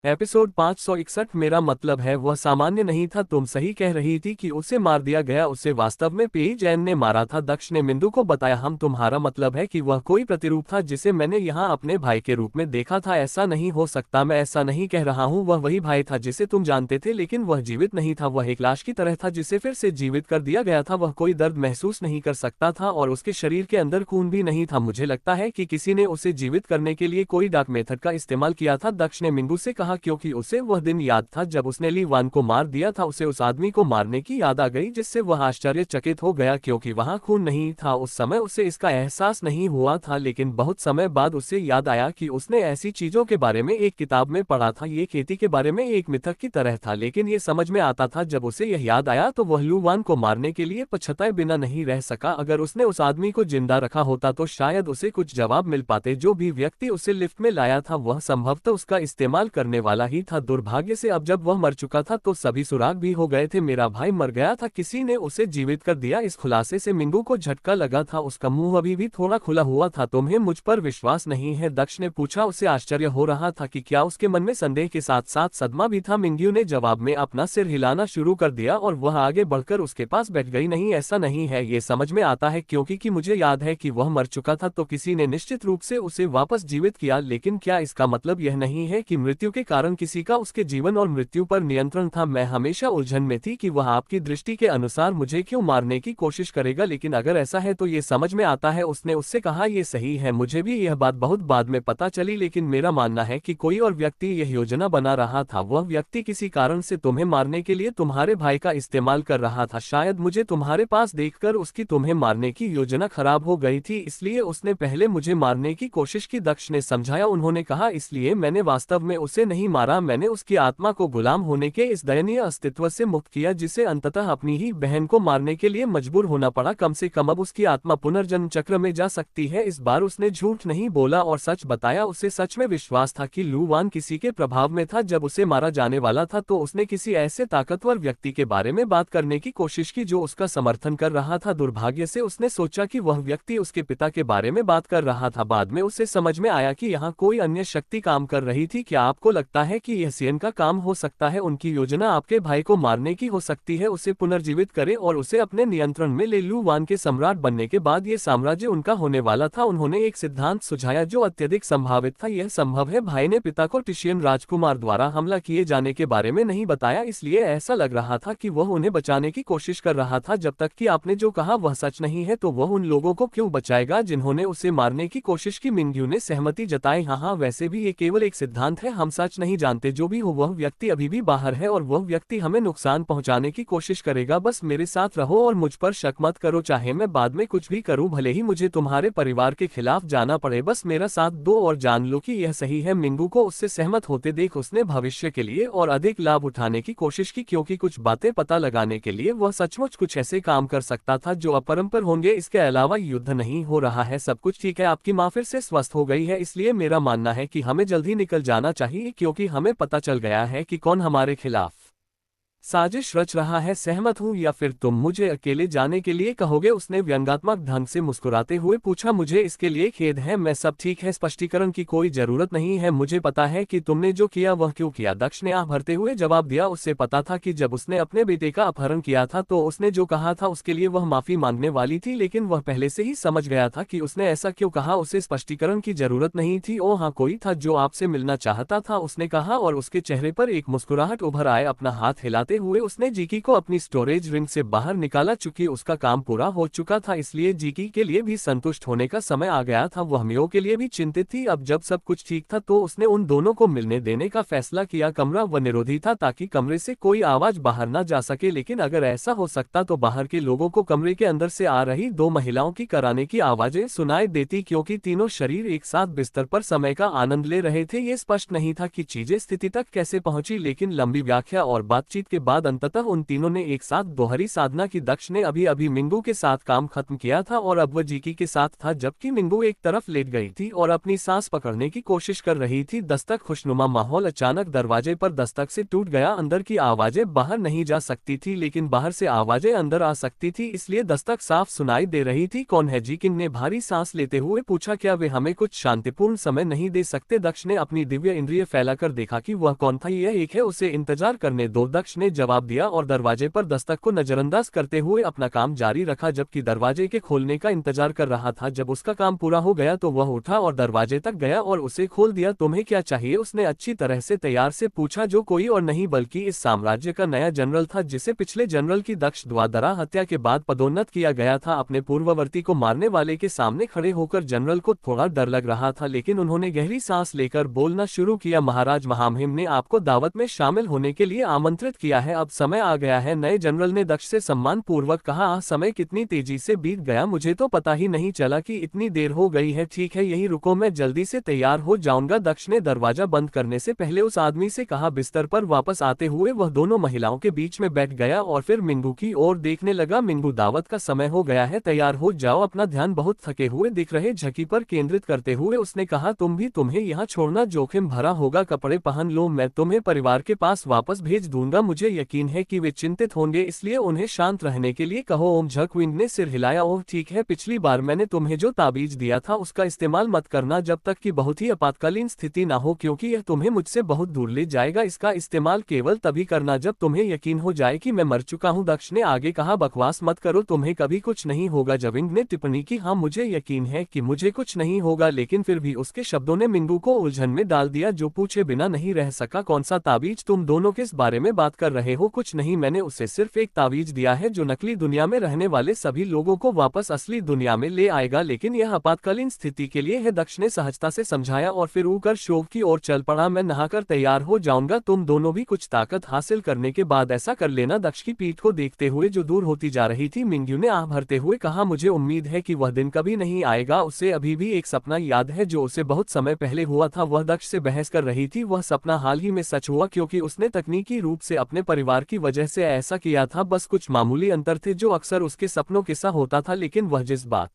Episode 561। मेरा मतलब है वह सामान्य नहीं था। तुम सही कह रही थी कि उसे मार दिया गया। उसे वास्तव में पेई जैन ने मारा था। दक्ष ने मिंदू को बताया। हम तुम्हारा मतलब है कि वह कोई प्रतिरूप था जिसे मैंने यहाँ अपने भाई के रूप में देखा था। ऐसा नहीं हो सकता। मैं ऐसा नहीं कह रहा हूँ। वह वही भाई था जिसे तुम जानते थे, लेकिन वह जीवित नहीं था। वह एक लाश की तरह था जिसे फिर से जीवित कर दिया गया था। वह कोई दर्द महसूस नहीं कर सकता था और उसके शरीर के अंदर खून भी नहीं था। मुझे लगता है कि किसी ने उसे जीवित करने के लिए कोई डार्क मेथड का इस्तेमाल किया था। दक्ष ने मिंदू से कहा, क्योंकि उसे वह दिन याद था जब उसने ली वान को मार दिया था। उसे उस आदमी को मारने की याद आ गई, जिससे वह आश्चर्यचकित हो गया क्योंकि वहां खून नहीं था। उस समय उसे इसका एहसास नहीं हुआ था, लेकिन बहुत समय बाद उसे याद आया कि उसने ऐसी चीजों के बारे में एक किताब में पढ़ा था। ये खेती के बारे में एक मिथक की तरह था, लेकिन ये समझ में आता था जब उसे यह याद आया तो वह लू वान को मारने के लिए पछताए बिना नहीं रह सका। अगर उसने उस आदमी को जिंदा रखा होता तो शायद उसे कुछ जवाब मिल पाते। जो भी व्यक्ति उसे लिफ्ट में लाया था वह संभवतः उसका इस्तेमाल करने वाला ही था। दुर्भाग्य से अब जब वह मर चुका था तो सभी सुराग भी हो गए थे। मेरा भाई मर गया था, किसी ने उसे जीवित कर दिया। इस खुलासे से मिंगू को झटका लगा था। उसका मुंह अभी भी थोड़ा खुला हुआ था। तुम्हें मुझ पर विश्वास नहीं है? दक्ष ने पूछा। उसे आश्चर्य हो रहा था कि क्या उसके मन में संदेह के साथ साथ सदमा भी था। मिंगू ने जवाब में अपना सिर हिलाना शुरू कर दिया और वह आगे बढ़कर उसके पास बैठ गई। नहीं, ऐसा नहीं है। ये समझ में आता है क्योंकि मुझे याद है कि वह मर चुका था तो किसी ने निश्चित रूप से उसे वापस जीवित किया। लेकिन क्या इसका मतलब यह नहीं है कि मृत्यु के कारण किसी का उसके जीवन और मृत्यु पर नियंत्रण था? मैं हमेशा उलझन में थी कि वह आपकी दृष्टि के अनुसार मुझे क्यों मारने की कोशिश करेगा, लेकिन अगर ऐसा है तो ये समझ में आता है। उसने उससे कहा, ये सही है, मुझे भी यह बात बहुत बाद में पता चली, लेकिन मेरा मानना है कि कोई और व्यक्ति यह योजना बना रहा था। वह व्यक्ति किसी कारण से तुम्हें मारने के लिए तुम्हारे भाई का इस्तेमाल कर रहा था। शायद मुझे तुम्हारे पास देखकर उसकी तुम्हें मारने की योजना खराब हो गई थी, इसलिए उसने पहले मुझे मारने की कोशिश की। दक्ष ने समझाया। उन्होंने कहा, इसलिए मैंने वास्तव में उसे नहीं मारा। मैंने उसकी आत्मा को गुलाम होने के इस दयनीय अस्तित्व से मुक्त किया जिसे अंततः अपनी ही बहन को मारने के लिए मजबूर होना पड़ा। कम से कम अब उसकी आत्मा पुनर्जन्म चक्र में जा सकती है। इस बार उसने झूठ नहीं बोला और सच बताया। उसे सच में विश्वास था कि लू वान किसी के प्रभाव में था। जब उसे मारा जाने वाला था तो उसने किसी ऐसे ताकतवर व्यक्ति के बारे में बात करने की कोशिश की जो उसका समर्थन कर रहा था। दुर्भाग्य से उसने सोचा कि वह व्यक्ति उसके पिता के बारे में बात कर रहा था। बाद में उसे समझ में आया कि यहाँ कोई अन्य शक्ति काम कर रही थी। क्या आपको लगता है कि यह सियन का काम हो सकता है? उनकी योजना आपके भाई को मारने की हो सकती है। उसे पुनर्जीवित करे और उसे अपने नियंत्रण में ले। लू वान के सम्राट बनने के बाद ये साम्राज्य उनका होने वाला था। उन्होंने एक सिद्धांत सुझाया जो अत्यधिक संभावित था। यह संभव है भाई ने पिता को टिशियन राजकुमार द्वारा हमला किए जाने के बारे में नहीं बताया, इसलिए ऐसा लग रहा था कि वह उन्हें बचाने की कोशिश कर रहा था। जब तक कि आपने जो कहा वह सच नहीं है तो वह उन लोगों को क्यों बचाएगा जिन्होंने उसे मारने की कोशिश की? मिंग्यू ने सहमति जताई। हाँ, वैसे भी ये केवल एक सिद्धांत है, हम सच नहीं जानते। जो भी हो वह व्यक्ति अभी भी बाहर है और वह व्यक्ति हमें नुकसान पहुंचाने की कोशिश करेगा। बस मेरे साथ रहो और मुझ पर शक मत करो, चाहे मैं बाद में कुछ भी करूं, भले ही मुझे तुम्हारे परिवार के खिलाफ जाना पड़े। बस मेरा साथ दो और जान लो कि यह सही है। मिंगू को उससे सहमत होते देख उसने भविष्य के लिए और अधिक लाभ उठाने की कोशिश की, क्योंकि कुछ बातें पता लगाने के लिए वह सचमुच कुछ ऐसे काम कर सकता था जो अपरंपर होंगे। इसके अलावा युद्ध नहीं हो रहा है, सब कुछ ठीक है। आपकी माँ फिर से स्वस्थ हो गई है, इसलिए मेरा मानना है कि हमें जल्दी निकल जाना चाहिए क्योंकि हमें पता चल गया है कि कौन हमारे खिलाफ साजिश रच रहा है। सहमत हूँ, या फिर तुम मुझे अकेले जाने के लिए कहोगे? उसने व्यंग्यात्मक ढंग से मुस्कुराते हुए पूछा। मुझे इसके लिए खेद है, मैं सब ठीक है, स्पष्टीकरण की कोई जरूरत नहीं है। मुझे पता है कि तुमने जो किया वह क्यों किया। दक्ष ने आह भरते हुए जवाब दिया। उससे पता था कि जब उसने अपने बेटे का अपहरण किया था तो उसने जो कहा था उसके लिए वह माफी मांगने वाली थी, लेकिन वह पहले से ही समझ गया था कि उसने ऐसा क्यों कहा। उसे स्पष्टीकरण की जरूरत नहीं थी। ओ हाँ, कोई था जो आपसे मिलना चाहता था, उसने कहा और उसके चेहरे पर एक मुस्कुराहट उभर आए। अपना हाथ हिलाते हुए उसने जीकी को अपनी स्टोरेज रिंग से बाहर निकाला। चूंकि उसका काम पूरा हो चुका था इसलिए जीकी के लिए भी संतुष्ट होने का समय आ गया था। वह मियो के लिए भी चिंतित थी। अब जब सब कुछ ठीक था तो उसने उन दोनों को मिलने देने का फैसला किया। कमरा व निरोधी था ताकि कमरे से कोई आवाज बाहर न जा सके, लेकिन अगर ऐसा हो सकता तो बाहर के लोगों को कमरे के अंदर से आ रही दो महिलाओं की कराने की आवाजें सुनाई देती, क्योंकि तीनों शरीर एक साथ बिस्तर पर समय का आनंद ले रहे थे। ये स्पष्ट नहीं था कि चीजें स्थिति तक कैसे पहुंची, लेकिन लंबी व्याख्या और बातचीत के के बाद अंततः उन तीनों ने एक साथ दोहरी साधना की। दक्ष ने अभी अभी मिंगू के साथ काम खत्म किया था और अब वह जीकी के साथ था, जबकि मिंगू एक तरफ लेट गई थी और अपनी सांस पकड़ने की कोशिश कर रही थी। दस्तक खुशनुमा माहौल अचानक दरवाजे पर दस्तक से टूट गया। अंदर की आवाजें बाहर नहीं जा सकती थी, लेकिन बाहर से आवाजें अंदर आ सकती थी, इसलिए दस्तक साफ सुनाई दे रही थी। कौन है? जीकिन ने भारी सांस लेते हुए पूछा। क्या वे हमें कुछ शांतिपूर्ण समय नहीं दे सकते? दक्ष ने अपनी दिव्य इंद्रिय फैलाकर देखा कि वह कौन था। यह एक है, उसे इंतजार करने दो, दक्ष ने जवाब दिया और दरवाजे पर दस्तक को नजरअंदाज करते हुए अपना काम जारी रखा। जबकि दरवाजे के खोलने का इंतजार कर रहा था। जब उसका काम पूरा हो गया तो वह उठा और दरवाजे तक गया और उसे खोल दिया। तुम्हें क्या चाहिए? उसने अच्छी तरह से तैयार से पूछा, जो कोई और नहीं बल्कि इस साम्राज्य का नया जनरल था, जिसे पिछले जनरल की दक्ष द्वारा हत्या के बाद पदोन्नत किया गया था। अपने पूर्ववर्ती को मारने वाले के सामने खड़े होकर जनरल को थोड़ा डर लग रहा था, लेकिन उन्होंने गहरी सांस लेकर बोलना शुरू किया। महाराज महामहिम ने आपको दावत में शामिल होने के लिए आमंत्रित किया है। अब समय आ गया है, नए जनरल ने दक्ष से सम्मान पूर्वक कहा। समय कितनी तेजी से बीत गया, मुझे तो पता ही नहीं चला कि इतनी देर हो गई है। ठीक है, यही रुको, मैं जल्दी से तैयार हो जाऊंगा। दक्ष ने दरवाजा बंद करने से पहले उस आदमी से कहा। बिस्तर पर वापस आते हुए वह दोनों महिलाओं के बीच में बैठ गया और फिर मिंगू की ओर देखने लगा। मिंगू, दावत का समय हो गया है, तैयार हो जाओ। अपना ध्यान बहुत थके हुए दिख रहे झकी पर केंद्रित करते हुए उसने कहा। तुम्हें यहाँ छोड़ना जोखिम भरा होगा, कपड़े पहन लो, मैं तुम्हें परिवार के पास वापस भेज दूंगा। मुझे यकीन है कि वे चिंतित होंगे, इसलिए उन्हें शांत रहने के लिए कहो। ओम झकविंड ने सिर हिलाया। ओह ठीक है, पिछली बार मैंने तुम्हें जो ताबीज दिया था उसका इस्तेमाल मत करना जब तक कि बहुत ही आपातकालीन स्थिति ना हो, क्योंकि यह तुम्हें मुझसे बहुत दूर ले जाएगा। इसका इस्तेमाल केवल तभी करना जब तुम्हें यकीन हो जाए कि मैं मर चुका हूँ। दक्ष ने आगे कहा। बकवास मत करो, तुम्हें कभी कुछ नहीं होगा। जविंग ने टिप्पणी की। हाँ, मुझे यकीन है कि मुझे कुछ नहीं होगा, लेकिन फिर भी उसके शब्दों ने मिंगू को उलझन में डाल दिया, जो पूछे बिना नहीं रह सका। कौन सा ताबीज? तुम दोनों किस बारे में बात कर रहे हो? कुछ नहीं, मैंने उसे सिर्फ एक ताबीज दिया है जो नकली दुनिया में रहने वाले सभी लोगों को वापस असली दुनिया में ले आएगा, लेकिन यह आपातकालीन स्थिति के लिए है, दक्ष ने सहजता से समझाया और फिर ऊकर शोव की ओर चल पड़ा। मैं नहाकर तैयार हो जाऊंगा, तुम दोनों भी कुछ ताकत हासिल करने के बाद ऐसा कर लेना। दक्ष की पीठ को देखते हुए जो दूर होती जा रही थी, मिंगू ने आह भरते हुए कहा। मुझे उम्मीद है कि वह दिन कभी नहीं आएगा। उसे अभी भी एक सपना याद है जो उसे बहुत समय पहले हुआ था। वह दक्ष से बहस कर रही थी। वह सपना हाल ही में सच हुआ, क्योंकि उसने तकनीकी रूप से अपने परिवार की वजह से ऐसा किया था। बस कुछ मामूली अंतर थे जो अक्सर उसके सपनों के साथ होता था, लेकिन वह जिस बात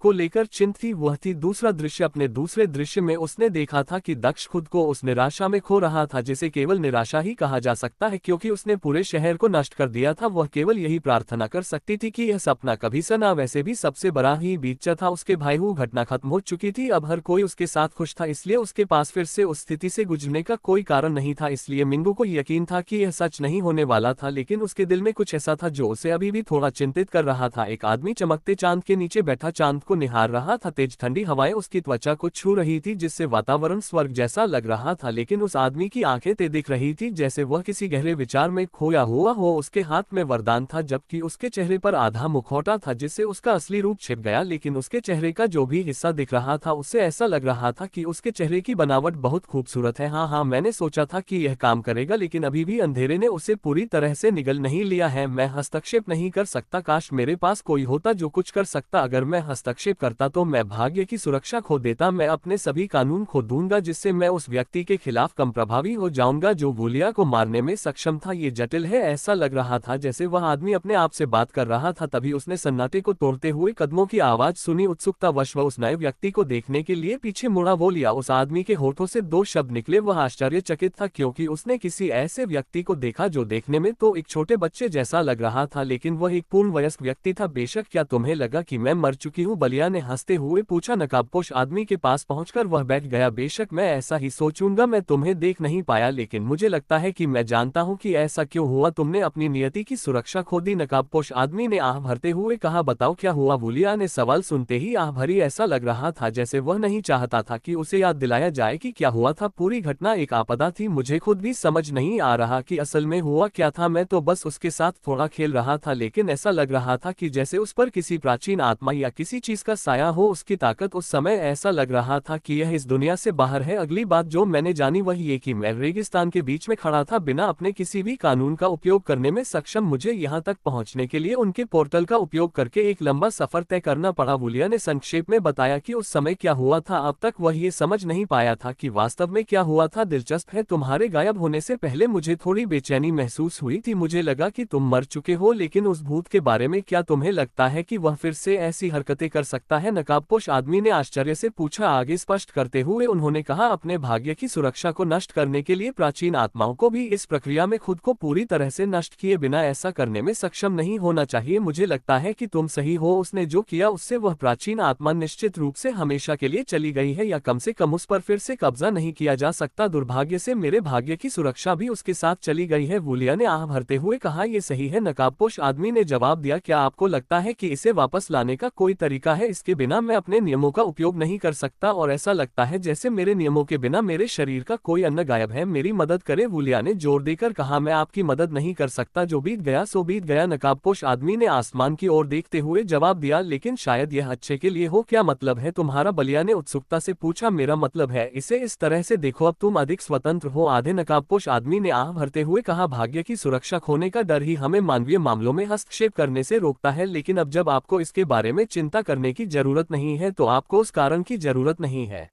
को लेकर चिंतित थी वह थी दूसरा दृश्य। अपने दूसरे दृश्य में उसने देखा था कि दक्ष खुद को उस निराशा में खो रहा था, जिसे केवल निराशा ही कहा जा सकता है, क्योंकि उसने पूरे शहर को नष्ट कर दिया था। वह केवल यही प्रार्थना कर सकती थी कि यह सपना कभी सना। वैसे भी सबसे बड़ा ही बीचा था, उसके भाई हुई घटना खत्म हो चुकी थी, अब हर कोई उसके साथ खुश था, इसलिए उसके पास फिर से उस स्थिति से गुजरने का कोई कारण नहीं था। इसलिए मिंगू को यकीन था कि यह सच नहीं होने वाला था, लेकिन उसके दिल में कुछ ऐसा था जो उसे अभी भी थोड़ा चिंतित कर रहा था। एक आदमी चमकते चांद के नीचे बैठा चांद को निहार रहा था। तेज ठंडी हवाएं उसकी त्वचा को छू रही थी, जिससे वातावरण स्वर्ग जैसा लग रहा था, लेकिन उस आदमी की आंखें ते दिख रही थी जैसे वह किसी गहरे विचार में खोया हुआ हो। उसके हाथ में वरदान था, जबकि उसके चेहरे पर आधा मुखौटा था जिससे उसका असली रूप छिप गया, लेकिन उसके चेहरे का जो भी हिस्सा दिख रहा था उससे ऐसा लग रहा था कि उसके चेहरे की बनावट बहुत खूबसूरत है। हाँ, मैंने सोचा था कि यह काम करेगा, लेकिन अभी भी अंधेरे ने उसे पूरी तरह से निगल नहीं लिया है। मैं हस्तक्षेप नहीं कर सकता, काश मेरे पास कोई होता जो कुछ कर सकता। अगर मैं हस्तक्षेप करता तो मैं भाग्य की सुरक्षा खो देता, मैं अपने सभी कानून खो दूंगा, जिससे मैं उस व्यक्ति के खिलाफ कम प्रभावी हो जाऊंगा जो वूलिया को मारने में सक्षम था। ये जटिल है, ऐसा लग रहा था जैसे वह आदमी अपने आप से बात कर रहा था। तभी उसने सन्नाटे को तोड़ते हुए कदमों की आवाज सुनी। उत्सुकतावश वह उस नए व्यक्ति को देखने के लिए पीछे मुड़ा। वूलिया, उस आदमी के होठों से दो शब्द निकले। वह आश्चर्यचकित था, क्योंकि उसने किसी ऐसे व्यक्ति को देखा जो देखने में तो एक छोटे बच्चे जैसा लग रहा था, लेकिन वह एक पूर्ण वयस्क व्यक्ति था। बेशक, क्या तुम्हें लगा कि मैं मर चुकी हूँ? बलिया ने हंसते हुए पूछा। नकाबपोश आदमी के पास पहुंचकर वह बैठ गया। बेशक मैं ऐसा ही सोचूंगा, मैं तुम्हें देख नहीं पाया, लेकिन मुझे लगता है कि मैं जानता हूं कि ऐसा क्यों हुआ। तुमने अपनी नियति की सुरक्षा खो दी। नकाबपोश आदमी ने आह भरते हुए कहा। बताओ क्या हुआ? वूलिया ने सवाल सुनते ही आह भरी। ऐसा लग रहा था जैसे वह नहीं चाहता था कि उसे याद दिलाया जाए कि क्या हुआ था। पूरी घटना एक आपदा थी, मुझे खुद भी समझ नहीं आ रहा कि असल में हुआ क्या था। मैं तो बस उसके साथ थोड़ा खेल रहा था, लेकिन ऐसा लग रहा था कि जैसे उस पर किसी प्राचीन आत्मा या किसी चीज चीज का साया हो उसकी ताकत। उस समय ऐसा लग रहा था कि यह इस दुनिया से बाहर है। अगली बात जो मैंने जानी वह ये कि मैं रेगिस्तान के बीच में खड़ा था, बिना अपने किसी भी कानून का उपयोग करने में सक्षम। मुझे यहाँ तक पहुँचने के लिए उनके पोर्टल का उपयोग करके एक लंबा सफर तय करना पड़ा। वुलिया ने संक्षेप में बताया कि उस समय क्या हुआ था। अब तक वह ये समझ नहीं पाया था कि वास्तव में क्या हुआ था। दिलचस्प है, तुम्हारे गायब होने से पहले मुझे थोड़ी बेचैनी महसूस हुई थी। मुझे लगा कि तुम मर चुके हो, लेकिन उस भूत के बारे में क्या तुम्हें लगता है कि वह फिर से ऐसी हरकतें कर सकता है? नकाबपोश आदमी ने आश्चर्य से पूछा। आगे स्पष्ट करते हुए उन्होंने कहा, अपने भाग्य की सुरक्षा को नष्ट करने के लिए प्राचीन आत्माओं को भी इस प्रक्रिया में खुद को पूरी तरह से नष्ट किए बिना ऐसा करने में सक्षम नहीं होना चाहिए। मुझे लगता है कि तुम सही हो, उसने जो किया उससे वह प्राचीन आत्मा निश्चित रूप से हमेशा के लिए चली गई है, या कम से कम उस पर फिर से कब्जा नहीं किया जा सकता। दुर्भाग्य से मेरे भाग्य की सुरक्षा भी उसके साथ चली गई है, वुलिया ने आह भरते हुए कहा। ये सही है, नकाबपोश आदमी ने जवाब दिया। क्या आपको लगता है कि इसे वापस लाने का कोई तरीका है? इसके बिना मैं अपने नियमों का उपयोग नहीं कर सकता, और ऐसा लगता है जैसे मेरे नियमों के बिना मेरे शरीर का कोई अंग गायब है। मेरी मदद करे, वुलिया ने जोर देकर कहा। मैं आपकी मदद नहीं कर सकता, जो बीत गया सो बीत गया, नकाबपोश आदमी ने आसमान की ओर देखते हुए जवाब दिया। लेकिन शायद यह अच्छे के लिए हो। क्या मतलब है तुम्हारा? बलिया ने उत्सुकता से पूछा। मेरा मतलब है, इसे इस तरह से देखो, अब तुम अधिक स्वतंत्र हो। आधे नकाबपोश आदमी ने आह भरते हुए कहा। भाग्य की सुरक्षा खोने का डर ही हमें मानवीय मामलों में हस्तक्षेप करने से रोकता है, लेकिन अब जब आपको इसके बारे में चिंता करने की जरूरत नहीं है तो आपको उस कारण की जरूरत नहीं है।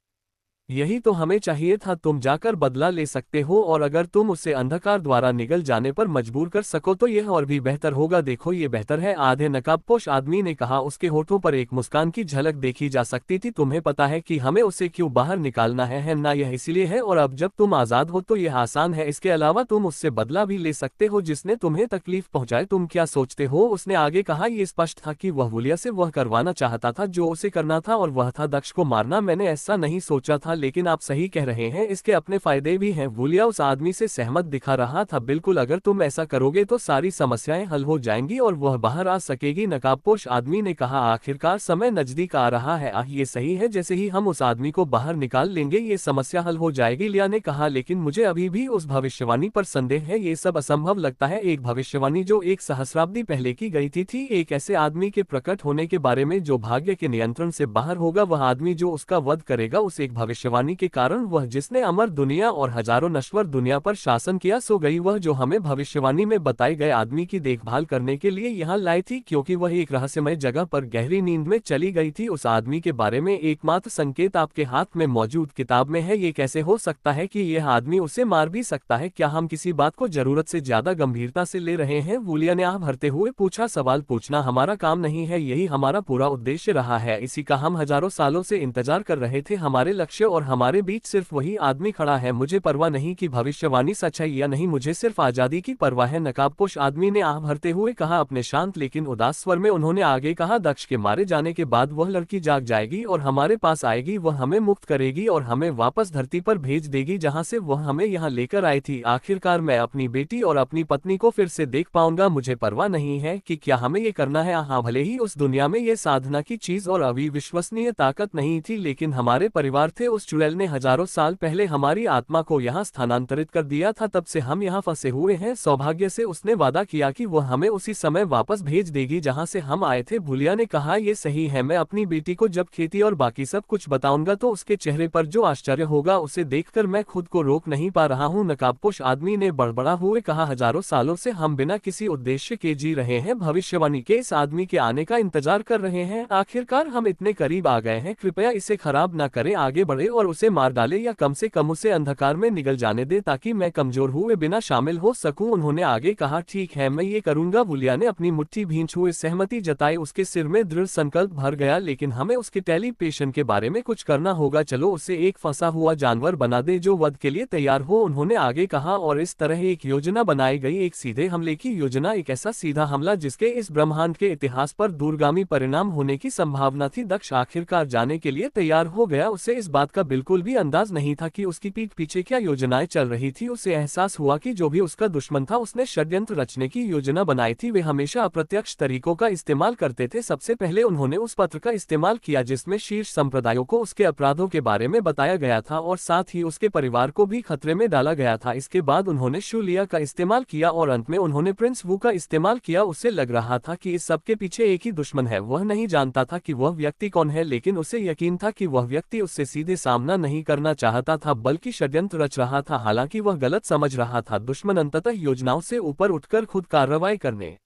यही तो हमें चाहिए था। तुम जाकर बदला ले सकते हो, और अगर तुम उसे अंधकार द्वारा निगल जाने पर मजबूर कर सको तो यह और भी बेहतर होगा। देखो ये बेहतर है, आधे नकाबपोश आदमी ने कहा। उसके होठों पर एक मुस्कान की झलक देखी जा सकती थी। तुम्हें पता है कि हमें उसे क्यों बाहर निकालना है ना? यह इसलिए है, और अब जब तुम आजाद हो तो यह आसान है। इसके अलावा तुम उससे बदला भी ले सकते हो जिसने तुम्हें तकलीफ पहुंचाए। तुम क्या सोचते हो? उसने आगे कहा। यह स्पष्ट था कि वह वुलिया से वह करवाना चाहता था जो उसे करना था, और वह था दक्ष को मारना। मैंने ऐसा नहीं सोचा था, लेकिन आप सही कह रहे हैं, इसके अपने फायदे भी हैं। वुलिया उस आदमी से सहमत दिखा रहा था। बिल्कुल, अगर तुम ऐसा करोगे तो सारी समस्याएं हल हो जाएंगी और वह बाहर आ सकेगी, नकाबपोश आदमी ने कहा। आखिरकार समय नजदीक आ रहा है। ये सही है, जैसे ही हम उस आदमी को बाहर निकाल लेंगे ये समस्या हल हो जाएगी, लिया ने कहा। लेकिन मुझे अभी भी उस भविष्यवाणी पर संदेह है। ये सब असंभव लगता है। एक भविष्यवाणी जो एक सहस्राब्दी पहले की गई थी एक ऐसे आदमी के प्रकट होने के बारे में जो भाग्य के नियंत्रण से बाहर होगा, वह आदमी जो उसका वध करेगा। उस एक भविष्यवाणी के कारण वह जिसने अमर दुनिया और हजारों नश्वर दुनिया पर शासन किया, सो गई वह जो हमें भविष्यवाणी में बताए गए आदमी की देखभाल करने के लिए यहाँ लाई थी, क्योंकि वह एक रहस्यमय जगह पर गहरी नींद में चली गई थी। उस आदमी के बारे में एकमात्र संकेत आपके हाथ में मौजूद किताब में है। ये कैसे हो सकता है कि यह आदमी उसे मार भी सकता है? क्या हम किसी बात को जरूरत से ज्यादा गंभीरता से ले रहे हैं? वुलिया ने आह भरते हुए पूछा। सवाल पूछना हमारा काम नहीं है, यही हमारा पूरा उद्देश्य रहा है। इसी का हम हजारों सालों से इंतजार कर रहे थे। हमारे लक्ष्य और हमारे बीच सिर्फ वही आदमी खड़ा है। मुझे परवाह नहीं कि भविष्यवाणी सच है या नहीं, मुझे सिर्फ आजादी की परवाह है, नकाबपोश आदमी ने आह भरते हुए कहा। अपने शांत लेकिन उदास स्वर में उन्होंने आगे कहा। दक्ष के मारे जाने के बाद वह लड़की जाग जाएगी और हमारे पास आएगी। वह हमें मुक्त करेगी और हमें वापस धरती पर भेज देगी जहां से वह हमें यहाँ लेकर आई थी। आखिरकार मैं अपनी बेटी और अपनी पत्नी को फिर से देख पाऊंगा। मुझे परवाह नहीं है कि क्या हमें ये करना है। हाँ, भले ही उस दुनिया में ये साधना की चीज और अविश्वसनीय ताकत नहीं थी, लेकिन हमारे परिवार थे। उस चुड़ैल ने हजारों साल पहले हमारी आत्मा को यहाँ स्थानांतरित कर दिया था, तब से हम यहाँ फंसे हुए हैं। सौभाग्य से उसने वादा किया कि वह हमें उसी समय वापस भेज देगी जहाँ से हम आए थे। भुलिया ने कहा। ये सही है, मैं अपनी बेटी को जब खेती और बाकी सब कुछ बताऊंगा तो उसके चेहरे पर जो आश्चर्य होगा उसे देखकर मैं खुद को रोक नहीं पा रहा हूँ, नकाबपोश आदमी ने बड़बड़ा हुए कहा। हजारों सालों से हम बिना किसी उद्देश्य के जी रहे हैं, भविष्यवाणी के इस आदमी के आने का इंतजार कर रहे हैं। आखिरकार हम इतने करीब आ गए हैं, कृपया इसे खराब न करें, आगे बढ़े और उसे मार डाले, या कम से कम उसे अंधकार में निगल जाने दे ताकि मैं कमजोर हुए बिना शामिल हो सकूं। उन्होंने आगे कहा। ठीक है, मैं ये करूंगा। वुलिया ने अपनी मुट्ठी भींच हुए सहमति जताई। उसके सिर में दृढ़ संकल्प भर गया। लेकिन हमें उसके टेलीपेशन के बारे में कुछ करना होगा। चलो उसे एक फंसा हुआ जानवर बना दे जो वध के लिए तैयार हो, उन्होंने आगे कहा। और इस तरह एक योजना बनाई गई, एक सीधे हमले की योजना, एक ऐसा सीधा हमला जिसके इस ब्रह्मांड के इतिहास पर दूरगामी परिणाम होने की संभावना थी। दक्ष आखिरकार जाने के लिए तैयार हो गया। उसे इस बात का बिल्कुल भी अंदाज नहीं था कि उसकी पीठ पीछे क्या योजनाएं चल रही थी। उसे एहसास हुआ कि जो भी उसका दुश्मन था उसने षड्यंत्र रचने की योजना बनाई थी। वे हमेशा अप्रत्यक्ष तरीकों का इस्तेमाल करते थे। सबसे पहले उन्होंने उस पत्र का इस्तेमाल किया जिसमें शीर्ष संप्रदायों को उसके अपराधों के बारे में बताया गया था और साथ ही उसके परिवार को भी खतरे में डाला गया था। इसके बाद उन्होंने शूलिया का इस्तेमाल किया और अंत में उन्होंने प्रिंस वू का इस्तेमाल किया। उसे लग रहा था कि इस सबके पीछे एक ही दुश्मन है। वह नहीं जानता था कि वह व्यक्ति कौन है, लेकिन उसे यकीन था कि वह व्यक्ति उससे सीधे सामना नहीं करना चाहता था बल्कि षड्यंत्र रच रहा था। हालांकि वह गलत समझ रहा था। दुश्मन अंततः योजनाओं से ऊपर उठकर खुद कार्रवाई करने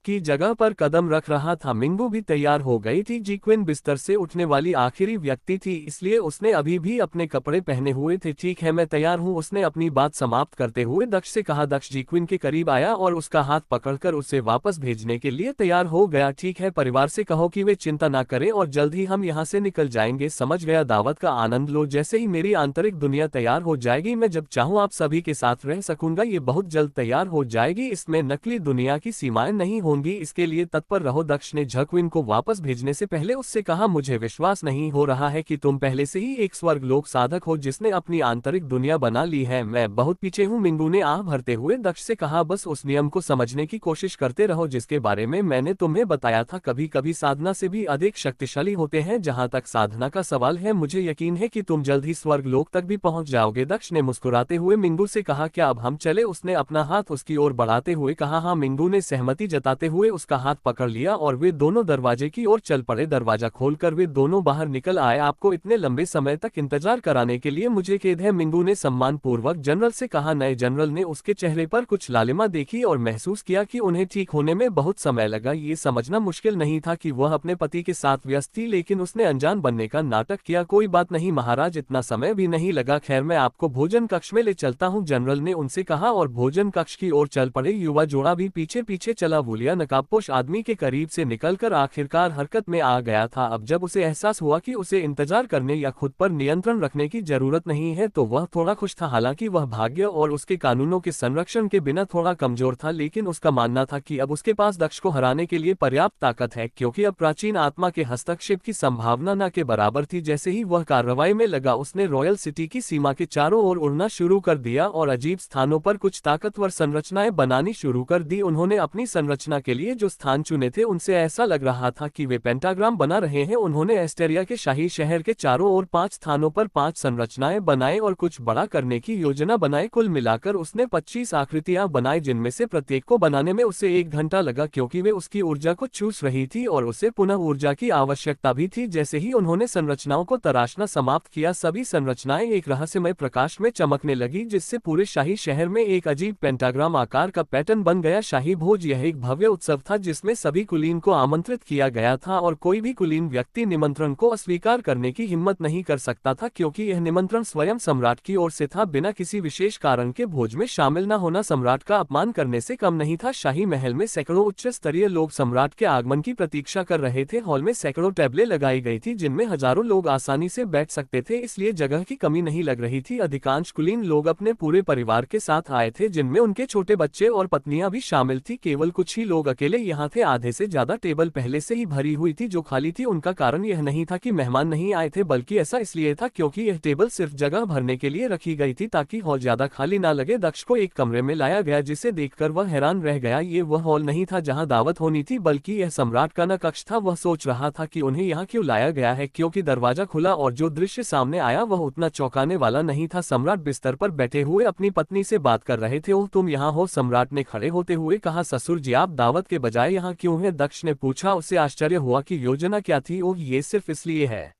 की जगह पर कदम रख रहा था। मिंगू भी तैयार हो गई थी। जीक्विन बिस्तर से उठने वाली आखिरी व्यक्ति थी, इसलिए उसने अभी भी अपने कपड़े पहने हुए थे। ठीक है, मैं तैयार हूं, उसने अपनी बात समाप्त करते हुए दक्ष से कहा। दक्ष जीक्विन के करीब आया और उसका हाथ पकड़कर उसे वापस भेजने के लिए तैयार हो गया। ठीक है, परिवार से कहो कि वे चिंता ना करें और जल्द ही हम यहाँ से निकल जाएंगे। समझ गया, दावत का आनंद लो। जैसे ही मेरी आंतरिक दुनिया तैयार हो जाएगी, मैं जब चाहूँ आप सभी के साथ रह सकूंगा। ये बहुत जल्द तैयार हो जाएगी। इसमें नकली दुनिया की सीमाएं नहीं होंगी, इसके लिए तत्पर रहो। दक्ष ने जीक्विन को वापस भेजने से पहले उससे कहा, मुझे विश्वास नहीं हो रहा है कि तुम पहले से ही एक स्वर्गलोक साधक हो जिसने अपनी आंतरिक दुनिया बना ली है। मैं बहुत पीछे हूँ। मिंगू ने आह भरते हुए दक्ष से कहा, बस उस नियम को समझने की कोशिश करते रहो जिसके बारे में मैंने तुम्हें बताया था। कभी कभी साधना से भी अधिक शक्तिशाली होते हैं। जहाँ तक साधना का सवाल है, मुझे यकीन है कि तुम जल्द ही स्वर्गलोक तक भी पहुंच जाओगे। दक्ष ने मुस्कुराते हुए मिंगू से कहा, क्या अब हम चले? उसने अपना हाथ उसकी ओर बढ़ाते हुए कहा। हाँ। मिंगू ने सहमति जताते हुए उसका हाथ पकड़ लिया और वे दोनों दरवाजे की ओर चल पड़े। दरवाजा खोलकर वे दोनों बाहर निकल आए। आपको इतने लंबे समय तक इंतजार कराने के लिए मुझे खेद है, मिंगू ने सम्मानपूर्वक जनरल से कहा। नए जनरल ने उसके चेहरे पर कुछ लालिमा देखी और महसूस किया कि उन्हें ठीक होने में बहुत समय लगा। ये समझना मुश्किल नहीं था कि वह अपने पति के साथ व्यस्त थी, लेकिन उसने अनजान बनने का नाटक किया। कोई बात नहीं महाराज, इतना समय भी नहीं लगा। खैर, मैं आपको भोजन कक्ष में ले चलता हूँ, जनरल ने उनसे कहा और भोजन कक्ष की ओर चल पड़े। युवा जोड़ा भी पीछे पीछे चला। वूलिया नकाबपोश आदमी के करीब से निकलकर आखिरकार हरकत में आ गया था। अब जब उसे एहसास हुआ कि उसे इंतजार करने या खुद पर नियंत्रण रखने की जरूरत नहीं है, तो वह थोड़ा खुश था। हालांकि वह भाग्य और उसके कानूनों के संरक्षण के बिना थोड़ा कमजोर था, लेकिन उसका मानना था कि अब उसके पास दक्ष को हराने के लिए पर्याप्त ताकत है, क्योंकि अब प्राचीन आत्मा के हस्तक्षेप की संभावना न के बराबर थी। जैसे ही वह कार्रवाई में लगा, उसने रॉयल सिटी की सीमा के चारों ओर उड़ना शुरू कर दिया और अजीब स्थानों पर कुछ ताकतवर संरचनाएं बनानी शुरू कर दी। उन्होंने अपनी संरचना के लिए जो स्थान चुने थे, उनसे ऐसा लग रहा था कि वे पेंटाग्राम बना रहे हैं। उन्होंने एस्टेरिया के शाही शहर के चारों ओर 5 स्थानों पर 5 संरचनाएं बनाए और कुछ बड़ा करने की योजना बनाई। कुल मिलाकर उसने 25 आकृतियां बनाई, जिनमें से प्रत्येक को बनाने में उसे 1 घंटा लगा, क्योंकि वे उसकी ऊर्जा को चूस रही थी और उसे पुनः ऊर्जा की आवश्यकता भी थी। जैसे ही उन्होंने संरचनाओं को तराशना समाप्त किया, सभी संरचनाएं एक रहस्यमय प्रकाश में चमकने लगी, जिससे पूरे शाही शहर में एक अजीब पेंटाग्राम आकार का पैटर्न बन गया। शाही भोज यह एक भव्य उत्सव था जिसमें सभी कुलीन को आमंत्रित किया गया था और कोई भी कुलीन व्यक्ति निमंत्रण को अस्वीकार करने की हिम्मत नहीं कर सकता था, क्योंकि यह निमंत्रण स्वयं सम्राट की ओर से था। बिना किसी विशेष कारण के भोज में शामिल न होना सम्राट का अपमान करने से कम नहीं था। शाही महल में सैकड़ों उच्च स्तरीय लोग सम्राट के आगमन की प्रतीक्षा कर रहे थे। हॉल में सैकड़ों टेबलें लगाई गई थी जिनमें हजारों लोग आसानी से बैठ सकते थे, इसलिए जगह की कमी नहीं लग रही थी। अधिकांश कुलीन लोग अपने पूरे परिवार के साथ आए थे, जिनमें उनके छोटे बच्चे और पत्नियां भी शामिल थी। केवल कुछ ही लोग अकेले यहाँ थे। आधे से ज्यादा टेबल पहले से ही भरी हुई थी जो खाली थी। उनका कारण यह नहीं था कि मेहमान नहीं आए थे, बल्कि ऐसा इसलिए था क्योंकि यह टेबल सिर्फ जगह भरने के लिए रखी गई थी ताकि हॉल ज्यादा खाली ना लगे। दक्ष को एक कमरे में लाया गया जिसे देखकर वह हैरान रह गया। ये वह हॉल नहीं था जहां दावत होनी थी, बल्कि यह सम्राट का न कक्ष था। वह सोच रहा था कि उन्हें यहाँ क्यों लाया गया है, क्योंकि दरवाजा खुला और जो दृश्य सामने आया वह उतना चौंकाने वाला नहीं था। सम्राट बिस्तर पर बैठे हुए अपनी पत्नी से बात कर रहे थे। ओह, तुम यहाँ हो, सम्राट ने खड़े होते हुए कहा। ससुर जी, आप दावत के बजाय यहाँ क्यों हैं? दक्ष ने पूछा। उसे आश्चर्य हुआ कि योजना क्या थी। ओह, ये सिर्फ इसलिए है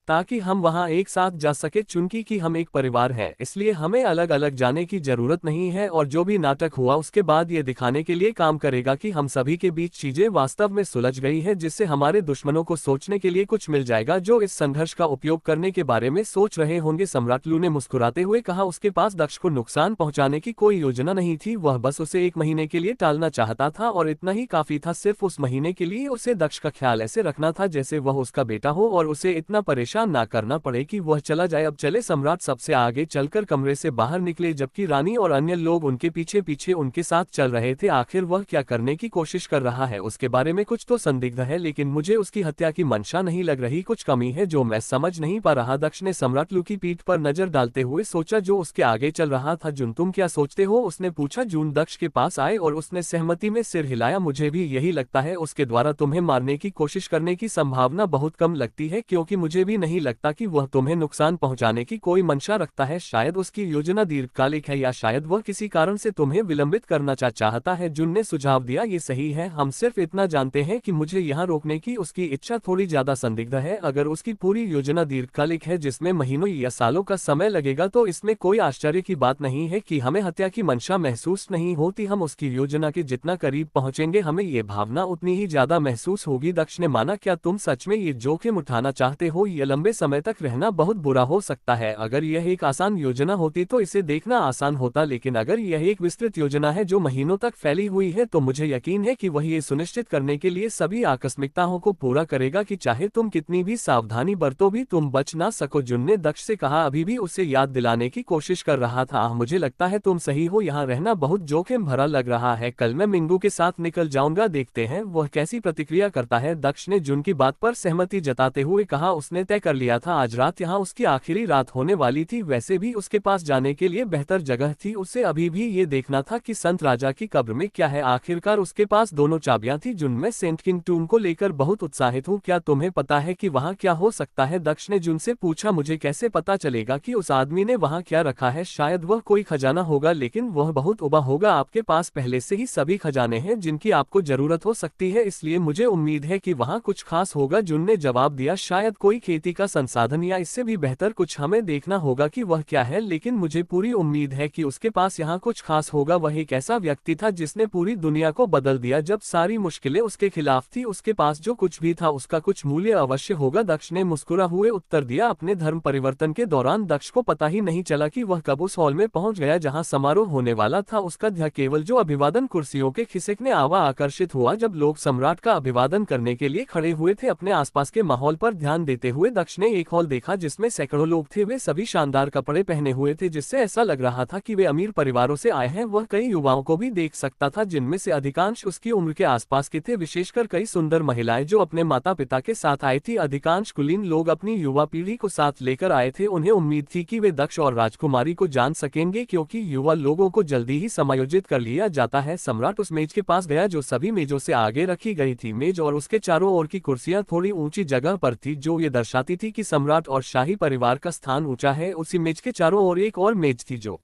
ताकि हम वहां एक साथ जा सके। चूंकि कि हम एक परिवार हैं, इसलिए हमें अलग अलग जाने की जरूरत नहीं है, और जो भी नाटक हुआ उसके बाद ये दिखाने के लिए काम करेगा कि हम सभी के बीच चीजें वास्तव में सुलझ गई है, जिससे हमारे दुश्मनों को सोचने के लिए कुछ मिल जाएगा जो इस संघर्ष का उपयोग करने के बारे में सोच रहे होंगे। सम्राट लू ने मुस्कुराते हुए कहा। उसके पास दक्ष को नुकसान पहुंचाने की कोई योजना नहीं थी। वह बस उसे 1 महीने के लिए टालना चाहता था और इतना ही काफी था। सिर्फ उस महीने के लिए उसे दक्ष का ख्याल ऐसे रखना था जैसे वह उसका बेटा हो और उसे इतना परेशान परेशान ना करना पड़े कि वह चला जाए। अब चले। सम्राट सबसे आगे चलकर कमरे से बाहर निकले, जबकि रानी और अन्य लोग उनके पीछे पीछे उनके साथ चल रहे थे। आखिर वह क्या करने की कोशिश कर रहा है, उसके बारे में कुछ तो संदिग्ध है, लेकिन मुझे उसकी हत्या की मंशा नहीं लग रही। कुछ कमी है जो मैं समझ नहीं पा रहा। दक्ष ने सम्राट लू की पीठ पर नजर डालते हुए सोचा जो उसके आगे चल रहा था। जून, तुम क्या सोचते हो, उसने पूछा। जून दक्ष के पास आए और उसने सहमति में सिर हिलाया। मुझे भी यही लगता है, उसके द्वारा तुम्हें मारने की कोशिश करने की संभावना बहुत कम लगती है, क्योंकि मुझे भी नहीं लगता कि वह तुम्हें नुकसान पहुंचाने की कोई मंशा रखता है। शायद उसकी योजना दीर्घकालिक है, या शायद वह किसी कारण से तुम्हें विलंबित करना चाहता है। जून ने सुझाव दिया, ये सही है, हम सिर्फ इतना जानते हैं कि मुझे यहाँ रोकने की उसकी इच्छा थोड़ी ज्यादा संदिग्ध है। अगर उसकी पूरी योजना दीर्घकालिक है जिसमें महीनों या सालों का समय लगेगा, तो इसमें कोई आश्चर्य की बात नहीं है कि हमें हत्या की मंशा महसूस नहीं होती। हम उसकी योजना के जितना करीब पहुंचेंगे, हमें ये भावना उतनी ही ज्यादा महसूस होगी। दक्ष ने माना, क्या तुम सच में ये जोखिम उठाना चाहते हो? यह लंबे समय तक रहना बहुत बुरा हो सकता है। अगर यह एक आसान योजना होती तो इसे देखना आसान होता, लेकिन अगर यह एक विस्तृत योजना है जो महीनों तक फैली हुई है, तो मुझे यकीन है कि वह ये सुनिश्चित करने के लिए सभी आकस्मिकताओं को पूरा करेगा कि चाहे तुम कितनी भी सावधानी बरतो भी तुम बच ना सको। जुन ने दक्ष से कहा, अभी भी उसे याद दिलाने की कोशिश कर रहा था। मुझे लगता है तुम सही हो, यहाँ रहना बहुत जोखिम भरा लग रहा है। कल मैं मिंगू के साथ निकल जाऊंगा, देखते हैं वह कैसी प्रतिक्रिया करता है। दक्ष ने जुन की बात पर सहमति जताते हुए कहा, उसने तय कर लिया था आज रात यहाँ उसकी आखिरी रात होने वाली थी। वैसे भी उसके पास जाने के लिए बेहतर जगह थी। उसे अभी भी ये देखना था कि संत राजा की कब्र में क्या है। आखिरकार उसके पास दोनों चाबियां थी। जुन, मैं सेंट किंग टूम को लेकर बहुत उत्साहित हूँ। क्या तुम्हें पता है कि वहाँ क्या हो सकता है? दक्ष ने जुन से पूछा, मुझे कैसे पता चलेगा कि उस आदमी ने वहाँ क्या रखा है? शायद वह कोई खजाना होगा, लेकिन वह बहुत उबा होगा। आपके पास पहले से ही सभी खजाने हैं जिनकी आपको जरूरत हो सकती है, इसलिए मुझे उम्मीद है कि वहाँ कुछ खास होगा। जुन ने जवाब दिया, शायद कोई खेती का संसाधन, या इससे भी बेहतर कुछ। हमें देखना होगा कि वह क्या है, लेकिन मुझे पूरी उम्मीद है कि उसके पास यहाँ कुछ खास होगा। वह एक ऐसा व्यक्ति था जिसने पूरी दुनिया को बदल दिया। जब सारी मुश्किलें उसके खिलाफ थी, उसके पास जो कुछ भी था उसका कुछ मूल्य अवश्य होगा। दक्ष ने मुस्कुरा हुए उत्तर दिया। अपने धर्म परिवर्तन के दौरान दक्ष को पता ही नहीं चला कि वह कब उस हॉल में पहुंच गया जहां समारोह होने वाला था। उसका ध्यान केवल जो अभिवादन कुर्सियों के खिसकने आवा आकर्षित हुआ। जब लोग सम्राट का अभिवादन करने के लिए खड़े हुए थे, अपने आसपास के माहौल पर ध्यान देते हुए दक्ष ने एक हॉल देखा जिसमें सैकड़ों लोग थे। वे सभी शानदार कपड़े पहने हुए थे, जिससे ऐसा लग रहा था कि वे अमीर परिवारों से आए हैं। वह कई युवाओं को भी देख सकता था, जिनमें से अधिकांश उसकी उम्र के आसपास के थे, विशेषकर कई सुंदर महिलाएं जो अपने माता पिता के साथ आई थी। अधिकांश कुलीन लोग अपनी युवा पीढ़ी को साथ लेकर आए थे। उन्हें उम्मीद थी कि वे दक्ष और राजकुमारी को जान सकेंगे, क्योंकि युवा लोगों को जल्दी ही समायोजित कर लिया जाता है। सम्राट उस मेज के पास गया जो सभी मेजों से आगे रखी गई थी। मेज और उसके चारों ओर की कुर्सियां थोड़ी ऊंची जगह पर थी, जो ये दर्शाती थी कि सम्राट और शाही परिवार का स्थान ऊंचा है। उसी मेज के चारों ओर एक और मेज थी जो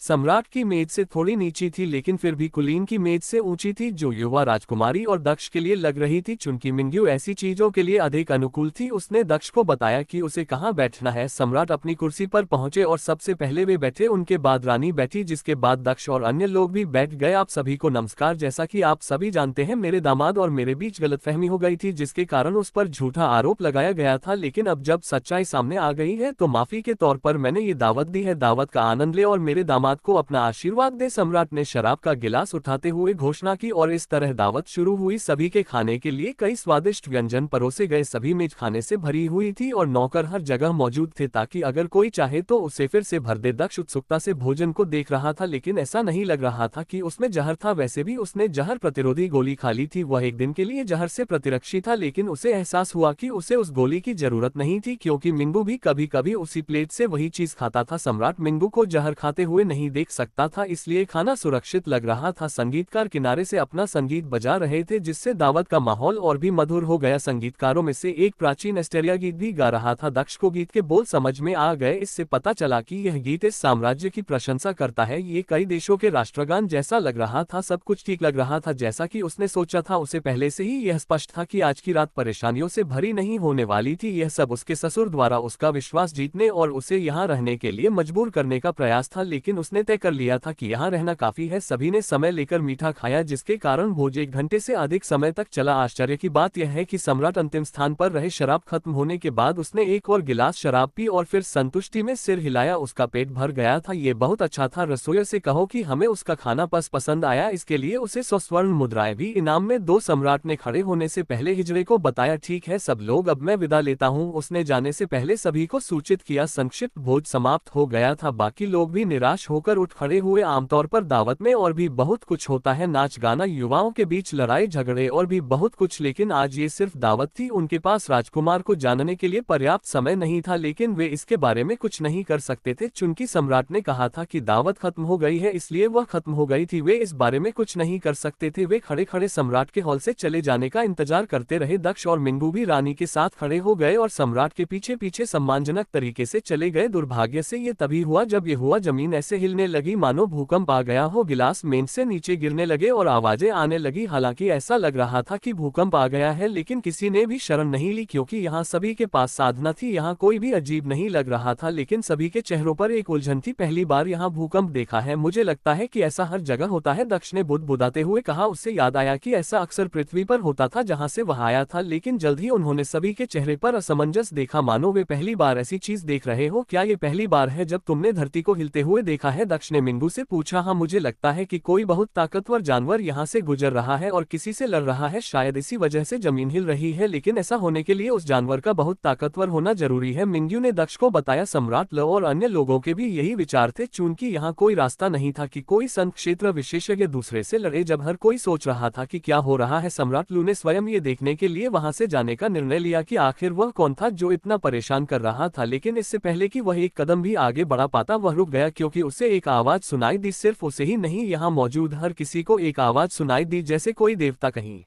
सम्राट की मेज से थोड़ी नीची थी, लेकिन फिर भी कुलीन की मेज से ऊंची थी, जो युवा राजकुमारी और दक्ष के लिए लग रही थी। चूंकि मिंग्यू ऐसी चीजों के लिए अधिक अनुकूल थी, उसने दक्ष को बताया कि उसे कहाँ बैठना है। सम्राट अपनी कुर्सी पर पहुंचे और सबसे पहले वे बैठे, उनके बाद रानी बैठी, जिसके बाद दक्ष और अन्य लोग भी बैठ गए। आप सभी को नमस्कार। जैसा कि आप सभी जानते हैं, मेरे दामाद और मेरे बीच गलतफहमी हो गई थी, जिसके कारण उस पर झूठा आरोप लगाया गया था। लेकिन अब जब सच्चाई सामने आ गई है, तो माफी के तौर पर मैंने ये दावत दी है। दावत का आनंद ले और मेरे दामाद को अपना आशीर्वाद दे। सम्राट ने शराब का गिलास उठाते हुए घोषणा की और इस तरह दावत शुरू हुई। सभी के खाने के लिए कई स्वादिष्ट व्यंजन परोसे गए। सभी मेज खाने से भरी हुई थी और नौकर हर जगह मौजूद थे, ताकि अगर कोई चाहे तो उसे फिर से भर दे। दक्ष उत्सुकता से भोजन को देख रहा था, लेकिन ऐसा नहीं लग रहा था कि उसमें जहर था। वैसे भी उसने जहर प्रतिरोधी गोली खा ली थी। वह एक दिन के लिए जहर से प्रतिरक्षी था, लेकिन उसे एहसास हुआ कि उसे उस गोली की जरूरत नहीं थी, क्योंकि मिंगू भी कभी कभी उसी प्लेट से वही चीज खाता था। सम्राट मिंगू को जहर खाते हुए नहीं देख सकता था, इसलिए खाना सुरक्षित लग रहा था। संगीतकार किनारे से अपना संगीत बजा रहे थे, जिससे दावत का माहौल और भी मधुर हो गया। संगीतकारों में से एक प्राचीन एस्टेरिया गीत भी गा रहा था। दक्ष को गीत के बोल समझ में आ गए। इससे पता चला कि यह गीत इस साम्राज्य की प्रशंसा करता है। ये कई देशों के राष्ट्रगान जैसा लग रहा था। सब कुछ ठीक लग रहा था जैसा कि उसने सोचा था। उसे पहले से ही यह स्पष्ट था कि आज की रात परेशानियों से भरी नहीं होने वाली थी। यह सब उसके ससुर द्वारा उसका विश्वास जीतने और उसे यहाँ रहने के लिए मजबूर करने का प्रयास था, लेकिन उसने तय कर लिया था कि यहाँ रहना काफी है। सभी ने समय लेकर मीठा खाया, जिसके कारण भोज 1 घंटे से अधिक समय तक चला। आश्चर्य की बात यह है कि सम्राट अंतिम स्थान पर रहे। शराब खत्म होने के बाद उसने एक और गिलास शराब पी और फिर संतुष्टि में सिर हिलाया। उसका पेट भर गया था। ये बहुत अच्छा था। रसोइया से कहो कि हमें उसका खाना पसंद आया, इसके लिए उसे 100 स्वर्ण मुद्राएं भी इनाम में दो। सम्राट ने खड़े होने से पहले हिजड़े को बताया, ठीक है सब लोग, अब मैं विदा लेता हूँ। उसने जाने से पहले सभी को सूचित किया। संक्षिप्त भोज समाप्त हो गया था। बाकी लोग भी निराश होकर उठ खड़े हुए। आमतौर पर दावत में और भी बहुत कुछ होता है, नाच गाना, युवाओं के बीच लड़ाई झगड़े और भी बहुत कुछ, लेकिन आज ये सिर्फ दावत थी। उनके पास राजकुमार को जानने के लिए पर्याप्त समय नहीं था, लेकिन वे इसके बारे में कुछ नहीं कर सकते थे। चूंकि सम्राट ने कहा था कि दावत खत्म हो गई है, इसलिए वह खत्म हो गई थी। वे इस बारे में कुछ नहीं कर सकते थे। वे खड़े खड़े सम्राट के हॉल से चले जाने का इंतजार करते रहे। दक्ष और मिंगू भी रानी के साथ खड़े हो गए और सम्राट के पीछे पीछे सम्मानजनक तरीके से चले गए। दुर्भाग्य से ये तभी हुआ जब ये हुआ, जमीन ऐसे हिलने लगी मानो भूकंप आ गया हो। गिलास मेज से नीचे गिरने लगे और आवाजें आने लगी। हालांकि ऐसा लग रहा था कि भूकंप आ गया है, लेकिन किसी ने भी शरण नहीं ली, क्योंकि यहाँ सभी के पास साधना थी। यहाँ कोई भी अजीब नहीं लग रहा था, लेकिन सभी के चेहरों पर एक उलझन थी। पहली बार यहाँ भूकंप देखा है, मुझे लगता है कि ऐसा हर जगह होता है। दक्ष ने बुदबुदाते हुए कहा। उससे याद आया कि ऐसा अक्सर पृथ्वी पर होता था जहाँ से वह आया था, लेकिन जल्द ही उन्होंने सभी के चेहरे पर असमंजस देखा, मानो वे पहली बार ऐसी चीज देख रहे हो। क्या ये पहली बार है जब तुमने धरती को हिलते हुए देखा है? दक्ष ने मिंगू से पूछा। हाँ, मुझे लगता है कि कोई बहुत ताकतवर जानवर यहाँ से गुजर रहा है और किसी से लड़ रहा है, शायद इसी वजह से जमीन हिल रही है, लेकिन ऐसा होने के लिए उस जानवर का बहुत ताकतवर होना जरूरी है, मिंगू ने दक्ष को बताया। सम्राट ल और अन्य लोगों के भी यही विचार थे। चूंकि यहाँ कोई रास्ता नहीं था कि कोई संत क्षेत्र विशेषज्ञ दूसरे से लड़े, जब हर कोई सोच रहा था कि क्या हो रहा है, सम्राट लू ने स्वयं ये देखने के लिए वहां से जाने का निर्णय लिया कि आखिर वह कौन था जो इतना परेशान कर रहा था। लेकिन इससे पहले कि वह एक कदम भी आगे बढ़ा पाता, वह रुक गया, क्योंकि उसे एक आवाज सुनाई दी। सिर्फ उसे ही नहीं, यहाँ मौजूद हर किसी को एक आवाज सुनाई दी, जैसे कोई देवता कहीं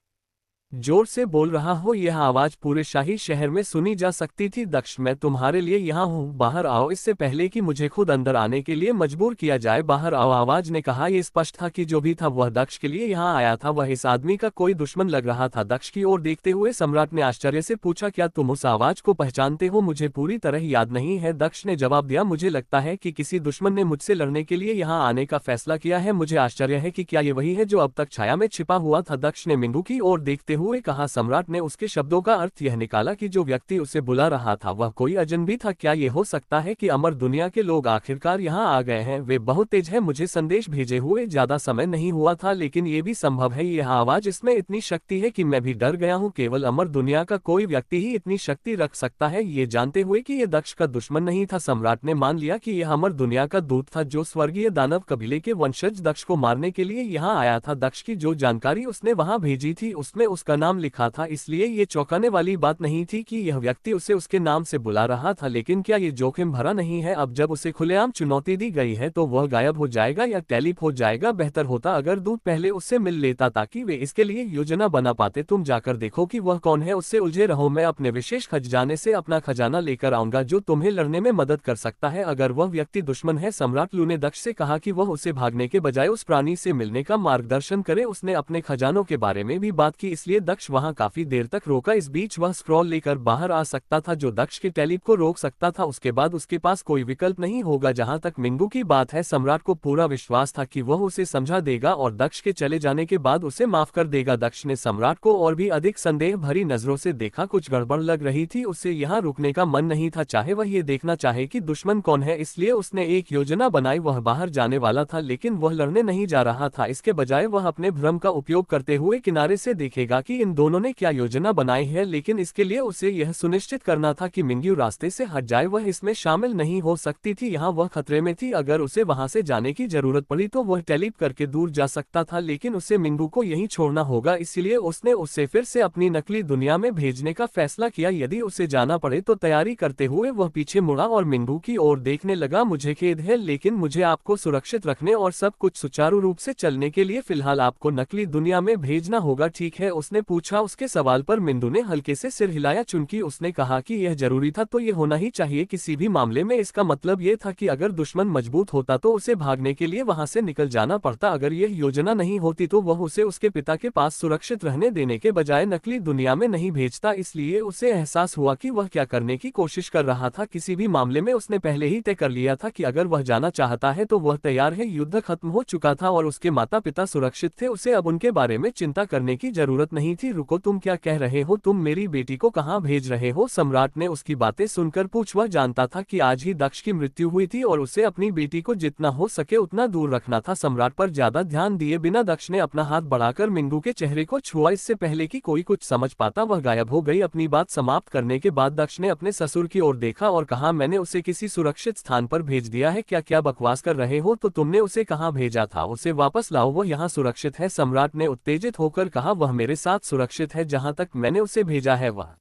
जोर से बोल रहा हो। यह आवाज पूरे शाही शहर में सुनी जा सकती थी। दक्ष, मैं तुम्हारे लिए यहाँ हूँ, बाहर आओ, इससे पहले कि मुझे खुद अंदर आने के लिए मजबूर किया जाए, बाहर आओ, आवाज ने कहा। यह स्पष्ट था कि जो भी था वह दक्ष के लिए यहाँ आया था। वह इस आदमी का कोई दुश्मन लग रहा था। दक्ष की ओर देखते हुए सम्राट ने आश्चर्य से पूछा, क्या तुम उस आवाज को पहचानते हो? मुझे पूरी तरह याद नहीं है, दक्ष ने जवाब दिया। मुझे लगता है कि किसी दुश्मन ने मुझसे लड़ने के लिए यहाँ आने का फैसला किया है। मुझे आश्चर्य है कि क्या ये वही है जो अब तक छाया में छिपा हुआ था? दक्ष ने मिंगू की ओर देखते हुए कहा। सम्राट ने उसके शब्दों का अर्थ यह निकाला कि जो व्यक्ति उसे बुला रहा था वह कोई अजनबी था। क्या ये हो सकता है कि अमर दुनिया के लोग आखिरकार यहाँ आ गए हैं? वे बहुत तेज है, मुझे संदेश भेजे हुए ज्यादा समय नहीं हुआ था, लेकिन ये भी संभव है यह आवाज, इसमें इतनी शक्ति है कि मैं भी डर गया हूँ। केवल अमर दुनिया का कोई व्यक्ति ही इतनी शक्ति रख सकता है। ये जानते हुए कि यह दक्ष का दुश्मन नहीं था, सम्राट ने मान लिया कि यह अमर दुनिया का दूत था, जो स्वर्गीय दानव कबीले के वंशज दक्ष को मारने के लिए यहाँ आया था। दक्ष की जो जानकारी उसने वहां भेजी थी उसमें उसका नाम लिखा था, इसलिए ये चौंकाने वाली बात नहीं थी कि यह व्यक्ति उसे उसके नाम से बुला रहा था। लेकिन क्या ये जोखिम भरा नहीं है? अब जब उसे खुलेआम चुनौती दी गई है तो वह गायब हो जाएगा या टेलीप हो जाएगा? बेहतर होता अगर दूत पहले उससे मिल लेता, ताकि वे इसके लिए योजना बना पाते। तुम जाकर देखो कि वह कौन है, उससे उलझे रहो, मैं अपने विशेष खजाने से अपना खजाना लेकर आऊंगा जो तुम्हें लड़ने में मदद कर सकता है अगर वह व्यक्ति दुश्मन है। सम्राट लू ने दक्ष से कहा कि वह उसे भागने के बजाय उस प्राणी से मिलने का मार्गदर्शन करे। उसने अपने खजानों के बारे में भी बात की, इसलिए दक्ष वहां काफी देर तक रोका। इस बीच वह स्क्रॉल लेकर बाहर आ सकता था जो दक्ष के टेलीप को रोक सकता था। उसके बाद उसके पास कोई विकल्प नहीं होगा। जहां तक मिंगू की बात है, सम्राट को पूरा विश्वास था कि वह उसे समझा देगा और दक्ष के चले जाने के बाद उसे माफ कर देगा। दक्ष ने सम्राट को और भी अधिक संदेह भरी नजरों से देखा। कुछ गड़बड़ लग रही थी, उसे यहाँ रुकने का मन नहीं था, चाहे वह ये देखना चाहे कि दुश्मन कौन है। इसलिए उसने एक योजना बनाई। वह बाहर जाने वाला था, लेकिन वह लड़ने नहीं जा रहा था। इसके बजाय वह अपने भ्रम का उपयोग करते हुए किनारे से देखेगा कि इन दोनों ने क्या योजना बनाई है, लेकिन इसके लिए उसे यह सुनिश्चित करना था कि मिंगू रास्ते से हट जाए। वह इसमें शामिल नहीं हो सकती थी, यहाँ वह खतरे में थी। अगर उसे वहां से जाने की जरूरत पड़ी तो वह टेलीप करके दूर जा सकता था, लेकिन उसे मिंगू को यहीं छोड़ना होगा। इसलिए उसने उसे फिर से अपनी नकली दुनिया में भेजने का फैसला किया। यदि उसे जाना पड़े तो तैयारी करते हुए वह पीछे मुड़ा और मिंगू की ओर देखने लगा। मुझे खेद है, लेकिन मुझे आपको सुरक्षित रखने और सब कुछ सुचारू रूप से चलने के लिए फिलहाल आपको नकली दुनिया में भेजना होगा, ठीक है? उसने ने पूछा। उसके सवाल पर मिंदू ने हल्के से सिर हिलाया। चूंकि उसने कहा कि यह जरूरी था तो ये होना ही चाहिए किसी भी मामले में। इसका मतलब ये था कि अगर दुश्मन मजबूत होता तो उसे भागने के लिए वहां से निकल जाना पड़ता। अगर यह योजना नहीं होती तो वह उसे उसके पिता के पास सुरक्षित रहने देने के बजाय नकली दुनिया में नहीं भेजता। इसलिए उसे एहसास हुआ कि वह क्या करने की कोशिश कर रहा था। किसी भी मामले में उसने पहले ही तय कर लिया था कि अगर वह जाना चाहता है तो वह तैयार है। युद्ध खत्म हो चुका था और उसके माता पिता सुरक्षित थे। उसे अब उनके बारे में चिंता करने की जरूरत नहीं थी। रुको, तुम क्या कह रहे हो? तुम मेरी बेटी को कहाँ भेज रहे हो? सम्राट ने उसकी बातें सुनकर पूछा। वह जानता था कि आज ही दक्ष की मृत्यु हुई थी और उसे अपनी बेटी को जितना हो सके उतना दूर रखना था। सम्राट पर ज्यादा ध्यान दिए बिना दक्ष ने अपना हाथ बढ़ाकर मिंदू के चेहरे को छुआ। इससे पहले कि कोई कुछ समझ पाता वह गायब हो गई। अपनी बात समाप्त करने के बाद दक्ष ने अपने ससुर की ओर देखा और कहा, मैंने उसे किसी सुरक्षित स्थान पर भेज दिया है। क्या क्या बकवास कर रहे हो? तो तुमने उसे कहाँ भेजा था? उसे वापस लाओ, वह यहाँ सुरक्षित है। सम्राट ने उत्तेजित होकर कहा, वह मेरे साथ सुरक्षित है। जहाँ तक मैंने उसे भेजा है वह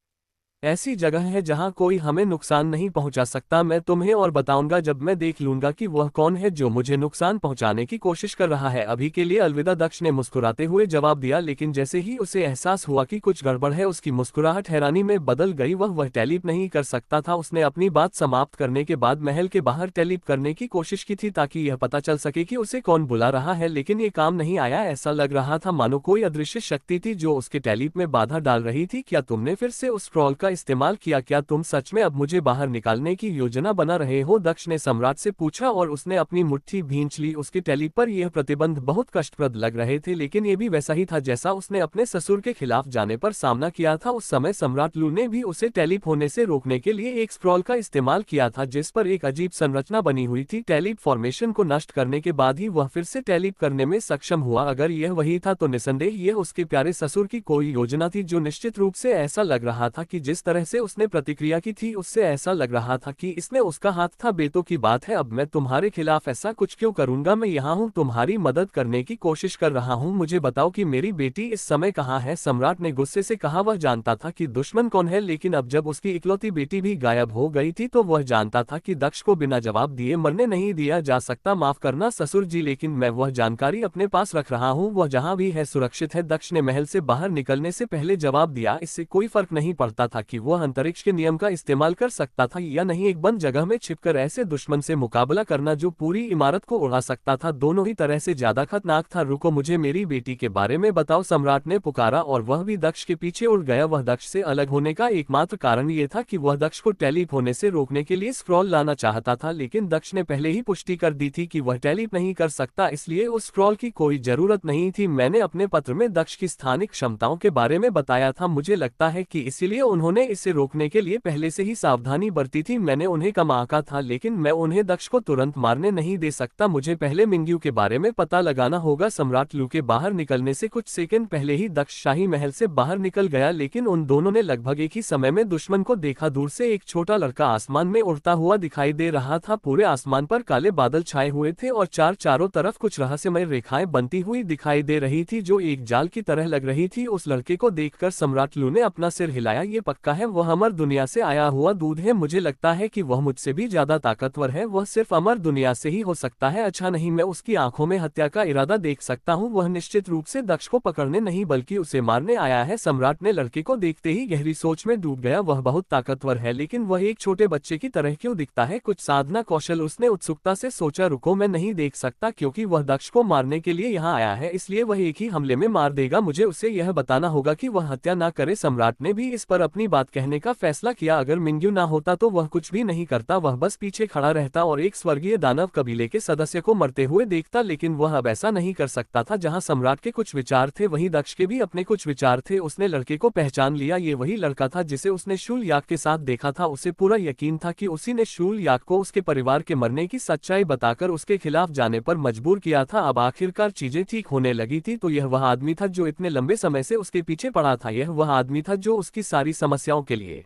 ऐसी जगह है जहां कोई हमें नुकसान नहीं पहुंचा सकता। मैं तुम्हें और बताऊंगा जब मैं देख लूंगा कि वह कौन है जो मुझे नुकसान पहुंचाने की कोशिश कर रहा है। अभी के लिए अलविदा, दक्ष ने मुस्कुराते हुए जवाब दिया। लेकिन जैसे ही उसे एहसास हुआ कि कुछ गड़बड़ है उसकी मुस्कुराहट हैरानी में बदल गई। वह टेलीप नहीं कर सकता था। उसने अपनी बात समाप्त करने के बाद महल के बाहर टेलीप करने की कोशिश की थी ताकि यह पता चल सके कि उसे कौन बुला रहा है, लेकिन ये काम नहीं आया। ऐसा लग रहा था मानो कोई अदृश्य शक्ति थी जो उसके टेलीप में बाधा डाल रही थी। क्या तुमने फिर से उस स्क्रॉल का इस्तेमाल किया? क्या तुम सच में अब मुझे बाहर निकालने की योजना बना रहे हो? दक्ष ने सम्राट से पूछा और उसने अपनी मुट्ठी भींच ली। उसके टेलीप पर यह प्रतिबंध बहुत कष्टप्रद लग रहे थे, लेकिन ये भी वैसा ही था जैसा उसने अपने ससुर के खिलाफ जाने पर सामना किया था। उस समय सम्राट लू ने भी उसे टेलीप होने से रोकने के लिए एक स्क्रॉल का इस्तेमाल किया था जिस पर एक अजीब संरचना बनी हुई थी। टेलीप फॉर्मेशन को नष्ट करने के बाद ही वह फिर से टेलीप करने में सक्षम हुआ। अगर यह वही था तो निसंदेह यह उसके प्यारे ससुर की कोई योजना थी जो निश्चित रूप से ऐसा लग रहा था कि जिस तरह से उसने प्रतिक्रिया की थी उससे ऐसा लग रहा था कि इसमें उसका हाथ था। बेतों की बात है, अब मैं तुम्हारे खिलाफ ऐसा कुछ क्यों करूंगा? मैं यहाँ हूँ, तुम्हारी मदद करने की कोशिश कर रहा हूँ। मुझे बताओ कि मेरी बेटी इस समय कहाँ है? सम्राट ने गुस्से से कहा। वह जानता था कि दुश्मन कौन है, लेकिन अब जब उसकी इकलौती बेटी भी गायब हो गई थी तो वह जानता था कि दक्ष को बिना जवाब दिए मरने नहीं दिया जा सकता। माफ करना ससुर जी, लेकिन मैं वह जानकारी अपने पास रख रहा हूँ। वह जहाँ भी है सुरक्षित है। दक्ष ने महल से बाहर निकलने से पहले जवाब दिया। इससे कोई फर्क नहीं पड़ता था कि वह अंतरिक्ष के नियम का इस्तेमाल कर सकता था या नहीं। एक बंद जगह में छिपकर ऐसे दुश्मन से मुकाबला करना जो पूरी इमारत को उड़ा सकता था, दोनों ही तरह से ज्यादा खतरनाक था। रुको, मुझे मेरी बेटी के बारे में बताओ, सम्राट ने पुकारा और वह भी दक्ष के पीछे उड़ गया। वह दक्ष से अलग होने का एकमात्र कारण ये था कि वह दक्ष को टेलीप होने से रोकने के लिए स्क्रॉल लाना चाहता था, लेकिन दक्ष ने पहले ही पुष्टि कर दी थी कि वह टेलीप नहीं कर सकता, इसलिए उस स्क्रॉल की कोई जरूरत नहीं थी। मैंने अपने पत्र में दक्ष की स्थानिक क्षमताओं के बारे में बताया था। मुझे लगता है कि इसीलिए उन्होंने इसे रोकने के लिए पहले से ही सावधानी बरती थी। मैंने उन्हें कम आंका था, लेकिन मैं उन्हें दक्ष को तुरंत मारने नहीं दे सकता। मुझे पहले मिंग्यू के बारे में पता लगाना होगा। सम्राट लू के बाहर निकलने से कुछ सेकंड पहले ही दक्ष शाही महल से बाहर निकल गया, लेकिन उन दोनों ने लगभग एक ही समय में दुश्मन को देखा। दूर से एक छोटा लड़का आसमान में उड़ता हुआ दिखाई दे रहा था। पूरे आसमान पर काले बादल छाए हुए थे और चारों तरफ कुछ रहस्यमय रेखाएं बनती हुई दिखाई दे रही थी जो एक जाल की तरह लग रही थी। उस लड़के को देखकर सम्राट लू ने अपना सिर हिलाया। ये पक्का है वह अमर दुनिया से आया हुआ दूध है। मुझे लगता है कि वह मुझसे भी ज्यादा ताकतवर है। वह सिर्फ अमर दुनिया से ही हो सकता है। अच्छा नहीं, मैं उसकी आंखों में हत्या का इरादा देख सकता हूँ। वह निश्चित रूप से दक्ष को पकड़ने नहीं बल्कि उसे मारने आया है। सम्राट ने लड़के को देखते ही गहरी सोच में डूब गया। वह बहुत ताकतवर है, लेकिन वह एक छोटे बच्चे की तरह क्यों दिखता है? कुछ साधना कौशल? उसने उत्सुकता से सोचा। रुको, मैं नहीं देख सकता क्योंकि वह दक्ष को मारने के लिए यहाँ आया है, इसलिए वह एक ही हमले में मार देगा। मुझे उसे यह बताना होगा कि वह हत्या ना करे। सम्राट ने भी इस पर अपनी बात कहने का फैसला किया। अगर मिंग्यू ना होता तो वह कुछ भी नहीं करता, वह बस पीछे खड़ा रहता और एक स्वर्गीय दानव कबीले के सदस्य को मरते हुए देखता, लेकिन वह अब ऐसा नहीं कर सकता था। जहां सम्राट के कुछ विचार थे वहीं दक्ष के भी अपने कुछ विचार थे। उसने लड़के को पहचान लिया। ये वही लड़का था जिसे उसने शूल याक के साथ देखा था। उसे पूरा यकीन था कि उसी ने शूल याक को उसके परिवार के मरने की सच्चाई बताकर उसके खिलाफ जाने पर मजबूर किया था। अब आखिरकार चीजें ठीक होने लगी थी। तो यह वह आदमी था जो इतने लंबे समय से उसके पीछे पड़ा था। यह वह आदमी था जो उसकी सारी समस्याओं के लिए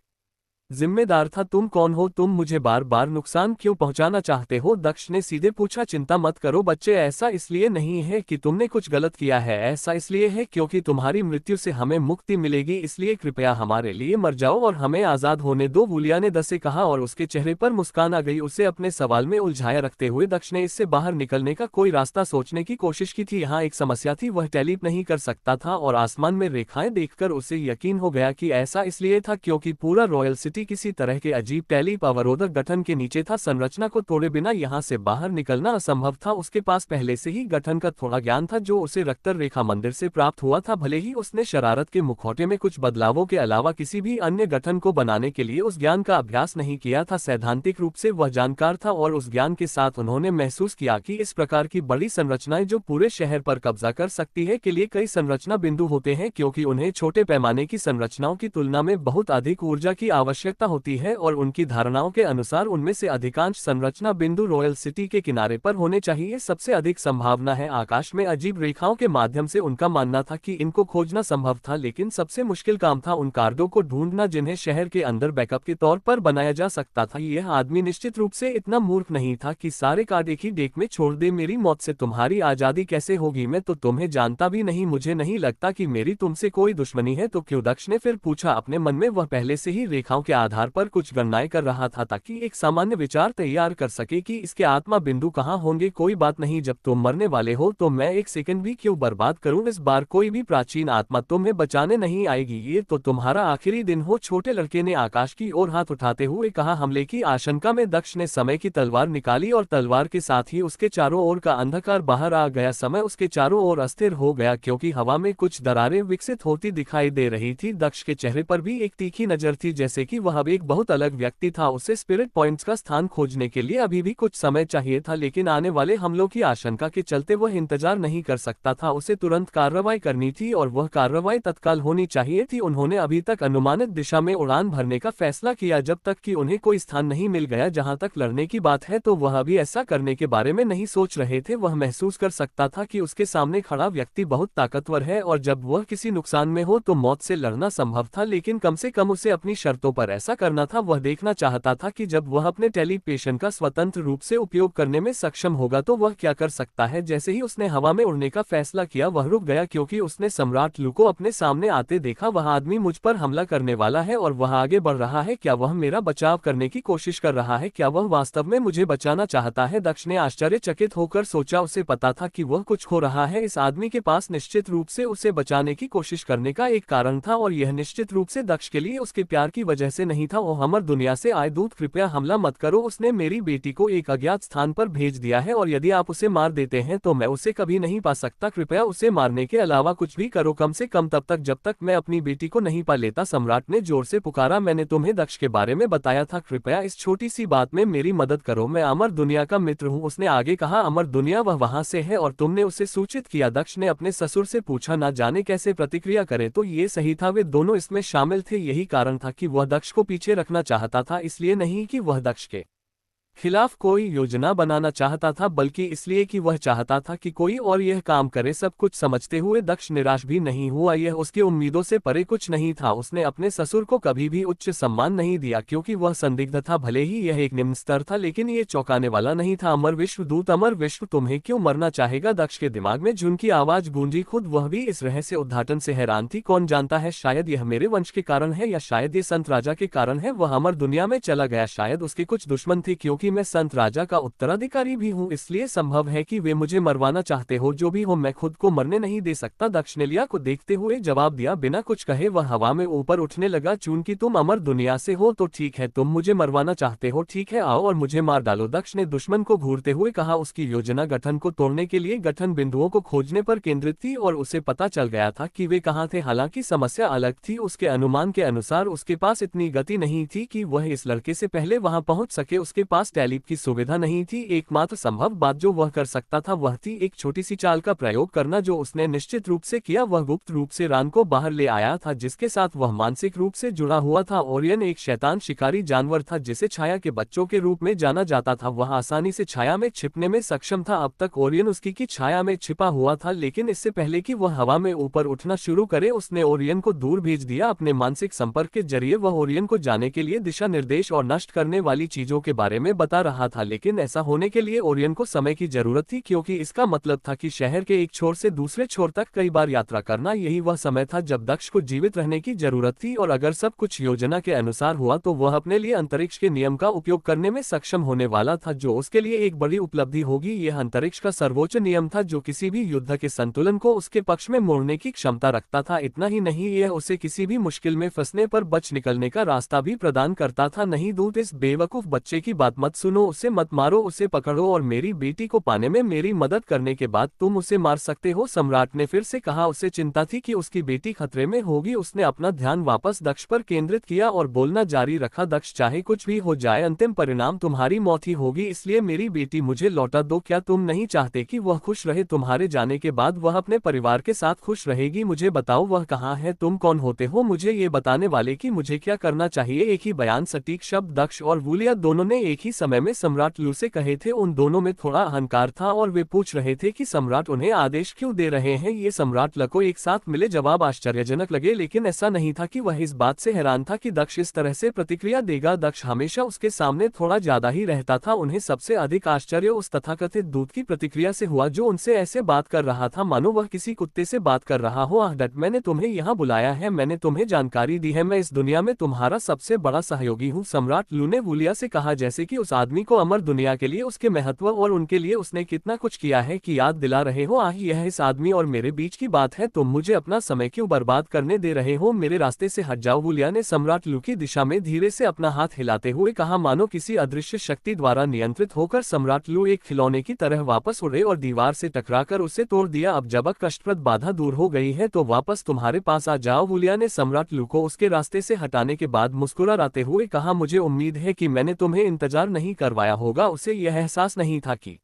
जिम्मेदार था। तुम कौन हो? तुम मुझे बार बार नुकसान क्यों पहुंचाना चाहते हो? दक्ष ने सीधे पूछा। चिंता मत करो बच्चे, ऐसा इसलिए नहीं है कि तुमने कुछ गलत किया है, ऐसा इसलिए है क्योंकि तुम्हारी मृत्यु से हमें मुक्ति मिलेगी, इसलिए कृपया हमारे लिए मर जाओ और हमें आजाद होने दो, वूलिया ने दस से कहा और उसके चेहरे पर मुस्कान आ गई। उसे अपने सवाल में उलझाया रखते हुए दक्ष ने इससे बाहर निकलने का कोई रास्ता सोचने की कोशिश की थी। यहाँ एक समस्या थी, वह टेलीप नहीं कर सकता था और आसमान में रेखाएं देखकर उसे यकीन हो गया कि ऐसा इसलिए था क्योंकि पूरा रॉयल सिटी किसी तरह के अजीब टेलीप अवरोधक गठन के नीचे था। संरचना को तोड़े बिना यहाँ से बाहर निकलना असंभव था। उसके पास पहले से ही गठन का थोड़ा ज्ञान था जो उसे रक्तर रेखा मंदिर से प्राप्त हुआ था। भले ही उसने शरारत के मुखौटे में कुछ बदलावों के अलावा किसी भी अन्य गठन को बनाने के लिए उस ज्ञान का अभ्यास नहीं किया था, सैद्धांतिक रूप से वह जानकार था और उस ज्ञान के साथ उन्होंने महसूस किया कि इस प्रकार की बड़ी संरचनाएं जो पूरे शहर पर कब्जा कर सकती है के लिए कई संरचना बिंदु होते हैं, क्योंकि उन्हें छोटे पैमाने की संरचनाओं की तुलना में बहुत अधिक ऊर्जा की आवश्यकता होती है और उनकी धारणाओं के अनुसार उनमें से अधिकांश संरचना बिंदु रॉयल सिटी के किनारे पर होने चाहिए। सबसे अधिक संभावना है आकाश में अजीब रेखाओं के माध्यम से। उनका मानना था कि इनको खोजना संभव था, लेकिन सबसे मुश्किल काम था उन कार्डों को ढूंढना जिन्हें शहर के अंदर बैकअप के तौर पर बनाया जा सकता था। यह आदमी निश्चित रूप से इतना मूर्ख नहीं था कि सारे कार्ड एक ही डेक में छोड़ दे। मेरी मौत से तुम्हारी आजादी कैसे होगी? मैं तो तुम्हें जानता भी नहीं, मुझे नहीं लगता कि मेरी तुमसे कोई दुश्मनी है। तो क्यों? दक्ष ने फिर पूछा। अपने मन में वह पहले से ही रेखाओं के आधार पर कुछ गणनाएं कर रहा था ताकि एक सामान्य विचार तैयार कर सके कि इसके आत्मा बिंदु कहाँ होंगे। कोई बात नहीं, जब तुम मरने वाले हो तो मैं एक सेकंड भी क्यों बर्बाद करूं? इस बार कोई भी प्राचीन आत्मा तुम्हें बचाने नहीं आएगी। ये तो तुम्हारा आखिरी दिन हो। छोटे लड़के ने आकाश की ओर हाथ उठाते हुए कहा। हमले की आशंका में दक्ष ने समय की तलवार निकाली और तलवार के साथ ही उसके चारों ओर का अंधकार बाहर आ गया। समय उसके चारों ओर अस्थिर हो गया क्योंकि हवा में कुछ दरारें विकसित होती दिखाई दे रही थी। दक्ष के चेहरे पर भी एक तीखी नजर थी, जैसे कि वह अब एक बहुत अलग व्यक्ति था। उसे स्पिरिट पॉइंट्स का स्थान खोजने के लिए अभी भी कुछ समय चाहिए था, लेकिन आने वाले हमलों की आशंका के चलते वह इंतजार नहीं कर सकता था। उसे तुरंत कार्रवाई करनी थी और वह कार्रवाई तत्काल होनी चाहिए थी। उन्होंने अभी तक अनुमानित दिशा में उड़ान भरने का फैसला किया जब तक कि उन्हें कोई स्थान नहीं मिल गया। जहां तक लड़ने की बात है तो वह अभी ऐसा करने के बारे में नहीं सोच रहे थे। वह महसूस कर सकता था कि उसके सामने खड़ा व्यक्ति बहुत ताकतवर है और जब वह किसी नुकसान में हो तो मौत से लड़ना संभव था, लेकिन कम से कम उसे अपनी शर्तों पर ऐसा करना था। वह देखना चाहता था कि जब वह अपने टेलीपेशन का स्वतंत्र रूप से उपयोग करने में सक्षम होगा तो वह क्या कर सकता है। जैसे ही उसने हवा में उड़ने का फैसला किया वह रुक गया क्योंकि उसने सम्राट लू को अपने सामने आते देखा। वह आदमी मुझ पर हमला करने वाला है और वह आगे बढ़ रहा है। क्या वह मेरा बचाव करने की कोशिश कर रहा है? क्या वह वास्तव में मुझे बचाना चाहता है? दक्ष ने आश्चर्यचकित होकर सोचा। उसे पता था कि वह कुछ खो रहा है। इस आदमी के पास निश्चित रूप से उसे बचाने की कोशिश करने का एक कारण था और यह निश्चित रूप से दक्ष के लिए उसके प्यार की वजह से नहीं था। ओह अमर दुनिया से आए दूत, कृपया हमला मत करो। उसने मेरी बेटी को एक अज्ञात स्थान पर भेज दिया है और यदि आप उसे मार देते हैं तो मैं उसे कभी नहीं पा सकता। कृपया उसे मारने के अलावा कुछ भी करो, कम से कम तब तक जब तक मैं अपनी बेटी को नहीं पा लेता। सम्राट ने जोर से पुकारा। मैंने तुम्हें दक्ष के बारे में बताया था, कृपया इस छोटी सी बात में मेरी मदद करो। मैं अमर दुनिया का मित्र हूँ, उसने आगे कहा। अमर दुनिया वह वहां से है और तुमने उसे सूचित किया? दक्ष ने अपने ससुर से पूछा। ना जाने कैसे प्रतिक्रिया करे। तो ये सही था, वे दोनों इसमें शामिल थे। यही कारण था कि वह दक्ष को पीछे रखना चाहता था, इसलिए नहीं कि वह दक्ष के खिलाफ कोई योजना बनाना चाहता था, बल्कि इसलिए कि वह चाहता था कि कोई और यह काम करे। सब कुछ समझते हुए दक्ष निराश भी नहीं हुआ। यह उसकी उम्मीदों से परे कुछ नहीं था। उसने अपने ससुर को कभी भी उच्च सम्मान नहीं दिया क्योंकि वह संदिग्ध था। भले ही यह एक निम्न स्तर था, लेकिन यह चौंकाने वाला नहीं था। अमर विश्व दूत, अमर विश्व तुम्हें क्यों मरना चाहेगा? दक्ष के दिमाग में झुन की आवाज गूंजी। खुद वह भी इस रहस्य उद्घाटन से हैरान थी। कौन जानता है, शायद यह मेरे वंश के कारण है या शायद ये संत राजा के कारण है। वह अमर दुनिया में चला गया। शायद उसके कुछ दुश्मन थे क्योंकि मैं संत राजा का उत्तराधिकारी भी हूँ, इसलिए संभव है कि वे मुझे मरवाना चाहते हो। जो भी हो, मैं खुद को मरने नहीं दे सकता। दक्ष ने लिया को देखते हुए जवाब दिया। बिना कुछ कहे वह हवा में ऊपर उठने लगा। चूंकि तुम अमर दुनिया से हो तो ठीक है, तुम मुझे मरवाना चाहते हो, ठीक है, आओ और मुझे मार डालो। दक्ष ने दुश्मन को घूरते हुए कहा। उसकी योजना गठन को तोड़ने के लिए गठन बिंदुओं को खोजने पर केंद्रित थी और उसे पता चल गया था कि वे कहाँ थे। हालांकि समस्या अलग थी। उसके अनुमान के अनुसार उसके पास इतनी गति नहीं थी कि वह इस लड़के से पहले वहां पहुंच सके। उसके पास टेलीप की सुविधा नहीं थी। एकमात्र संभव बात जो वह कर सकता था वह थी एक छोटी सी चाल का प्रयोग करना, जो उसने निश्चित रूप से किया। वह गुप्त रूप से रान को बाहर ले आया था, जिसके साथ वह मानसिक रूप से जुड़ा हुआ था। ओरियन एक शैतान शिकारी जानवर था जिसे छाया के बच्चों के रूप में जाना जाता था। वह आसानी से छाया में छिपने में सक्षम था। अब तक ओरियन उसकी की छाया में छिपा हुआ था, लेकिन इससे पहले कि वह हवा में ऊपर उठना शुरू करे उसने ओरियन को दूर भेज दिया। अपने मानसिक संपर्क के जरिए वह ओरियन को जाने के लिए दिशा निर्देश और नष्ट करने वाली चीजों के बारे में बता रहा था। लेकिन ऐसा होने के लिए ओरियन को समय की जरूरत थी, क्योंकि इसका मतलब था कि शहर के एक छोर से दूसरे छोर तक कई बार यात्रा करना। यही वह समय था जब दक्ष को जीवित रहने की जरूरत थी, और अगर सब कुछ योजना के अनुसार हुआ तो वह अपने लिए अंतरिक्ष के नियम का उपयोग करने में सक्षम होने वाला था, जो उसके लिए एक बड़ी उपलब्धि होगी। यह अंतरिक्ष का सर्वोच्च नियम था जो किसी भी युद्ध के संतुलन को उसके पक्ष में मोड़ने की क्षमता रखता था। इतना ही नहीं, यह उसे किसी भी मुश्किल में फंसने पर बच निकलने का रास्ता भी प्रदान करता था। नहीं दूत, इस बेवकूफ बच्चे की बात मत सुनो, उसे मत मारो, उसे पकड़ो और मेरी बेटी को पाने में मेरी मदद करने के बाद तुम उसे मार सकते हो। सम्राट ने फिर से कहा। उसे चिंता थी कि उसकी बेटी खतरे में होगी। उसने अपना ध्यान वापस दक्ष पर केंद्रित किया और बोलना जारी रखा, दक्ष चाहे कुछ भी हो जाए अंतिम परिणाम तुम्हारी मौत ही होगी, इसलिए मेरी बेटी मुझे लौटा दो। क्या तुम नहीं चाहते कि वह खुश रहे? तुम्हारे जाने के बाद वह अपने परिवार के साथ खुश रहेगी। मुझे बताओ वह कहाँ है? तुम कौन होते हो मुझे ये बताने वाले कि मुझे क्या करना चाहिए? एक ही बयान, सटीक शब्द। दक्ष और वूलिया दोनों ने एक ही समय में सम्राट लू से कहे थे। उन दोनों में थोड़ा अहंकार था और वे पूछ रहे थे कि सम्राट उन्हें आदेश क्यों दे रहे हैं। ये सम्राट ल को एक साथ मिले जवाब आश्चर्यजनक लगे, लेकिन ऐसा नहीं था कि वह इस बात से हैरान था कि दक्ष इस तरह से प्रतिक्रिया देगा। दक्ष हमेशा उसके सामने थोड़ा ज्यादा ही रहता था। उन्हें सबसे अधिक आश्चर्य उस तथाकथित दूत की प्रतिक्रिया से हुआ जो उनसे ऐसे बात कर रहा था मानो वह किसी कुत्ते से बात कर रहा हो। आह डट, मैंने तुम्हें यहाँ बुलाया है, मैंने तुम्हें जानकारी दी है, मैं इस दुनिया में तुम्हारा सबसे बड़ा सहयोगी हूँ। सम्राट लू ने वूलिया से कहा, जैसे कि उस आदमी को अमर दुनिया के लिए उसके महत्व और उनके लिए उसने कितना कुछ किया है कि याद दिला रहे हो। आह, यह इस आदमी और मेरे बीच की बात है, तुम मुझे अपना समय क्यों बर्बाद करने दे रहे हो? मेरे रास्ते से हट जाओ। वूलिया ने सम्राट लू की दिशा में धीरे से अपना हाथ हिलाते हुए कहा, मानो किसी अदृश्य शक्ति द्वारा नियंत्रित होकर सम्राट लू एक खिलौने की तरह वापस उड़े और दीवार से टकराकर उसे तोड़ दिया। अब जब कष्टप्रद बाधा दूर हो गई है तो वापस तुम्हारे पास आ जाओ। वूलिया ने सम्राट लू को उसके रास्ते से हटाने के बाद मुस्कुराते हुए कहा, मुझे उम्मीद है कि मैंने तुम्हें इंतजार नहीं करवाया होगा। उसे यह एहसास नहीं था कि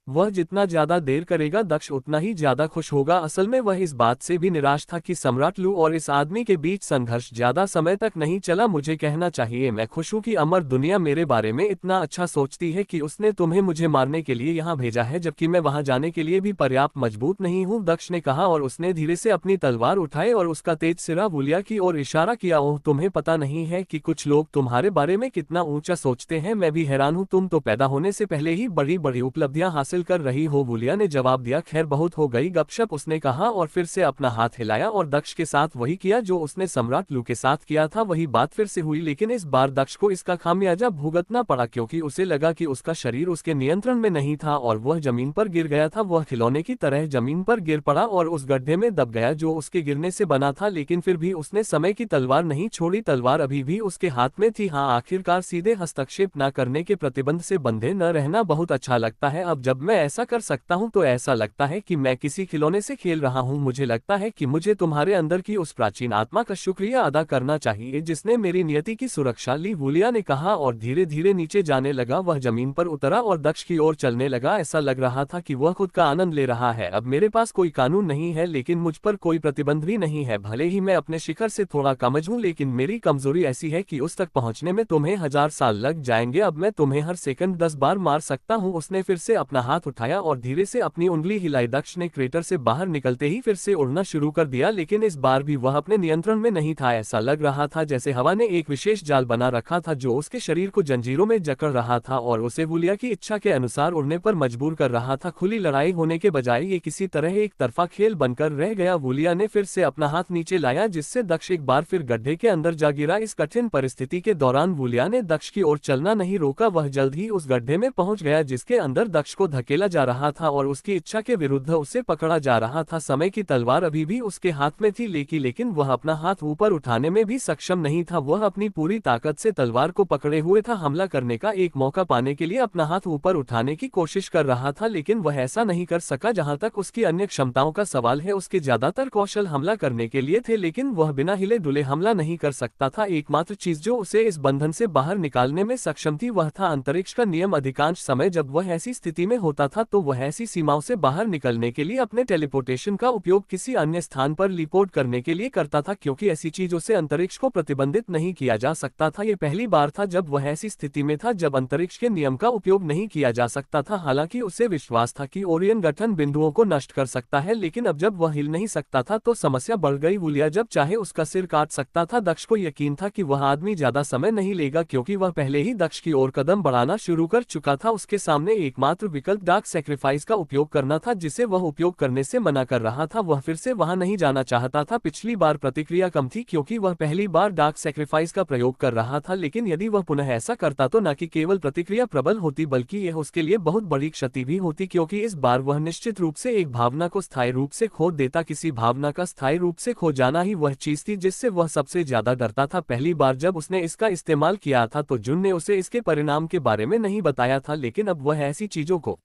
वह जितना ज्यादा देर करेगा दक्ष उतना ही ज्यादा खुश होगा। असल में वह इस बात से भी निराश था कि सम्राट लू और इस आदमी के बीच संघर्ष ज्यादा समय तक नहीं चला। मुझे कहना चाहिए मैं खुश हूँ कि अमर दुनिया मेरे बारे में इतना अच्छा सोचती है कि उसने तुम्हें मुझे मारने के लिए यहाँ भेजा है, जबकि मैं वहाँ जाने के लिए भी पर्याप्त मजबूत नहीं हूँ, दक्ष ने कहा, और उसने धीरे से अपनी तलवार उठाए और उसका तेज सिरा वूलिया की ओर इशारा किया। ओह, तुम्हें पता नहीं है कि कुछ लोग तुम्हारे बारे में कितना ऊंचा सोचते हैं। मैं भी हैरान हूँ, तुम तो पैदा होने से पहले ही बड़ी बड़ी उपलब्धियां हासिल कर रही हो। वूलिया ने जवाब दिया, खैर बहुत हो गई गपशप, उसने कहा और फिर से अपना हाथ हिलाया और दक्ष के साथ वही किया जो उसने सम्राट लू के साथ किया था। वही बात फिर से हुई, लेकिन इस बार दक्ष को इसका खामियाजा भुगतना पड़ा, क्योंकि उसे लगा कि उसका शरीर उसके नियंत्रण में नहीं था और वह जमीन पर गिर गया था। वह खिलौने की तरह जमीन पर गिर पड़ा और उस गड्ढे में दब गया जो उसके गिरने से बना था, लेकिन फिर भी उसने समय की तलवार नहीं छोड़ी। तलवार अभी भी उसके हाथ में थी। हाँ, आखिरकार सीधे हस्तक्षेप न करने के प्रतिबंध से बंधे न रहना बहुत अच्छा लगता है। अब जब मैं ऐसा कर सकता हूँ तो ऐसा लगता है कि मैं किसी खिलौने से खेल रहा हूँ। मुझे लगता है कि मुझे तुम्हारे अंदर की उस प्राचीन आत्मा का शुक्रिया अदा करना चाहिए जिसने मेरी नियति की सुरक्षा ली, वूलिया ने कहा और धीरे धीरे नीचे जाने लगा। वह जमीन पर उतरा और दक्ष की ओर चलने लगा। ऐसा लग रहा था कि वह खुद का आनंद ले रहा है। अब मेरे पास कोई कानून नहीं है, लेकिन मुझ पर कोई प्रतिबंध भी नहीं है। भले ही मैं अपने शिखर से थोड़ा कमज हूँ, लेकिन मेरी कमजोरी ऐसी है कि उस तक पहुँचने में तुम्हें 1000 साल लग जाएंगे। अब मैं तुम्हें हर सेकंड 10 बार मार सकता हूँ। उसने फिर से अपना हाथ उठाया और धीरे से अपनी उंगली हिलाई। दक्ष ने क्रेटर से बाहर निकलते ही फिर से उड़ना शुरू कर दिया, लेकिन इस बार भी वह अपने नियंत्रण में नहीं था। ऐसा लग रहा था जैसे हवा ने एक विशेष जाल बना रखा था जो उसके शरीर को जंजीरों में जकड़ रहा था और उसे वूलिया की इच्छा के अनुसार उड़ने पर मजबूर कर रहा था। खुली लड़ाई होने के बजाय ये किसी तरह एक तरफा खेल बनकर रह गया। वूलिया ने फिर से अपना हाथ नीचे लाया, जिससे दक्ष एक बार फिर गड्ढे के अंदर जा गिरा। इस कठिन परिस्थिति के दौरान वूलिया ने दक्ष की ओर चलना नहीं रोका। वह जल्द ही उस गड्ढे में पहुंच गया जिसके अंदर दक्ष को धकेला जा रहा था और उसकी इच्छा के विरुद्ध उसे पकड़ा जा रहा था। समय की तलवार अभी भी उसके हाथ में थी, लेकिन वह अपना हाथ ऊपर उठाने में भी सक्षम नहीं था। वह अपनी पूरी ताकत से तलवार को पकड़े हुए था, हमला करने का एक मौका पाने के लिए अपना हाथ ऊपर उठाने की कोशिश कर रहा था, लेकिन वह ऐसा नहीं कर सका। जहां तक उसकी अन्य क्षमताओं का सवाल है, उसके ज्यादातर कौशल हमला करने के लिए थे, लेकिन वह बिना हिले डुले हमला नहीं कर सकता था। एकमात्र चीज जो उसे इस बंधन से बाहर निकालने में सक्षम थी वह था अंतरिक्ष का नियम। अधिकांश समय जब वह ऐसी स्थिति में होता था तो वह ऐसी सीमाओं से बाहर निकलने के लिए अपने टेलीपोर्टेशन का उपयोग किसी अन्य स्थान पर लीपोर्ट करने के लिए करता था, क्योंकि ऐसी चीजों से अंतरिक्ष को प्रतिबंधित नहीं किया जा सकता था। ये पहली बार था जब वह ऐसी स्थिति में था जब अंतरिक्ष के नियम का उपयोग नहीं किया जा सकता था। हालांकि उसे विश्वास था कि ओरियन गठन बिंदुओं को नष्ट कर सकता है, लेकिन अब जब वह हिल नहीं सकता था तो समस्या बढ़ गई। वुलिया जब चाहे उसका सिर काट सकता था। दक्ष को यकीन था कि वह आदमी ज्यादा समय नहीं लेगा, क्योंकि वह पहले ही दक्ष की ओर कदम बढ़ाना शुरू कर चुका था। उसके सामने एकमात्र विकल्प डार्क सैक्रिफाइस का उपयोग करना था, जिसे वह उपयोग करने से मना कर रहा था। वह फिर से वहां नहीं जाना चाहता था। पिछली बार प्रतिक्रिया कम थी क्योंकि वह पहली बार डार्क सैक्रिफाइस का प्रयोग कर रहा था, लेकिन यदि वह पुनः ऐसा करता तो न कि केवल प्रतिक्रिया प्रबल होती बल्कि यह उसके लिए बहुत बड़ी क्षति भी होती, क्योंकि इस बार वह निश्चित रूप से एक भावना को स्थायी रूप से खो देता। किसी भावना का स्थायी रूप से खो जाना ही वह चीज थी जिससे वह सबसे ज्यादा डरता था। पहली बार जब उसने इसका इस्तेमाल किया था तो जुन ने उसे इसके परिणाम के बारे में नहीं बताया था, लेकिन अब वह ऐसी चीजों को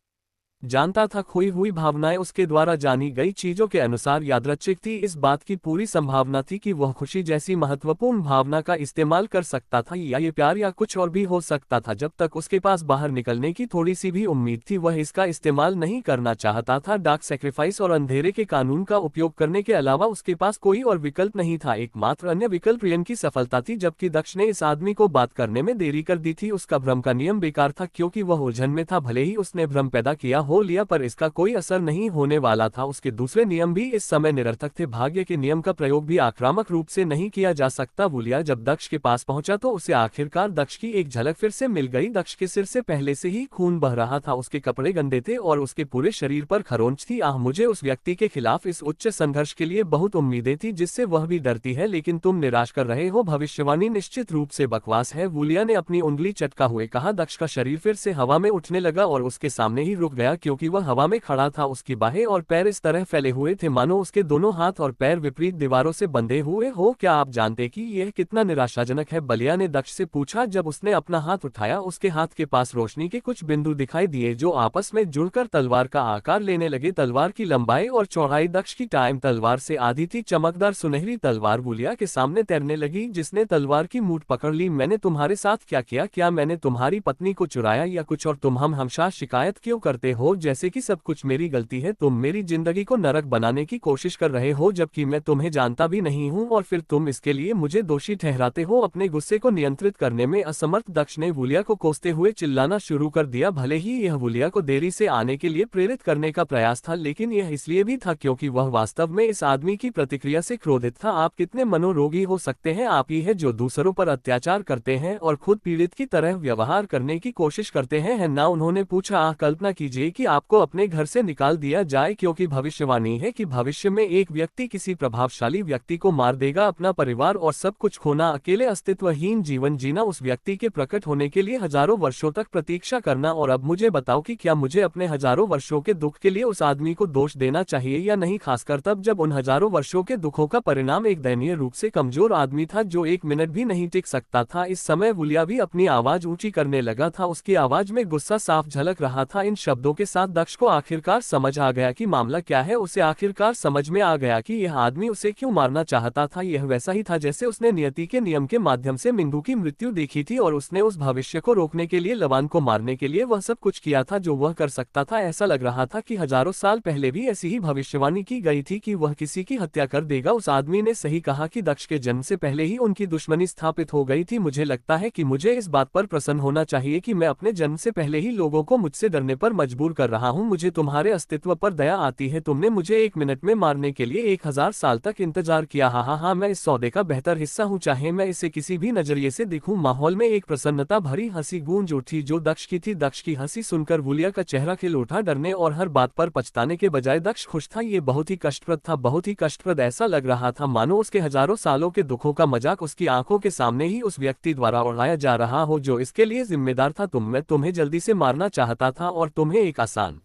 जानता था। खोई हुई भावनाएं उसके द्वारा जानी गई चीजों के अनुसार यादृच्छिक थी। इस बात की पूरी संभावना थी कि वह खुशी जैसी महत्वपूर्ण भावना का इस्तेमाल कर सकता था, या ये प्यार या कुछ और भी हो सकता था। जब तक उसके पास बाहर निकलने की थोड़ी सी भी उम्मीद थी वह इसका इस्तेमाल नहीं करना चाहता था। डार्क सैक्रिफाइस और अंधेरे के कानून का उपयोग करने के अलावा उसके पास कोई और विकल्प नहीं था। एकमात्र अन्य विकल्प रियन की सफलता थी। जबकि दक्ष ने इस आदमी को बात करने में देरी कर दी थी। उसका भ्रम का नियम बेकार था क्योंकि वह उलझन में था। भले ही उसने भ्रम पैदा किया हो लिया, पर इसका कोई असर नहीं होने वाला था। उसके दूसरे नियम भी इस समय निरर्थक थे। भाग्य के नियम का प्रयोग भी आक्रामक रूप से नहीं किया जा सकता। वुलिया जब दक्ष के पास पहुंचा तो उसे आखिरकार दक्ष की एक झलक फिर से मिल गई। दक्ष के सिर से पहले से ही खून बह रहा था, उसके कपड़े गंदे थे और उसके पूरे शरीर पर खरोंच थी। मुझे उस व्यक्ति के खिलाफ इस उच्च संघर्ष के लिए बहुत उम्मीदें थी जिससे वह भी डरती है, लेकिन तुम निराश कर रहे हो। भविष्यवाणी निश्चित रूप से बकवास है, वुलिया ने अपनी उंगली चटका हुए कहा। दक्ष का शरीर फिर से हवा में उठने लगा और उसके सामने ही रुक गया, क्योंकि वह हवा में खड़ा था। उसकी बाहें और पैर इस तरह फैले हुए थे मानो उसके दोनों हाथ और पैर विपरीत दीवारों से बंधे हुए हो। क्या आप जानते कि यह कितना निराशाजनक है? बलिया ने दक्ष से पूछा। जब उसने अपना हाथ उठाया उसके हाथ के पास रोशनी के कुछ बिंदु दिखाई दिए जो आपस में जुड़कर तलवार का आकार लेने लगे। तलवार की लंबाई और चौड़ाई दक्ष की टाइम तलवार से आधी थी। चमकदार सुनहरी तलवार वुलिया के सामने तैरने लगी, जिसने तलवार की मूठ पकड़ ली। मैंने तुम्हारे साथ क्या किया? क्या मैंने तुम्हारी पत्नी को चुराया या कुछ और? तुम हम हमेशा शिकायत क्यों करते हो जैसे कि सब कुछ मेरी गलती है? तुम मेरी जिंदगी को नरक बनाने की कोशिश कर रहे हो जबकि मैं तुम्हें जानता भी नहीं हूं, और फिर तुम इसके लिए मुझे दोषी ठहराते हो। अपने गुस्से को नियंत्रित करने में असमर्थ दक्ष ने वुलिया को कोसते हुए चिल्लाना शुरू कर दिया। भले ही यह वुलिया को देरी से आने के लिए प्रेरित करने का प्रयास था, लेकिन यह इसलिए भी था क्योंकि वह वास्तव में इस आदमी की प्रतिक्रिया से क्रोधित था। आप कितने मनोरोगी हो सकते हैं? आप ही है जो दूसरों पर अत्याचार करते हैं और खुद पीड़ित की तरह व्यवहार करने की कोशिश करते हैं, है ना? उन्होंने पूछा। कल्पना कीजिए कि आपको अपने घर से निकाल दिया जाए, क्योंकि भविष्यवाणी है कि भविष्य में एक व्यक्ति किसी प्रभावशाली व्यक्ति को मार देगा। अपना परिवार और सब कुछ खोना, अकेले अस्तित्वहीन जीवन जीना, उस व्यक्ति के प्रकट होने के लिए हजारों वर्षों तक प्रतीक्षा करना। और अब मुझे बताओ कि क्या मुझे अपने हजारों वर्षों के दुख के लिए उस आदमी को दोष देना चाहिए या नहीं, खासकर तब जब उन हजारों वर्षों के दुखों का परिणाम एक दयनीय रूप से कमजोर आदमी था जो एक मिनट भी नहीं टिक सकता था। इस समय वुलिया भी अपनी आवाज ऊंची करने लगा था। उसकी आवाज में गुस्सा साफ झलक रहा था। इन शब्दों के साथ दक्ष को आखिरकार समझ आ गया कि मामला क्या है। उसे आखिरकार समझ में आ गया कि यह आदमी उसे क्यों मारना चाहता था। यह वैसा ही था जैसे उसने नियति के नियम के माध्यम से मिंदू की मृत्यु देखी थी, और उसने उस भविष्य को रोकने के लिए लवान को मारने के लिए वह सब कुछ किया था जो वह कर सकता था। ऐसा लग रहा था कि हजारों साल पहले भी ऐसी ही भविष्यवाणी की गई थी कि वह किसी की हत्या कर देगा। उस आदमी ने सही कहा कि दक्ष के जन्म से पहले ही उनकी दुश्मनी स्थापित हो गई थी। मुझे लगता है कि मुझे इस बात पर प्रसन्न होना चाहिए कि मैं अपने जन्म से पहले ही लोगों को मुझसे डरने पर मजबूर कर रहा हूँ। मुझे तुम्हारे अस्तित्व पर दया आती है। तुमने मुझे एक मिनट में मारने के लिए 1000 साल तक इंतजार किया। हाँ, मैं इस सौदे का बेहतर हिस्सा हूँ, चाहे मैं इसे किसी भी नजरिए से दिखूं। माहौल में एक प्रसन्नता भरी हंसी गूंज उठी जो दक्ष की थी। दक्ष की हंसी सुनकर वुलिया का चेहरा खिल उठा। डरने और हर बात पर पछताने के बजाय दक्ष खुश था। ये बहुत ही कष्टप्रद था, बहुत ही कष्टप्रद। ऐसा लग रहा था मानो उसके हजारों सालों के दुखों का मजाक उसकी आंखों के सामने ही उस व्यक्ति द्वारा उड़ाया जा रहा हो जो इसके लिए जिम्मेदार था। मैं तुम्हें जल्दी से मारना चाहता था और तुम्हें एक आसान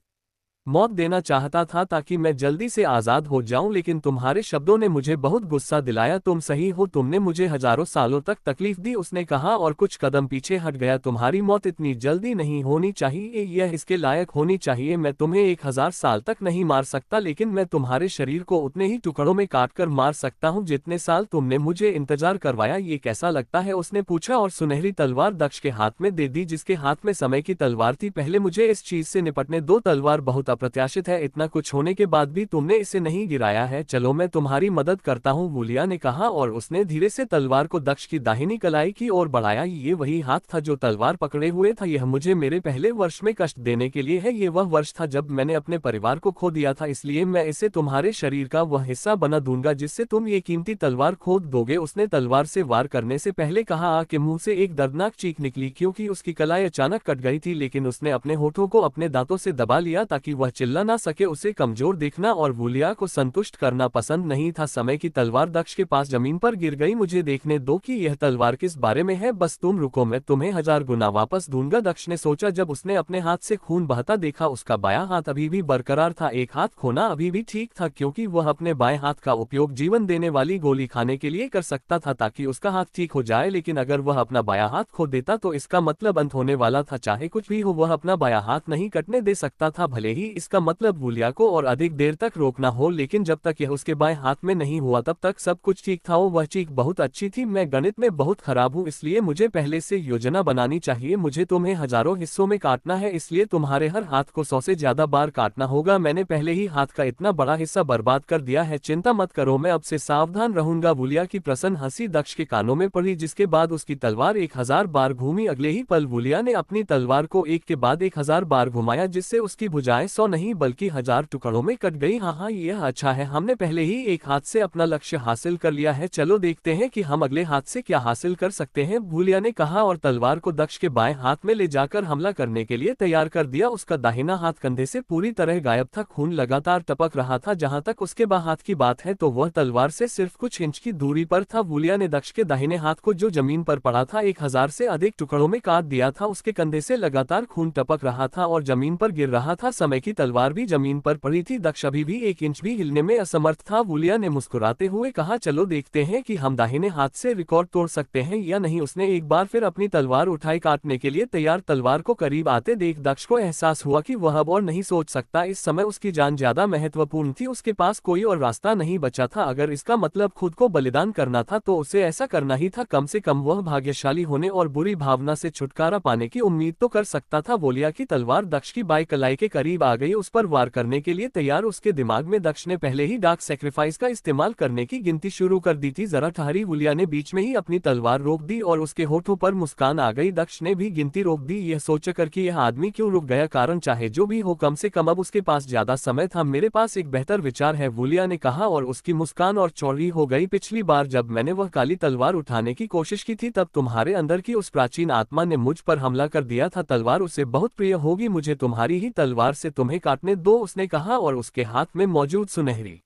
मौत देना चाहता था ताकि मैं जल्दी से आज़ाद हो जाऊं, लेकिन तुम्हारे शब्दों ने मुझे बहुत गुस्सा दिलाया। तुम सही हो, तुमने मुझे हजारों सालों तक तकलीफ दी, उसने कहा और कुछ कदम पीछे हट गया। तुम्हारी मौत इतनी जल्दी नहीं होनी चाहिए, यह इसके लायक होनी चाहिए। मैं तुम्हें 1000 साल तक नहीं मार सकता, लेकिन मैं तुम्हारे शरीर को उतने ही टुकड़ों में काटकर मार सकता हूँ जितने साल तुमने मुझे इंतजार करवाया। ये कैसा लगता है, उसने पूछा और सुनहरी तलवार दक्ष के हाथ में दे दी, जिसके हाथ में समय की तलवार थी। पहले मुझे इस चीज से निपटने दो, तलवार बहुत अप्रत्याशित है, इतना कुछ होने के बाद भी तुमने इसे नहीं गिराया है। चलो मैं तुम्हारी मदद करता हूँ, वूलिया ने कहा और उसने धीरे से तलवार को दक्ष की दाहिनी कलाई की ओर बढ़ाया। ये वही हाथ था जो तलवार पकड़े हुए था। यह मुझे मेरे पहले वर्ष में कष्ट देने के लिए है। ये वह वर्ष था जब मैंने अपने परिवार को खो दिया था, इसलिए मैं इसे तुम्हारे शरीर का वह हिस्सा बना दूंगा जिससे तुम ये कीमती तलवार खोद दोगे। उसने तलवार से वार करने से पहले कहा कि मुंह से एक दर्दनाक चीख निकली क्योंकि उसकी कलाई अचानक कट गई थी, लेकिन उसने अपने होठों को अपने दांतों से दबा लिया ताकि वह चिल्ला ना सके। उसे कमजोर देखना और वूलिया को संतुष्ट करना पसंद नहीं था। समय की तलवार दक्ष के पास जमीन पर गिर गई। मुझे देखने दो कि यह तलवार किस बारे में है, बस तुम रुको, मैं तुम्हें 1000 गुना वापस दूंगा। दक्ष ने सोचा। जब उसने अपने हाथ से खून बहता देखा, उसका बायां हाथ अभी भी बरकरार था। एक हाथ खोना अभी भी ठीक था क्योंकि वह अपने बाएं हाथ का उपयोग जीवन देने वाली गोली खाने के लिए कर सकता था ताकि उसका हाथ ठीक हो जाए, लेकिन अगर वह अपना बायां हाथ खो देता तो इसका मतलब अंत होने वाला था। चाहे कुछ भी हो, वह अपना बायां हाथ नहीं कटने दे सकता था, भले ही इसका मतलब वूलिया को और अधिक देर तक रोकना हो। लेकिन जब तक यह उसके बाएं हाथ में नहीं हुआ तब तक सब कुछ ठीक था। वह चीख बहुत अच्छी थी। मैं गणित में बहुत खराब हूँ, इसलिए मुझे पहले से योजना बनानी चाहिए। मुझे तुम्हें हजारों हिस्सों में काटना है, इसलिए तुम्हारे हर हाथ को 100 से ज्यादा बार काटना होगा। मैंने पहले ही हाथ का इतना बड़ा हिस्सा बर्बाद कर दिया है, चिंता मत करो, मैं अब से सावधान रहूंगा। वूलिया की प्रसन्न हंसी दक्ष के कानों में पड़ी, जिसके बाद उसकी तलवार 1000 बार घूमी। अगले ही पल वूलिया ने अपनी तलवार को एक के बाद 1000 बार घुमाया, जिससे उसकी भुजाएं 100 नहीं बल्कि 1000 टुकड़ों में कट गई। हाँ, यह अच्छा है, हमने पहले ही एक हाथ से अपना लक्ष्य हासिल कर लिया है। चलो देखते हैं कि हम अगले हाथ से क्या हासिल कर सकते हैं, वूलिया ने कहा और तलवार को दक्ष के बाएं हाथ में ले जाकर हमला करने के लिए तैयार कर दिया। उसका दाहिना हाथ कंधे से पूरी तरह गायब था, खून लगातार टपक रहा था। जहां तक उसके बाएं हाथ की बात है तो वह तलवार से सिर्फ कुछ इंच की दूरी पर था। वूलिया ने दक्ष के दाहिने हाथ को, जो जमीन पर पड़ा था, 1000 से अधिक टुकड़ों में काट दिया था। उसके कंधे से लगातार खून टपक रहा था और जमीन पर गिर रहा था। समय की तलवार भी जमीन पर पड़ी थी। दक्ष अभी भी 1 इंच भी हिलने में असमर्थ था। वूलिया ने मुस्कुराते हुए कहा, चलो देखते हैं कि हम दाहिने हाथ से रिकॉर्ड तोड़ सकते हैं या नहीं। उसने एक बार फिर अपनी तलवार उठाई, काटने के लिए तैयार। तलवार को करीब आते देख दक्ष को एहसास हुआ कि वह अब और नहीं सोच सकता। इस समय उसकी जान ज्यादा महत्वपूर्ण थी, उसके पास कोई और रास्ता नहीं बचा था। अगर इसका मतलब खुद को बलिदान करना था तो उसे ऐसा करना ही था। कम से कम वह भाग्यशाली होने और बुरी भावना से छुटकारा पाने की उम्मीद तो कर सकता था। वूलिया की तलवार दक्ष की बाई कलाई के करीब आ गई, उस पर वार करने के लिए तैयार। उसके दिमाग में दक्ष ने पहले ही डार्क सैक्रिफाइस का इस्तेमाल करने की गिनती शुरू कर दी थी। जरा ठहरी, वूलिया ने बीच में ही अपनी तलवार रोक दी और उसके होठों पर मुस्कान आ गई। दक्ष ने भी गिनती रोक दी, यह सोचकर कि यह आदमी क्यों रुक गया। कारण चाहे जो भी हो, कम से कम अब उसके पास ज्यादा समय था। मेरे पास एक बेहतर विचार है, वूलिया ने कहा और उसकी मुस्कान और चौड़ी हो गई। पिछली बार जब मैंने वह काली तलवार उठाने की कोशिश की थी तब तुम्हारे अंदर की उस प्राचीन आत्मा ने मुझ पर हमला कर दिया था। तलवार उसे बहुत प्रिय होगी, मुझे तुम्हारी ही तलवार से तुम्हें काटने दो, उसने कहा और उसके हाथ में मौजूद सुनहरी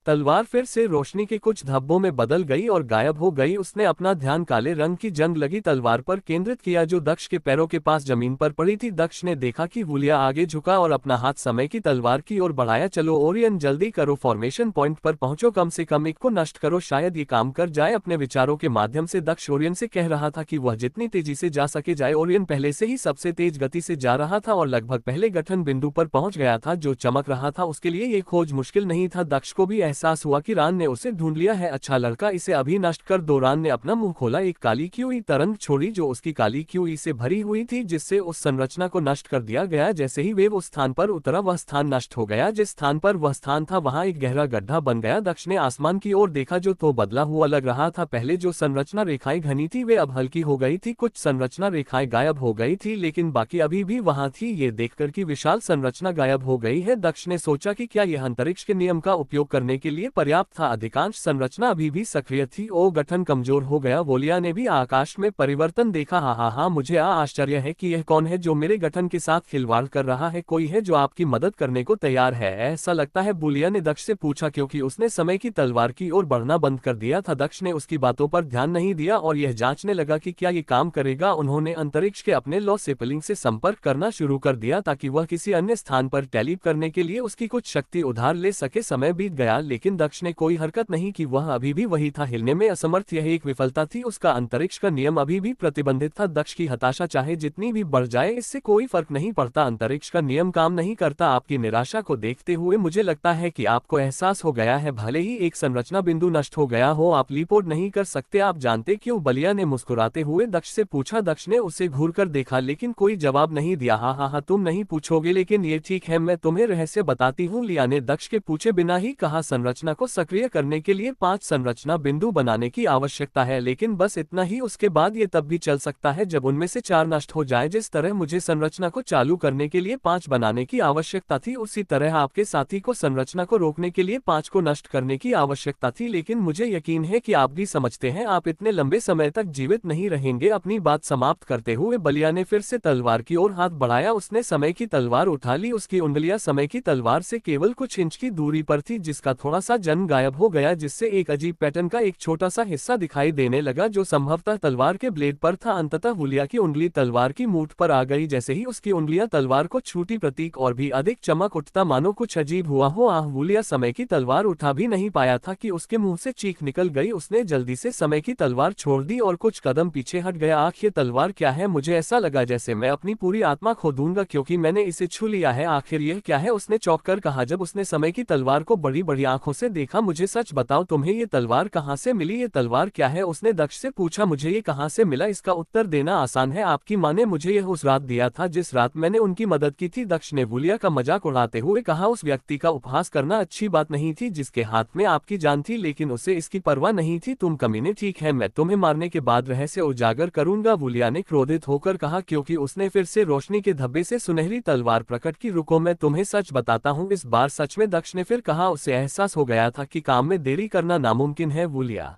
तलवार फिर से रोशनी के कुछ धब्बों में बदल गई और गायब हो गई। उसने अपना ध्यान काले रंग की जंग लगी तलवार पर केंद्रित किया जो दक्ष के पैरों के पास जमीन पर पड़ी थी। दक्ष ने देखा कि वूलिया आगे झुका और अपना हाथ समय की तलवार की ओर बढ़ाया। चलो ओरियन, जल्दी करो, फॉर्मेशन पॉइंट पर पहुंचो, कम से कम एक को नष्ट करो, शायद ये काम कर जाए। अपने विचारों के माध्यम से दक्ष ओरियन से कह रहा था कि वह जितनी तेजी से जा सके जाए। ओरियन पहले से ही सबसे तेज गति से जा रहा था और लगभग पहले गठन बिंदु पर पहुंच गया था जो चमक रहा था। उसके लिए ये खोज मुश्किल नहीं था। दक्ष को भी एहसास हुआ कि रान ने उसे ढूंढ लिया है। अच्छा लड़का, इसे अभी नष्ट कर दो। रान ने अपना मुंह खोला, एक काली क्यूई तरंग छोड़ी जो उसकी काली क्यूई से भरी हुई थी, जिससे उस संरचना को नष्ट कर दिया गया। जैसे ही वेव उस स्थान पर उतरा, वह स्थान नष्ट हो गया। जिस स्थान पर वह स्थान था वहां एक गहरा गड्ढा बन गया। दक्ष ने आसमान की ओर देखा जो तो बदला हुआ लग रहा था। पहले जो संरचना रेखाएं घनी थी वे अब हल्की हो गई थी, कुछ संरचना रेखाएं गायब हो गई थी लेकिन बाकी अभी भी वहां थी। ये देखकर कि विशाल संरचना गायब हो गई है, दक्ष ने सोचा कि क्या यह अंतरिक्ष के नियम का उपयोग करने के लिए पर्याप्त था। अधिकांश संरचना अभी भी सक्रिय थी और गठन कमजोर हो गया। वोलिया ने भी आकाश में परिवर्तन देखा। हाँ, मुझे आश्चर्य है कि यह कौन है जो मेरे गठन के साथ खिलवाड़ कर रहा है। कोई है जो आपकी मदद करने को तैयार है, ऐसा लगता है, वोलिया ने दक्ष से पूछा, क्योंकि उसने समय की तलवार की ओर बढ़ना बंद कर दिया था। दक्ष ने उसकी बातों पर ध्यान नहीं दिया और यह जांचने लगा कि क्या ये काम करेगा। उन्होंने अंतरिक्ष के अपने लॉ सेपलिंग से संपर्क करना शुरू कर दिया ताकि वह किसी अन्य स्थान पर टेलीप करने के लिए उसकी कुछ शक्ति उधार ले सके। समय बीत गया लेकिन दक्ष ने कोई हरकत नहीं की। वह अभी भी वही था, हिलने में असमर्थ। यह एक विफलता थी। उसका अंतरिक्ष का नियम अभी भी प्रतिबंधित था। दक्ष की हताशा चाहे जितनी भी बढ़ जाए इससे कोई फर्क नहीं पड़ता। अंतरिक्ष का नियम काम नहीं करता। आपकी निराशा को देखते हुए मुझे लगता है कि आपको एहसास हो गया है, भले ही एक संरचना बिंदु नष्ट हो गया हो, आप लीपोर्ट नहीं कर सकते। आप जानते क्यों? बलिया ने मुस्कुराते हुए दक्ष से पूछा। दक्ष ने उसे घूरकर देखा लेकिन कोई जवाब नहीं दिया। हाँ, तुम नहीं पूछोगे, लेकिन ये ठीक है, मैं तुम्हें रहस्य बताती हूँ। लिया ने दक्ष के पूछे बिना ही कहा, संरचना को सक्रिय करने के लिए 5 संरचना बिंदु बनाने की आवश्यकता है, लेकिन बस इतना ही। उसके बाद ये तब भी चल सकता है जब उनमें से 4 नष्ट हो जाए। जिस तरह मुझे संरचना को चालू करने के लिए 5 बनाने की आवश्यकता थी, उसी तरह आपके साथी को संरचना को रोकने के लिए 5 को नष्ट करने की आवश्यकता थी। लेकिन मुझे यकीन है कि आप भी समझते हैं, आप इतने लंबे समय तक जीवित नहीं रहेंगे। अपनी बात समाप्त करते हुए बलिया ने फिर से तलवार की ओर हाथ बढ़ाया। उसने समय की तलवार उठा ली। उसकी उंगलियां समय की तलवार से केवल कुछ इंच की दूरी पर थी, जिसका थोड़ा सा जन्म गायब हो गया, जिससे एक अजीब पैटर्न का एक छोटा सा हिस्सा दिखाई देने लगा जो संभवतः तलवार के ब्लेड पर था। अंततः वुलिया की उंगली तलवार की मूठ पर आ गई। जैसे ही उसकी उंगलियां तलवार को छूटी, प्रतीक और भी अधिक चमक उठता, मानो कुछ अजीब हुआ हो। वुलिया समय की तलवार उठा भी नहीं पाया था कि उसके मुंह से चीख निकल गई। उसने जल्दी से समय की तलवार छोड़ दी और कुछ कदम पीछे हट गया। आख, ये तलवार क्या है? मुझे ऐसा लगा जैसे मैं अपनी पूरी आत्मा खो दूंगा क्योंकि मैंने इसे छू लिया है। आखिर यह क्या है? उसने चौंक कर कहा जब उसने समय की तलवार को बड़ी बड़ी आंखों से देखा। मुझे सच बताओ, तुम्हें ये तलवार कहाँ से मिली? ये तलवार क्या है? उसने दक्ष से पूछा। मुझे ये कहाँ से मिला इसका उत्तर देना आसान है। आपकी माँ ने मुझे यह उस रात दिया था जिस रात मैंने उनकी मदद की थी। दक्ष ने वुलिया का मजाक उड़ाते हुए कहा। उस व्यक्ति का उपहास करना अच्छी बात नहीं थी जिसके हाथ में आपकी जान थी, लेकिन उसे इसकी परवाह नहीं थी। तुम कमीने, ठीक है, मैं तुम्हें मारने के बाद रहस्य उजागर करूंगा, वुलिया ने क्रोधित होकर कहा, क्योंकि उसने फिर से रोशनी के धब्बे से सुनहरी तलवार प्रकट की। रुको, मैं तुम्हें सच बताता हूँ। इस बार सच में, दक्ष ने फिर कहा। उसे एहसास हो गया था कि काम में देरी करना नामुमकिन है। वुलिया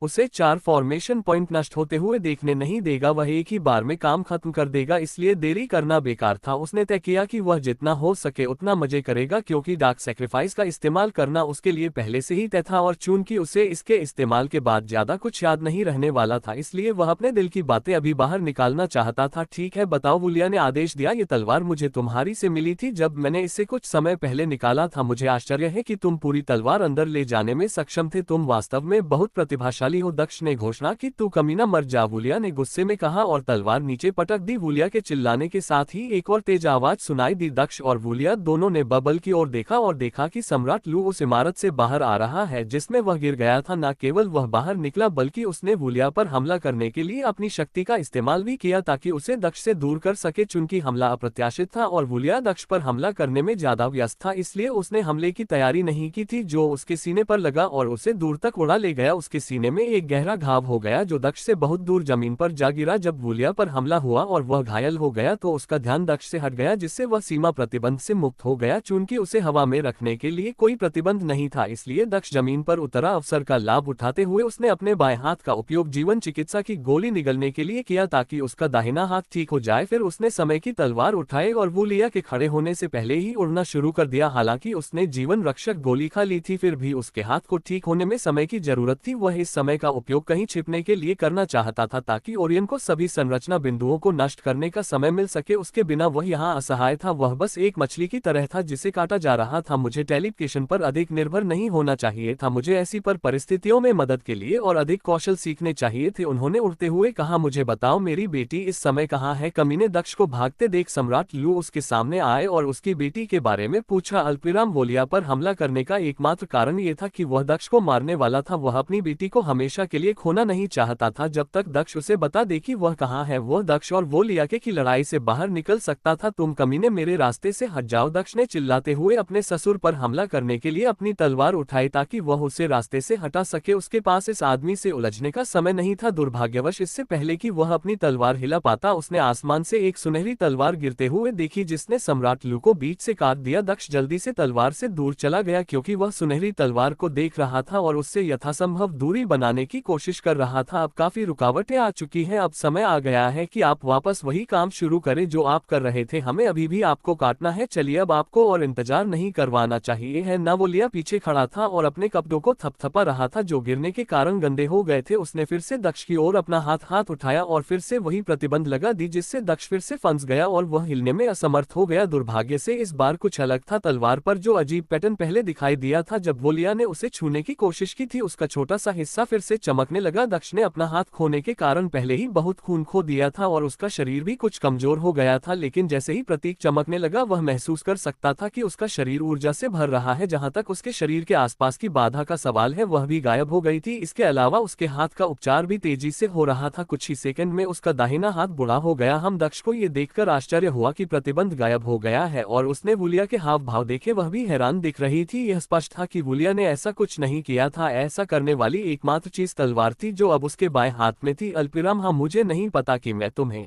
उसे 4 फॉर्मेशन पॉइंट नष्ट होते हुए देखने नहीं देगा। वह एक ही बार में काम खत्म कर देगा, इसलिए देरी करना बेकार था। उसने तय किया कि वह जितना हो सके उतना मजे करेगा, क्योंकि डार्क सैक्रिफाइस का इस्तेमाल करना उसके लिए पहले से ही तय था और चूंकि उसे इसके इस्तेमाल के बाद ज्यादा कुछ याद नहीं रहने वाला था, इसलिए वह अपने दिल की बातें अभी बाहर निकालना चाहता था। ठीक है, बताओ, वुलिया ने आदेश दिया। ये तलवार मुझे तुम्हारी से मिली थी जब मैंने इसे कुछ समय पहले निकाला था। मुझे आश्चर्य है कि तुम पूरी तलवार अंदर ले जाने में सक्षम थे। तुम वास्तव में बहुत प्रतिभाशाली हो। दक्ष ने घोषणा की। तू कमीना, मर जा, वुलिया ने गुस्से में कहा और तलवार नीचे पटक दी। वुलिया के चिल्लाने के साथ ही एक और तेज आवाज सुनाई दी। दक्ष और वुलिया दोनों ने बबल की ओर देखा और देखा कि सम्राट लू उस इमारत से बाहर आ रहा है जिसमें वह गिर गया था। न केवल वह बाहर निकला बल्कि उसने वुलिया पर हमला करने के लिए अपनी शक्ति का इस्तेमाल भी किया ताकि उसे दक्ष से दूर कर सके। चूंकि हमला अप्रत्याशित था और वुलिया दक्ष पर हमला करने में ज्यादा व्यस्त था, इसलिए उसने हमले की तैयारी नहीं की थी, जो उसके सीने पर लगा और उसे दूर तक उड़ा ले गया। उसके सीने में एक गहरा घाव हो गया जो दक्ष से बहुत दूर जमीन पर जा गिरा। जब वुलिया पर हमला हुआ और वह घायल हो गया तो उसका ध्यान दक्ष से हट गया, जिससे वह सीमा प्रतिबंध से मुक्त हो गया। चूंकि उसे हवा में रखने के लिए कोई प्रतिबंध नहीं था, इसलिए दक्ष जमीन पर उतरा। अवसर का लाभ उठाते हुए उसने अपने बाएं हाथ का उपयोग जीवन चिकित्सा की गोली निगलने के लिए किया ताकि उसका दाहिना हाथ ठीक हो जाए। फिर उसने समय की तलवार उठाई और वुलिया के खड़े होने से पहले ही उड़ना शुरू कर दिया। हालांकि उसने जीवन रक्षक गोली खा ली थी, फिर भी उसके हाथ को ठीक होने में समय की जरूरत थी। वह इस समय का उपयोग कहीं छिपने के लिए करना चाहता था ताकि ओरियन को सभी संरचना बिंदुओं को नष्ट करने का समय मिल सके। उसके बिना वह यहाँ असहाय था। वह बस एक मछली की तरह था जिसे काटा जा रहा था। मुझे टेलीपोर्टेशन पर अधिक निर्भर नहीं होना चाहिए था। मुझे ऐसी परिस्थितियों में मदद के लिए और अधिक कौशल सीखने चाहिए थे। उन्होंने उड़ते हुए कहा, मुझे बताओ, मेरी बेटी इस समय कहाँ है? कमीने, दक्ष को भागते देख सम्राट लू उसके सामने आए और उसकी बेटी के बारे में पूछा। अल्पविराम, वुलिया पर हमला करने का एकमात्र कारण ये था कि वह दक्ष को मारने वाला था। वह अपनी बेटी को हमेशा के लिए खोना नहीं चाहता था जब तक दक्ष उसे बता दे कि वह कहाँ है। वह दक्ष और वो लिया की लड़ाई से बाहर निकल सकता था। तुम कमीने, मेरे रास्ते से हट जाओ, दक्ष ने चिल्लाते हुए अपने ससुर पर हमला करने के लिए अपनी तलवार उठाई ताकि वह उसे रास्ते से हटा सके। उसके पास इस आदमी से उलझने का समय नहीं था। दुर्भाग्यवश इससे पहले कि वह अपनी तलवार हिला पाता, उसने आसमान से एक सुनहरी तलवार गिरते हुए देखी जिसने सम्राट लू को बीच से काट दिया। दक्ष जल्दी से तलवार से दूर चला गया क्योंकि वह सुनहरी तलवार को देख रहा था और उससे यथासंभव दूरी बनाने की कोशिश कर रहा था। अब काफी रुकावटें आ चुकी हैं, अब समय आ गया है कि आप वापस वही काम शुरू करें जो आप कर रहे थे। हमें अभी भी आपको काटना है, चलिए अब आपको और इंतजार नहीं करवाना चाहिए है ना। वो लिया पीछे खड़ा था और अपने कपड़ों को थपथपा रहा था जो गिरने के कारण गंदे हो गए थे। उसने फिर से दक्ष की ओर अपना हाथ उठाया और फिर से वही प्रतिबंध लगा दी जिससे दक्ष फिर से फंस गया और वह हिलने में असमर्थ हो गया। दुर्भाग्य से इस बार कुछ अलग था। तलवार पर जो अजीब पैटर्न पहले दिखाई दिया था जब वोलिया ने उसे छूने की कोशिश की थी, उसका छोटा सा हिस्सा फिर से चमकने लगा। दक्ष ने अपना हाथ खोने के कारण पहले ही बहुत खून खो दिया था और उसका शरीर भी कुछ कमजोर हो गया था, लेकिन जैसे ही प्रतीक चमकने लगा वह महसूस कर सकता था कि उसका शरीर ऊर्जा से भर रहा है। जहां तक उसके शरीर के आसपास की बाधा का सवाल है वह भी गायब हो गई थी। इसके अलावा उसके हाथ का उपचार भी तेजी से हो रहा था। कुछ ही सेकंड में उसका दाहिना हाथ बूढ़ा हो गया। हम दक्ष को ये देखकर आश्चर्य हुआ कि प्रतिबंध गायब हो गया है और उसने वुलिया के हाव भाव देखे, वह भी हैरान दिख रही थी। यह स्पष्ट था कि वुलिया ने ऐसा कुछ नहीं किया था। ऐसा करने वाली एकमात्र चीज तलवार थी जो अब उसके बाएं हाथ में थी। अल्पविराम, हाँ, मुझे नहीं पता कि मैं तुम्हें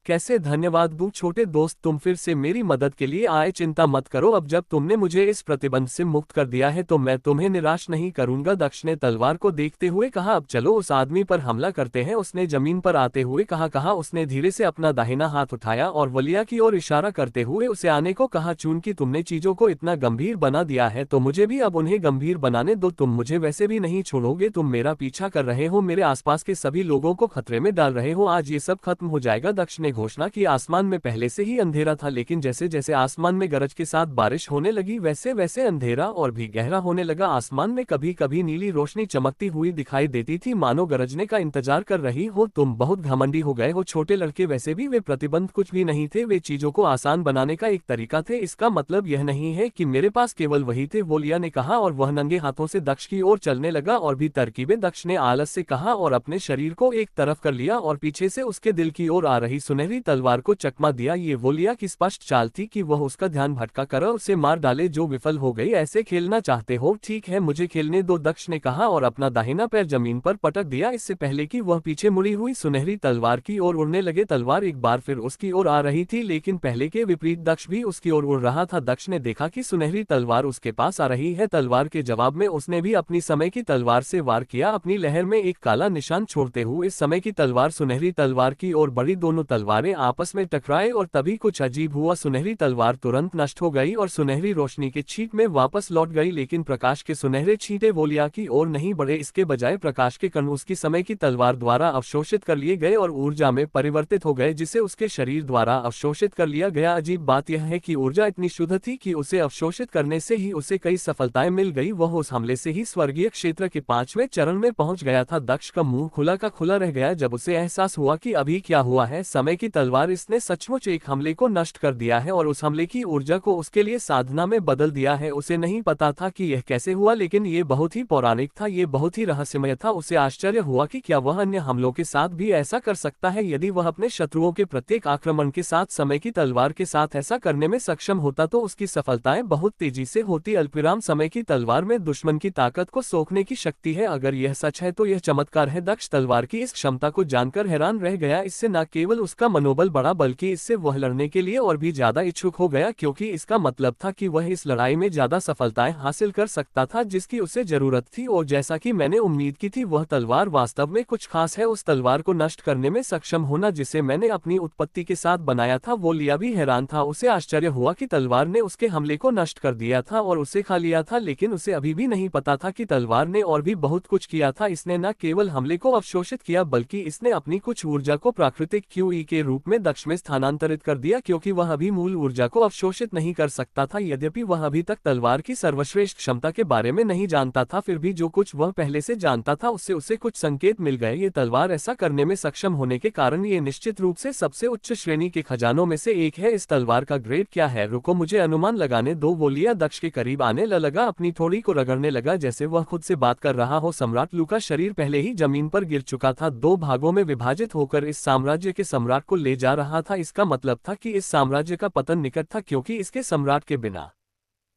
कैसे धन्यवाद दूं छोटे दोस्त, तुम फिर से मेरी मदद के लिए आए। चिंता मत करो, अब जब तुमने मुझे इस प्रतिबंध से मुक्त कर दिया है तो मैं तुम्हें निराश नहीं करूंगा। दक्ष ने तलवार को देखते हुए कहा, अब चलो उस आदमी पर हमला करते हैं। उसने जमीन पर आते हुए कहा। उसने धीरे से अपना दाहिना हाथ उठाया और वलिया की ओर इशारा करते हुए उसे आने को कहा। चूंकि तुमने चीजों को इतना गंभीर बना दिया है तो मुझे भी अब उन्हें गंभीर बनाने दो। तुम मुझे वैसे भी नहीं छोड़ोगे, तुम मेरा पीछा कर रहे हो, मेरे आसपास के सभी लोगों को खतरे में डाल रहे हो। आज ये सब खत्म हो जाएगा। दक्ष ने घोषणा की। आसमान में पहले से ही अंधेरा था, लेकिन जैसे जैसे आसमान में गरज के साथ बारिश होने लगी वैसे वैसे अंधेरा और भी गहरा होने लगा। आसमान में कभी कभी नीली रोशनी चमकती हुई दिखाई देती थी, मानो गरजने का इंतजार कर रही हो। तुम बहुत घमंडी हो गए हो छोटे लड़के, वैसे भी वे प्रतिबंध कुछ भी नहीं थे, वे चीजों को आसान बनाने का एक तरीका थे। इसका मतलब यह नहीं है कि मेरे पास केवल वही थे, वोलिया ने कहा और वह नंगे हाथों से दक्ष की ओर चलने लगा। और भी तरकीबें, दक्ष ने आलस से कहा और अपने शरीर को एक तरफ कर लिया और पीछे से उसके दिल की ओर आ रही सुनहरी तलवार को चकमा दिया। ये वोलिया की स्पष्ट चाल थी कि वह उसका ध्यान भटका कर उसे मार डाले जो विफल हो गई। ऐसे खेलना चाहते हो? ठीक है, मुझे खेलने दो, दक्ष ने कहा और अपना दाहिना पैर जमीन पर पटक दिया इससे पहले कि वह पीछे मुड़ी हुई सुनहरी तलवार की ओर उड़ने लगे। तलवार एक बार फिर उसकी ओर आ रही थी, लेकिन पहले के विपरीत दक्ष भी उसकी ओर उड़ रहा था। दक्ष ने देखा कि सुनहरी तलवार उसके पास आ रही है। तलवार के जवाब में उसने भी अपनी समय की तलवार से वार किया, अपनी लहर में एक काला निशान छोड़ते हुए। इस समय की तलवार सुनहरी तलवार की ओर बढ़ी, दोनों तलवारें आपस में टकराए और तभी कुछ अजीब हुआ। सुनहरी तलवार तुरंत नष्ट हो गई और सुनहरी रोशनी के छींट में वापस लौट गई, लेकिन प्रकाश के सुनहरे छींटे वोलिया की ओर नहीं बढ़े। इसके बजाय प्रकाश के कण उसकी समय की तलवार द्वारा अवशोषित कर लिए गए और ऊर्जा में परिवर्तित हो गए, जिसे उसके शरीर द्वारा अवशोषित कर लिया गया। अजीब बात यह है कि ऊर्जा इतनी शुद्ध थी कि उसे अवशोषित करने से ही उसे कई सफलताएं मिल गई। वह उस हमले से ही स्वर्गीय क्षेत्र के 5वें चरण में पहुंच गया था। दक्ष का मुंह खुला का खुला रह गया जब उसे एहसास हुआ कि अभी क्या हुआ है। समय की तलवार, इसने सचमुच एक हमले को नष्ट कर दिया है और उस हमले की ऊर्जा को उसके लिए साधना में बदल दिया है। उसे नहीं पता था कि यह कैसे हुआ, लेकिन ये बहुत ही पौराणिक था, ये बहुत ही रहस्यमय था। उसे आश्चर्य हुआ कि क्या वह अन्य हमलों के साथ भी ऐसा कर सकता है। यदि वह अपने शत्रुओं के प्रत्येक आक्रमण के साथ समय की तलवार के साथ ऐसा करने में सक्षम होता तो उसकी सफलताएं बहुत तेजी से होती। अल्पविराम, समय की तलवार में दुश्मन की ताकत को सोखने की शक्ति है। अगर यह सच है तो यह चमत्कार है। दक्ष तलवार की इस क्षमता को जानकर हैरान रह गया। इससे न केवल उसका मनोबल बढ़ा बल्कि इससे वह लड़ने के लिए और भी ज्यादा इच्छुक हो गया, क्योंकि इसका मतलब था कि वह इस लड़ाई में ज्यादा सफलताएं हासिल कर सकता था जिसकी उसे जरूरत थी। और जैसा कि मैंने उम्मीद की थी, वह तलवार वास्तव में कुछ खास है। उस तलवार को नष्ट करने में सक्षम होना जिसे मैंने अपनी उत्पत्ति के साथ बनाया था। वो लिया भी हैरान था। उसे आश्चर्य हुआ कि तलवार ने उसके हमले को नष्ट कर दिया था और उसे खा लिया था, लेकिन उसे अभी भी नहीं पता था कि तलवार ने और भी बहुत कुछ किया था। इसने न केवल हमले को अवशोषित किया बल्कि इसने अपनी कुछ ऊर्जा को प्राकृतिक क्यूई के रूप में दक्ष में स्थानांतरित कर दिया क्योंकि वह अभी मूल ऊर्जा को अवशोषित नहीं कर सकता था। यद्यपि वह अभी तक तलवार की सर्वश्रेष्ठ क्षमता के बारे में नहीं जानता था, फिर भी जो कुछ वह पहले से जानता था उससे उसे कुछ संकेत मिल गए। ये तलवार ऐसा करने में सक्षम होने के कारण ये निश्चित रूप से सबसे उच्च श्रेणी के खजानों में से एक है। इस तलवार का ग्रेड क्या है? रुको मुझे अनुमान लगाने दो। वो लिया दक्ष के करीब आने लगा, अपनी थोड़ी को रगड़ने लगा जैसे वह खुद से बात कर रहा हो। सम्राट लू का शरीर पहले ही जमीन पर गिर चुका था, दो भागों में विभाजित होकर इस साम्राज्य के सम्राट को ले जा रहा था। इसका मतलब था कि इस साम्राज्य का पतन निकट था क्योंकि इसके सम्राट के बिना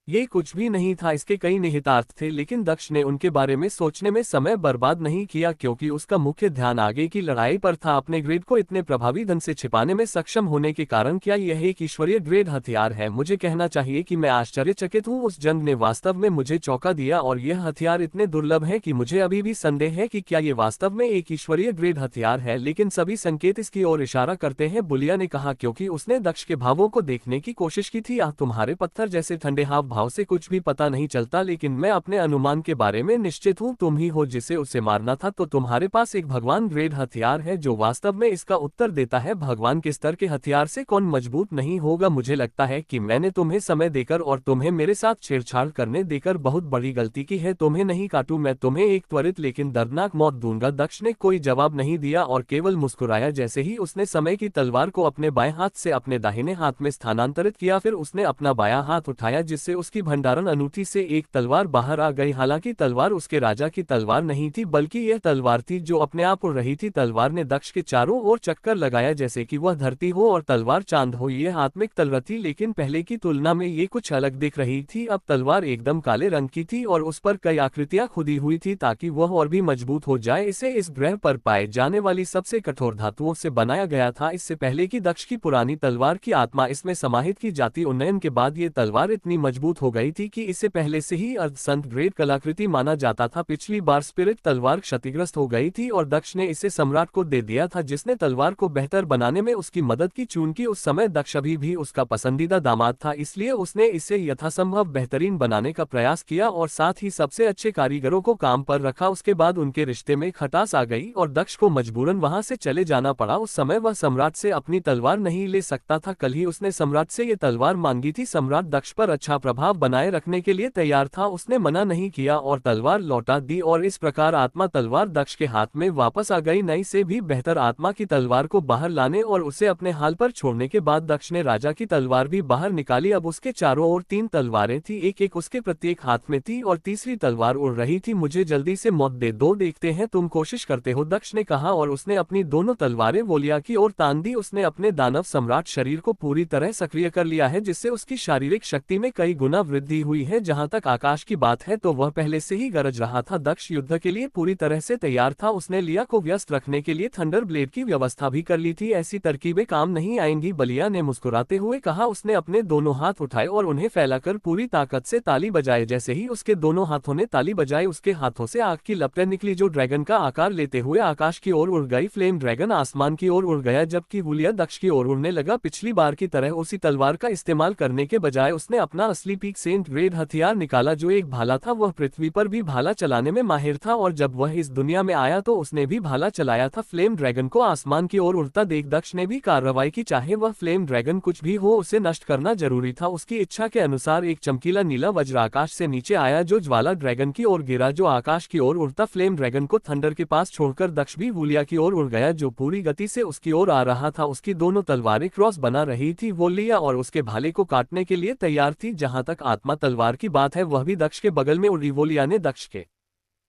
ये कुछ भी नहीं था। इसके कई निहितार्थ थे, लेकिन दक्ष ने उनके बारे में सोचने में समय बर्बाद नहीं किया क्योंकि उसका मुख्य ध्यान आगे की लड़ाई पर था। अपने ग्रेड को इतने प्रभावी ढंग से छिपाने में सक्षम होने के कारण क्या यह एक ईश्वरीय ग्रेड हथियार है? मुझे कहना चाहिए कि मैं आश्चर्यचकित हूँ। उस जंग ने वास्तव में मुझे चौंका दिया और यह हथियार इतने दुर्लभ है कि मुझे अभी भी संदेह है कि क्या ये वास्तव में एक ईश्वरीय ग्रेड हथियार है, लेकिन सभी संकेत इसकी ओर इशारा करते हैं, बुलिया ने कहा क्योंकि उसने दक्ष के भावों को देखने की कोशिश की थी। तुम्हारे पत्थर जैसे ठंडे हाव भाव से कुछ भी पता नहीं चलता, लेकिन मैं अपने अनुमान के बारे में निश्चित हूँ। तुम ही हो जिसे उसे मारना था, तो तुम्हारे पास एक भगवान ग्रेड हथियार है जो वास्तव में इसका उत्तर देता है। भगवान के स्तर के हथियार से कौन मजबूत नहीं होगा? मुझे लगता है कि मैंने तुम्हें समय देकर और तुम्हें मेरे साथ छेड़छाड़ करने देकर बहुत बड़ी गलती की है। तुम्हें नहीं काटूं, मैं तुम्हें एक त्वरित लेकिन दर्दनाक मौत दूंगा। दक्ष ने कोई जवाब नहीं दिया और केवल मुस्कुराया। जैसे ही उसने समय की तलवार को अपने बाएं हाथ से अपने दाहिने हाथ में स्थानांतरित किया, फिर उसने अपना बायां हाथ उठाया जिससे उसकी भंडारण अनूठी से एक तलवार बाहर आ गई। हालांकि तलवार उसके राजा की तलवार नहीं थी, बल्कि यह तलवार थी जो अपने आप उड़ रही थी। तलवार ने दक्ष के चारों ओर चक्कर लगाया जैसे कि वह धरती हो और तलवार चांद हो। यह आत्मिक तलवार थी, लेकिन पहले की तुलना में ये कुछ अलग दिख रही थी। अब तलवार एकदम काले रंग की थी और उस पर कई आकृतियां खुदी हुई थी ताकि वह और भी मजबूत हो जाए। इसे इस ग्रह पर पाए जाने वाली सबसे कठोर धातुओं से बनाया गया था। इससे पहले की दक्ष की पुरानी तलवार की आत्मा इसमें समाहित की जाती। उन्नयन के बाद ये तलवार इतनी मजबूत हो गई थी कि इसे पहले से ही अर्धसंत ग्रेड कलाकृति माना जाता था। पिछली बार स्पिरिट तलवार क्षतिग्रस्त हो गई थी और दक्ष ने इसे सम्राट को दे दिया था जिसने तलवार को बेहतर बनाने में उसकी मदद की। चूंकि उस समय दक्ष अभी भी उसका पसंदीदा दामाद था, इसलिए उसने इसे यथासंभव बेहतरीन बनाने का प्रयास किया और साथ ही सबसे अच्छे कारीगरों को काम पर रखा। उसके बाद उनके रिश्ते में खटास आ गई और दक्ष को मजबूरन वहां से चले जाना पड़ा। उस समय वह सम्राट से अपनी तलवार नहीं ले सकता था। कल ही उसने सम्राट से ये तलवार मांगी थी। सम्राट दक्ष पर अच्छा प्रभाव बनाए रखने के लिए तैयार था, उसने मना नहीं किया और तलवार लौटा दी और इस प्रकार आत्मा तलवार दक्ष के हाथ में वापस आ गई। नई से भी बेहतर आत्मा की तलवार को बाहर लाने और उसे अपने हाल पर छोड़ने के बाद दक्ष ने राजा की तलवार भी बाहर निकाली। अब उसके चारों ओर 3 तलवारें थी, एक एक उसके प्रत्येक हाथ में थी और तीसरी तलवार उड़ रही थी। मुझे जल्दी से मौत दे दो, देखते हैं तुम कोशिश करते हो, दक्ष ने कहा और उसने अपनी दोनों तलवारें वोलिया की ओर तान दी। उसने अपने दानव सम्राट शरीर को पूरी तरह सक्रिय कर लिया है जिससे उसकी शारीरिक शक्ति में कई गुना वृद्धि हुई है। जहां तक आकाश की बात है तो वह पहले से ही गरज रहा था। दक्ष युद्ध के लिए पूरी तरह से तैयार था। उसने लिया को व्यस्त रखने के लिए थंडर ब्लेड की व्यवस्था भी कर ली थी। ऐसी तरकीबें काम नहीं आएंगी, बलिया ने मुस्कुराते हुए कहा। उसने अपने दोनों हाथ उठाए और उन्हें फैलाकर पूरी ताकत से ताली बजाए। जैसे ही उसके दोनों हाथों ने ताली बजाई, उसके हाथों से आग की लपटें निकली जो ड्रैगन का आकार लेते हुए आकाश की ओर उड़ गई। फ्लेम ड्रैगन आसमान की ओर उड़ गया जबकि वुलिया दक्ष की ओर उड़ने लगा। पिछली बार की तरह उसी तलवार का इस्तेमाल करने के बजाय उसने अपना असली पीक सेंट ग्रेड हथियार निकाला जो एक भाला था। वह पृथ्वी पर भी भाला चलाने में माहिर था और जब वह इस दुनिया में आया तो उसने भी भाला चलाया था। फ्लेम ड्रैगन को आसमान की ओर उड़ता देख दक्ष ने भी कार्रवाई की। चाहे वह फ्लेम ड्रैगन कुछ भी हो, उसे नष्ट करना जरूरी था। उसकी इच्छा के अनुसार एक चमकीला नीला वज्र आकाश से नीचे आया जो ज्वाला ड्रैगन की ओर गिरा जो आकाश की ओर उड़ता फ्लेम ड्रैगन को थंडर के पास छोड़कर दक्ष भी वुलिया की ओर उड़ गया जो पूरी गति से उसकी ओर आ रहा था। उसकी दोनों तलवारें क्रॉस बना रही थी। वोलिया और उसके भाले को काटने के लिए तैयार थी। जहां तक आत्मा तलवार की बात है, वह भी दक्ष के बगल में उड़ी। वोलिया ने दक्ष के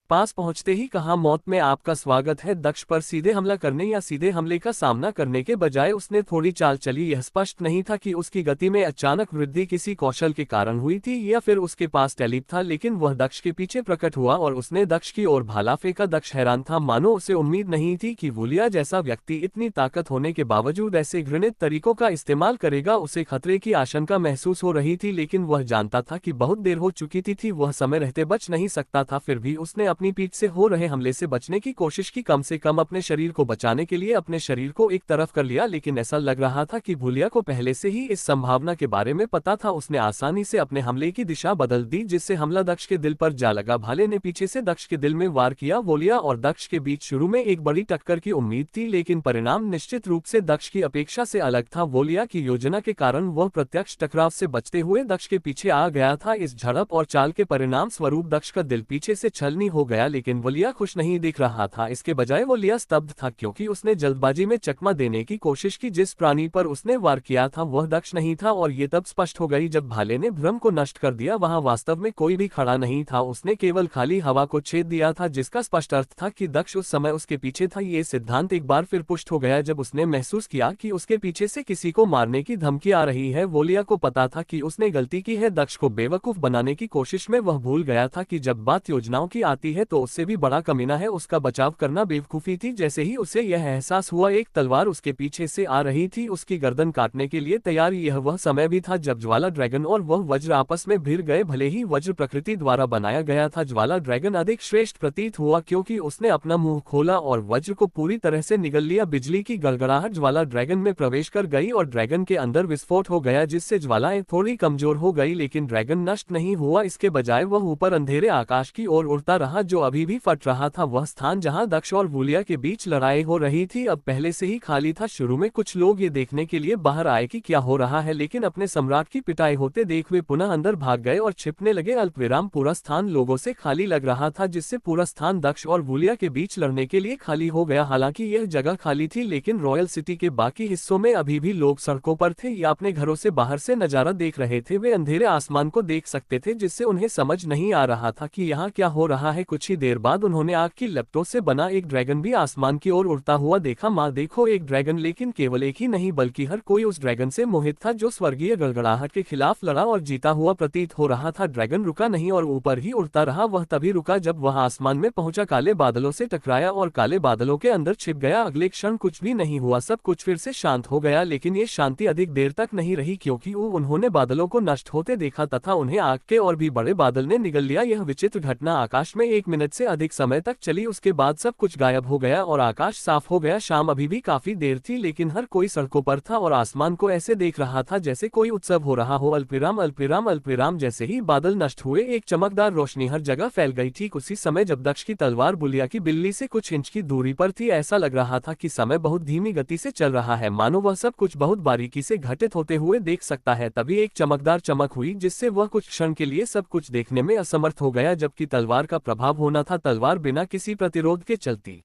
पास पहुंचते ही कहा, मौत में आपका स्वागत है। दक्ष पर सीधे हमला करने या सीधे हमले का सामना करने के बजाय उसने थोड़ी चाल चली। यह स्पष्ट नहीं था कि उसकी गति में अचानक वृद्धि किसी कौशल के कारण हुई थी या फिर उसके पास टैलिप था, लेकिन वह दक्ष के पीछे प्रकट हुआ और उसने दक्ष की ओर भाला फेंका। दक्ष हैरान था, मानो उसे उम्मीद नहीं थी कि वुलिया जैसा व्यक्ति इतनी ताकत होने के बावजूद ऐसे घृणित तरीकों का इस्तेमाल करेगा। उसे खतरे की आशंका महसूस हो रही थी, लेकिन वह जानता था कि बहुत देर हो चुकी थी। वह समय रहते बच नहीं सकता था। फिर भी उसने अपनी पीठ से हो रहे हमले से बचने की कोशिश की, कम से कम अपने शरीर को बचाने के लिए अपने शरीर को एक तरफ कर लिया, लेकिन ऐसा लग रहा था कि भूलिया को पहले से ही इस संभावना के बारे में पता था। उसने आसानी से अपने हमले की दिशा बदल दी, जिससे हमला दक्ष के दिल पर जा लगा। भाले ने पीछे से दक्ष के दिल में वार किया। वोलिया और दक्ष के बीच शुरू में एक बड़ी टक्कर की उम्मीद थी, लेकिन परिणाम निश्चित रूप से दक्ष की अपेक्षा से अलग था। वोलिया की योजना के कारण वह प्रत्यक्ष टकराव से बचते हुए दक्ष के पीछे आ गया था। इस झड़प और चाल के परिणाम स्वरूप दक्ष का दिल पीछे से छलनी हो गया, लेकिन वोलिया खुश नहीं दिख रहा था। इसके बजाय वोलिया स्तब्ध था, क्योंकि उसने जल्दबाजी में चकमा देने की कोशिश की। जिस प्राणी पर उसने वार किया था वह दक्ष नहीं था, और ये तब स्पष्ट हो गई जब भाले ने भ्रम को नष्ट कर दिया। वहां वास्तव में कोई भी खड़ा नहीं था, उसने केवल खाली हवा को छेद दिया था, जिसका स्पष्ट अर्थ था कि दक्ष उस समय उसके पीछे था। ये सिद्धांत एक बार फिर पुष्ट हो गया जब उसने महसूस किया कि उसके पीछे से किसी को मारने की धमकी आ रही है। वोलिया को पता था कि उसने गलती की है। दक्ष को बेवकूफ बनाने की कोशिश में वह भूल गया था कि जब बात योजनाओं की आती है तो उससे भी बड़ा कमीना है। उसका बचाव करना बेवकूफी थी। जैसे ही उसे यह एहसास हुआ, एक तलवार उसके पीछे से आ रही थी, उसकी गर्दन काटने के लिए तैयार। यह वह समय भी था जब ज्वाला ड्रैगन और वह वज्र आपस में भिड़ गए। भले ही वज्र प्रकृति द्वारा बनाया गया था, ज्वाला ड्रैगन अधिक श्रेष्ठ प्रतीत हुआ, क्योंकि उसने अपना मुंह खोला और वज्र को पूरी तरह से निगल लिया। बिजली की गड़गड़ाहट ज्वाला ड्रैगन में प्रवेश कर गई और ड्रैगन के अंदर विस्फोट हो गया, जिससे ज्वालाएं थोड़ी कमजोर हो गई, लेकिन ड्रैगन नष्ट नहीं हुआ। इसके बजाय वह ऊपर अंधेरे आकाश की ओर उड़ता रहा, जो अभी भी फट रहा था। वह स्थान जहां दक्ष और वोलिया के बीच लड़ाई हो रही थी अब पहले से ही खाली था। शुरू में कुछ लोग ये देखने के लिए बाहर आए कि क्या हो रहा है, लेकिन अपने सम्राट की पिटाई होते देख वे पुनः अंदर भाग गए और छिपने लगे। अल्पविराम पूरा स्थान लोगों से खाली लग रहा था, जिससे पूरा स्थान दक्ष और वोलिया के बीच लड़ने के लिए खाली हो गया। हालांकि यह जगह खाली थी, लेकिन रॉयल सिटी के बाकी हिस्सों में अभी भी लोग सड़कों पर थे या अपने घरों से बाहर से नजारा देख रहे थे। वे अंधेरे आसमान को देख सकते थे, जिससे उन्हें समझ नहीं आ रहा था कि यहाँ क्या हो रहा है। कुछ ही देर बाद उन्होंने आग की लपटों से बना एक ड्रैगन भी आसमान की ओर उड़ता हुआ देखा। माँ देखो, एक ड्रैगन, लेकिन केवल एक ही नहीं बल्कि हर कोई उस ड्रैगन से मोहित था, जो स्वर्गीय गड़गड़ाहट के खिलाफ लड़ा और जीता हुआ प्रतीत हो रहा था। ड्रैगन रुका नहीं और ऊपर ही उड़ता रहा। वह तभी रुका जब वह आसमान में पहुंचा, काले बादलों से टकराया और काले बादलों के अंदर छिप गया। अगले क्षण कुछ भी नहीं हुआ, सब कुछ फिर से शांत हो गया, लेकिन ये शांति अधिक देर तक नहीं रही, क्योंकि उन्होंने बादलों को नष्ट होते देखा तथा उन्हें आग के और भी बड़े बादल ने निगल लिया। यह विचित्र घटना आकाश में 1 मिनट से अधिक समय तक चली। उसके बाद सब कुछ गायब हो गया और आकाश साफ हो गया। शाम अभी भी काफी देर थी, लेकिन हर कोई सड़कों पर था और आसमान को ऐसे देख रहा था जैसे कोई उत्सव हो रहा हो। अल्पविराम अल्पविराम अल्पविराम। जैसे ही बादल नष्ट हुए, एक चमकदार रोशनी हर जगह फैल गई। ठीक उसी समय जब दक्ष की तलवार वोलिया की बिल्ली से कुछ इंच की दूरी पर थी, ऐसा लग रहा था कि समय बहुत धीमी गति से चल रहा है, मानो वह सब कुछ बहुत बारीकी से घटित होते हुए देख सकता है। तभी एक चमकदार चमक हुई, जिससे वह कुछ क्षण के लिए सब कुछ देखने में असमर्थ हो गया। जबकि तलवार का प्रभाव होना था, तलवार बिना किसी प्रतिरोध के चलती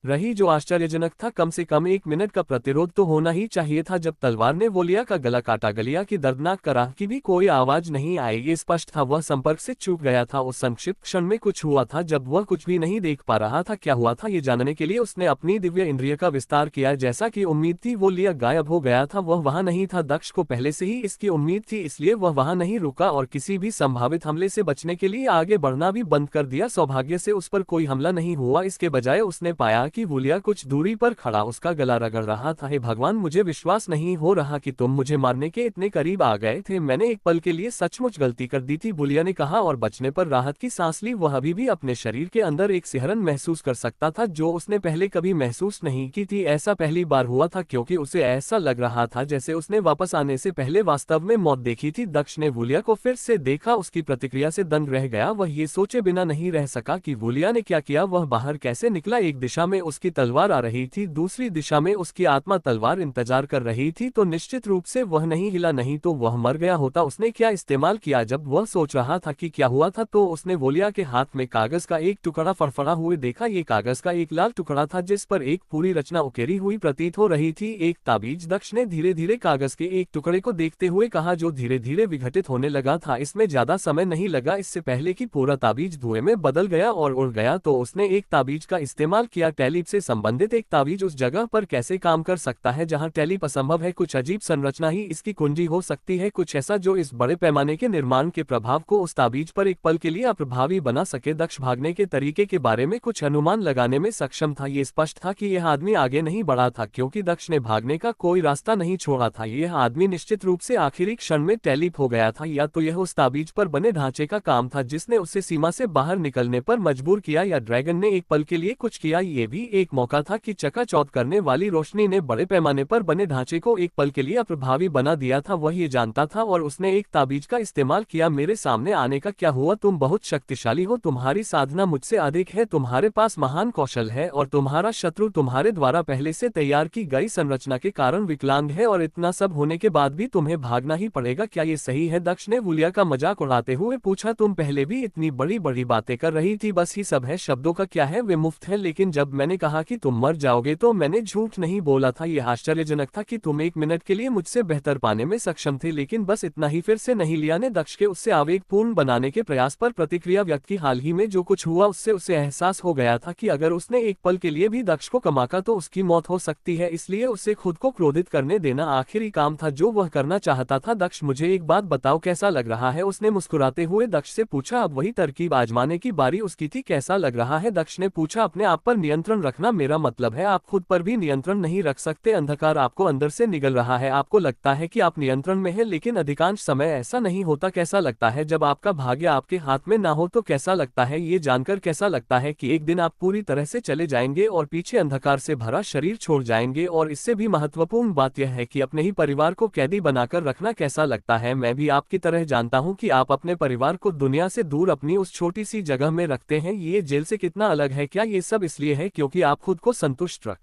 रही, जो आश्चर्यजनक था। कम से कम 1 मिनट का प्रतिरोध तो होना ही चाहिए था। जब तलवार ने वोलिया का गला काटा, गलिया की दर्दनाक कराह की भी कोई आवाज नहीं आई। ये स्पष्ट था वह संपर्क से चूक गया था। उस संक्षिप्त क्षण में कुछ हुआ था जब वह कुछ भी नहीं देख पा रहा था। क्या हुआ था ये जानने के लिए उसने अपनी दिव्य इंद्रिय का विस्तार किया। जैसा कि उम्मीद थी, वोलिया गायब हो गया था, वह वहां नहीं था। दक्ष को पहले से ही इसकी उम्मीद थी, इसलिए वह वहां नहीं रुका और किसी भी संभावित हमले से बचने के लिए आगे बढ़ना भी बंद कर दिया। सौभाग्य से उस पर कोई हमला नहीं हुआ। इसके बजाय उसने पाया कि वोलिया कुछ दूरी पर खड़ा उसका गला रगड़ रहा था। हे भगवान, मुझे विश्वास नहीं हो रहा कि तुम मुझे मारने के इतने करीब आ गए थे। मैंने एक पल के लिए सचमुच गलती कर दी थी, वोलिया ने कहा और बचने पर राहत की सांस ली। वह अभी भी अपने शरीर के अंदर एक सिहरन महसूस कर सकता था, जो उसने पहले कभी महसूस नहीं की थी। ऐसा पहली बार हुआ था, क्योंकि उसे ऐसा लग रहा था जैसे उसने वापस आने से पहले वास्तव में मौत देखी थी। दक्ष ने वोलिया को फिर से देखा। उसकी प्रतिक्रिया से दंग रह गया। वह ये सोचे बिना नहीं रह सका कि वोलिया ने क्या किया। वह बाहर कैसे निकला। एक दिशा में उसकी तलवार आ रही थी, दूसरी दिशा में उसकी आत्मा तलवार इंतजार कर रही थी। तो निश्चित रूप से वह नहीं हिला, नहीं तो वह मर गया होता। उसने क्या इस्तेमाल किया? जब वह सोच रहा था कि क्या हुआ था, तो उसने वोलिया के हाथ में कागज का एक टुकड़ा फड़फड़ा हुए देखा। ये कागज का एक लाल टुकड़ा था, जिस पर एक पूरी रचना उकेरी हुई प्रतीत हो रही थी, एक ताबीज। दक्ष ने धीरे धीरे कागज के एक टुकड़े को देखते हुए कहा, जो धीरे धीरे विघटित होने लगा था। इसमें ज्यादा समय नहीं लगा। इससे पहले कि पूरा ताबीज धुएं में बदल गया और उड़ गया, तो उसने एक ताबीज का इस्तेमाल किया। टेलीप से संबंधित एक तावीज उस जगह पर कैसे काम कर सकता है जहां टेलीप असंभव है। कुछ अजीब संरचना ही इसकी कुंजी हो सकती है, कुछ ऐसा जो इस बड़े पैमाने के निर्माण के प्रभाव को उस ताबीज पर एक पल के लिए अप्रभावी बना सके। दक्ष भागने के तरीके के बारे में कुछ अनुमान लगाने में सक्षम था। ये स्पष्ट था कि यह आदमी आगे नहीं बढ़ा था क्योंकि दक्ष ने भागने का कोई रास्ता नहीं छोड़ा था। यह आदमी निश्चित रूप से आखिरी क्षण में टेलीप हो गया था, या तो यह उस ताबीज पर बने ढांचे का काम था जिसने उसे सीमा से बाहर निकलने पर मजबूर किया, या ड्रैगन ने एक पल के लिए कुछ किया। ये भी एक मौका था कि चकाचौंध करने वाली रोशनी ने बड़े पैमाने पर बने ढांचे को एक पल के लिए अप्रभावी बना दिया था। वह ये जानता था और उसने एक ताबीज का इस्तेमाल किया। मेरे सामने आने का क्या हुआ? तुम बहुत शक्तिशाली हो, तुम्हारी साधना मुझसे अधिक है, तुम्हारे पास महान कौशल है और तुम्हारा शत्रु तुम्हारे द्वारा पहले से तैयार की गई संरचना के कारण विकलांग है, और इतना सब होने के बाद भी तुम्हें भागना ही पड़ेगा। क्या ये सही है? दक्ष ने वुलिया का मजाक उड़ाते हुए पूछा। तुम पहले भी इतनी बड़ी बड़ी बातें कर रही थी, बस ही सब है। शब्दों का क्या है, वे मुफ्त है। लेकिन जब मैंने कहा कि तुम मर जाओगे तो मैंने झूठ नहीं बोला था। यह आश्चर्यजनक था कि तुम एक मिनट के लिए मुझसे बेहतर पाने में सक्षम थे, लेकिन बस इतना ही। फिर से नहीं, लिया ने दक्ष के उससे आवेगपूर्ण बनाने के प्रयास पर प्रतिक्रिया व्यक्त की। हाल ही में जो कुछ हुआ उससे उसे एहसास हो गया था कि अगर उसने एक पल के लिए भी दक्ष को कमाका तो उसकी मौत हो सकती है, इसलिए उसे खुद को क्रोधित करने देना आखिरी काम था जो वह करना चाहता था। दक्ष, मुझे एक बात बताओ, कैसा लग रहा है? उसने मुस्कुराते हुए दक्ष से पूछा। अब वही तरकीब आजमाने की बारी उसकी थी। कैसा लग रहा है? दक्ष ने पूछा। अपने आप पर नियंत्रण रखना, मेरा मतलब है आप खुद पर भी नियंत्रण नहीं रख सकते। अंधकार आपको अंदर से निगल रहा है, आपको लगता है कि आप नियंत्रण में हैं, लेकिन अधिकांश समय ऐसा नहीं होता। कैसा लगता है जब आपका भाग्य आपके हाथ में ना हो? तो कैसा लगता है ये जानकर? कैसा लगता है कि एक दिन आप पूरी तरह से चले जाएंगे और पीछे अंधकार से भरा शरीर छोड़ जाएंगे? और इससे भी महत्वपूर्ण बात यह है कि अपने ही परिवार को कैदी बनाकर रखना कैसा लगता है? मैं भी आपकी तरह जानता हूं कि आप अपने परिवार को दुनिया से दूर अपनी उस छोटी सी जगह में रखते हैं। ये जेल से कितना अलग है? क्या ये सब इसलिए है क्योंकि आप खुद को संतुष्ट रख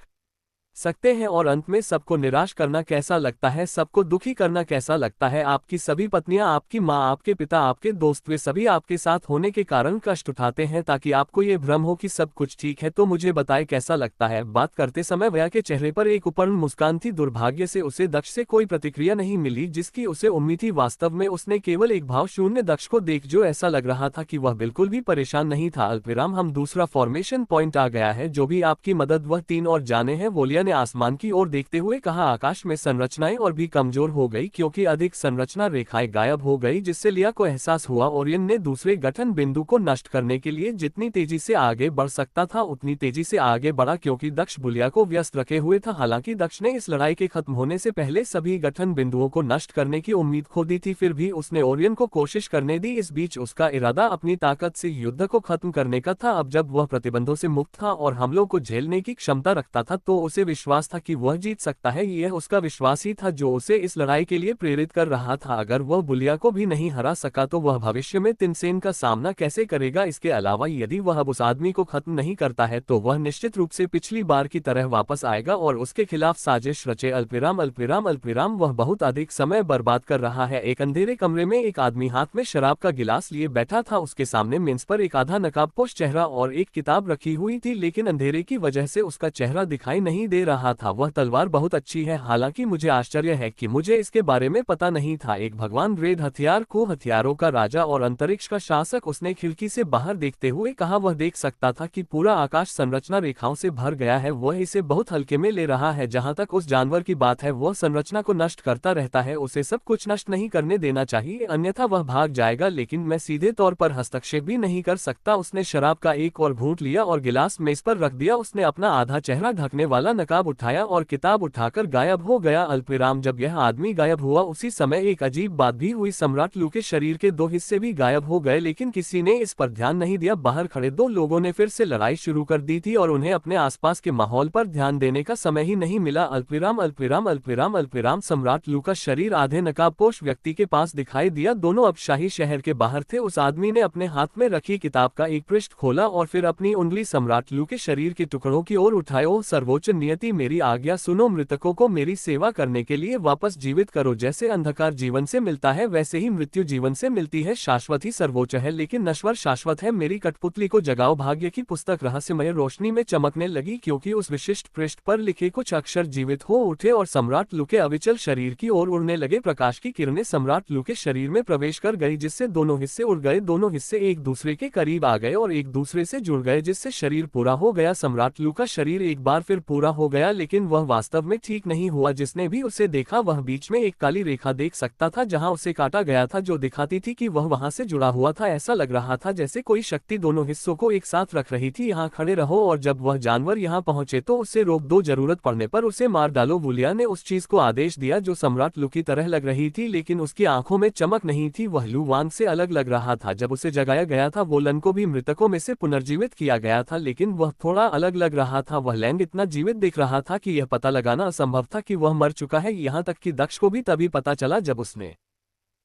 सकते हैं और अंत में सबको निराश करना कैसा लगता है? सबको दुखी करना कैसा लगता है? आपकी सभी पत्नियां, आपकी माँ, आपके पिता, आपके दोस्त, वे सभी आपके साथ होने के कारण कष्ट उठाते हैं ताकि आपको ये भ्रम हो कि सब कुछ ठीक है। तो मुझे बताए कैसा लगता है? बात करते समय वया के चेहरे पर एक उपर्ण मुस्कान थी। दुर्भाग्य से उसे दक्ष से कोई प्रतिक्रिया नहीं मिली जिसकी उसे उम्मीद थी। वास्तव में उसने केवल एक भावशून्य दक्ष को देख जो ऐसा लग रहा था कि वह बिल्कुल भी परेशान नहीं था। अल्पविराम, हम दूसरा फॉर्मेशन पॉइंट आ गया है, जो भी आपकी मदद वह 3 और जाने हैं। वोलिया ने आसमान की ओर देखते हुए कहा। आकाश में संरचनाएं और भी कमजोर हो गई क्योंकि अधिक संरचना रेखाएं गायब हो गई, जिससे लिया को एहसास हुआ ओरियन ने दूसरे गठन बिंदु को नष्ट करने के लिए जितनी तेजी से आगे बढ़ सकता था उतनी तेजी से आगे बढ़ा क्योंकि दक्ष बुलिया को व्यस्त रखे हुए था। हालांकि दक्ष ने इस लड़ाई के खत्म होने से पहले सभी गठन बिंदुओं को नष्ट करने की उम्मीद खो दी थी, फिर भी उसने ओरियन को कोशिश करने दी। इस बीच उसका इरादा अपनी ताकत से युद्ध को खत्म करने का था। अब जब वह प्रतिबंधों से मुक्त था और हमलों को झेलने की क्षमता रखता था तो उसे विश्वास था कि वह जीत सकता है। यह उसका विश्वास ही था जो उसे इस लड़ाई के लिए प्रेरित कर रहा था। अगर वह बुलिया को भी नहीं हरा सका तो वह भविष्य में तिनसेन का सामना कैसे करेगा? इसके अलावा यदि वह अब उस आदमी को खत्म नहीं करता है तो वह निश्चित रूप से पिछली बार की तरह वापस आएगा और उसके खिलाफ साजिश रचे। अल्पविराम, अल्पविराम, अल्पविराम, वह बहुत अधिक समय बर्बाद कर रहा है। एक अंधेरे कमरे में एक आदमी हाथ में शराब का गिलास लिए बैठा था। उसके सामने मेज पर एक आधा नकाबपोश चेहरा और एक किताब रखी हुई थी, लेकिन अंधेरे की वजह से उसका चेहरा दिखाई नहीं दे रहा था। वह तलवार बहुत अच्छी है, हालांकि मुझे आश्चर्य है कि मुझे इसके बारे में पता नहीं था। एक भगवान रेड हथियार को हथियारों का राजा और अंतरिक्ष का शासक, उसने खिड़की से बाहर देखते हुए कहा। वह देख सकता था कि पूरा आकाश संरचना रेखाओं से भर गया है। वह इसे बहुत हल्के में ले रहा है। जहां तक उस जानवर की बात है, वह संरचना को नष्ट करता रहता है। उसे सब कुछ नष्ट नहीं करने देना चाहिए, अन्यथा वह भाग जाएगा। लेकिन मैं सीधे तौर पर हस्तक्षेप भी नहीं कर सकता। उसने शराब का एक और घूंट लिया और गिलास मेज पर रख दिया। उसने अपना आधा चेहरा ढकने वाला नकाब उठाया और किताब उठाकर गायब हो गया। अल्पविराम, जब यह आदमी गायब हुआ उसी समय एक अजीब बात भी हुई। सम्राट लू के शरीर के 2 हिस्से भी गायब हो गए, लेकिन किसी ने इस पर ध्यान नहीं दिया। बाहर खड़े 2 लोगों ने फिर से लड़ाई शुरू कर दी थी और उन्हें अपने आसपास के माहौल पर ध्यान देने का समय ही नहीं मिला। अल्पविराम, अल्पविराम, अल्पविराम, अल्पविराम, सम्राट लू का शरीर आधे नकाबपोश व्यक्ति के पास दिखाई दिया। दोनों अब शाही शहर के बाहर थे। उस आदमी ने अपने हाथ में रखी किताब का एक पृष्ठ खोला और फिर अपनी उंगली सम्राट लू के शरीर के टुकड़ों की ओर उठाए। ओह, सर्वोच्च नियति कहती, मेरी आज्ञा सुनो, मृतकों को मेरी सेवा करने के लिए वापस जीवित करो। जैसे अंधकार जीवन से मिलता है वैसे ही मृत्यु जीवन से मिलती है। शाश्वत ही सर्वोच्च है लेकिन नश्वर शाश्वत है। मेरी कठपुतली को जगाओ। भाग्य की पुस्तक रहस्यमय रोशनी में चमकने लगी क्योंकि उस विशिष्ट पृष्ठ पर लिखे कुछ अक्षर जीवित हो उठे और सम्राट लू के अविचल शरीर की ओर उड़ने लगे। प्रकाश की किरणें सम्राट लू के शरीर में प्रवेश कर गई जिससे दोनों हिस्से उड़ गए। दोनों हिस्से एक दूसरे के करीब आ गए और एक दूसरे से जुड़ गए जिससे शरीर पूरा हो गया। सम्राट लू का शरीर एक बार फिर पूरा हो गया लेकिन वह वास्तव में ठीक नहीं हुआ। जिसने भी उसे देखा वह बीच में एक काली रेखा देख सकता था जहां उसे काटा गया था जो दिखाती थी कि वह वहां से जुड़ा हुआ था। ऐसा लग रहा था जैसे कोई शक्ति दोनों हिस्सों को एक साथ रख रही थी। यहाँ खड़े रहो और जब वह जानवर यहाँ पहुंचे तो उसे रोक दो, जरूरत पड़ने पर उसे मार डालो। वुलिया ने उस चीज को आदेश दिया जो सम्राट लू की तरह लग रही थी लेकिन उसकी आंखों में चमक नहीं थी। वह लू वांग से अलग लग रहा था। जब उसे जगाया गया था वोलन को भी मृतकों में से पुनर्जीवित किया गया था लेकिन वह थोड़ा अलग लग रहा था। वह लैंग इतना जीवित दिख रहा था कि यह पता लगाना असंभव था कि वह मर चुका है। यहाँ तक कि दक्ष को भी तभी पता चला जब उसने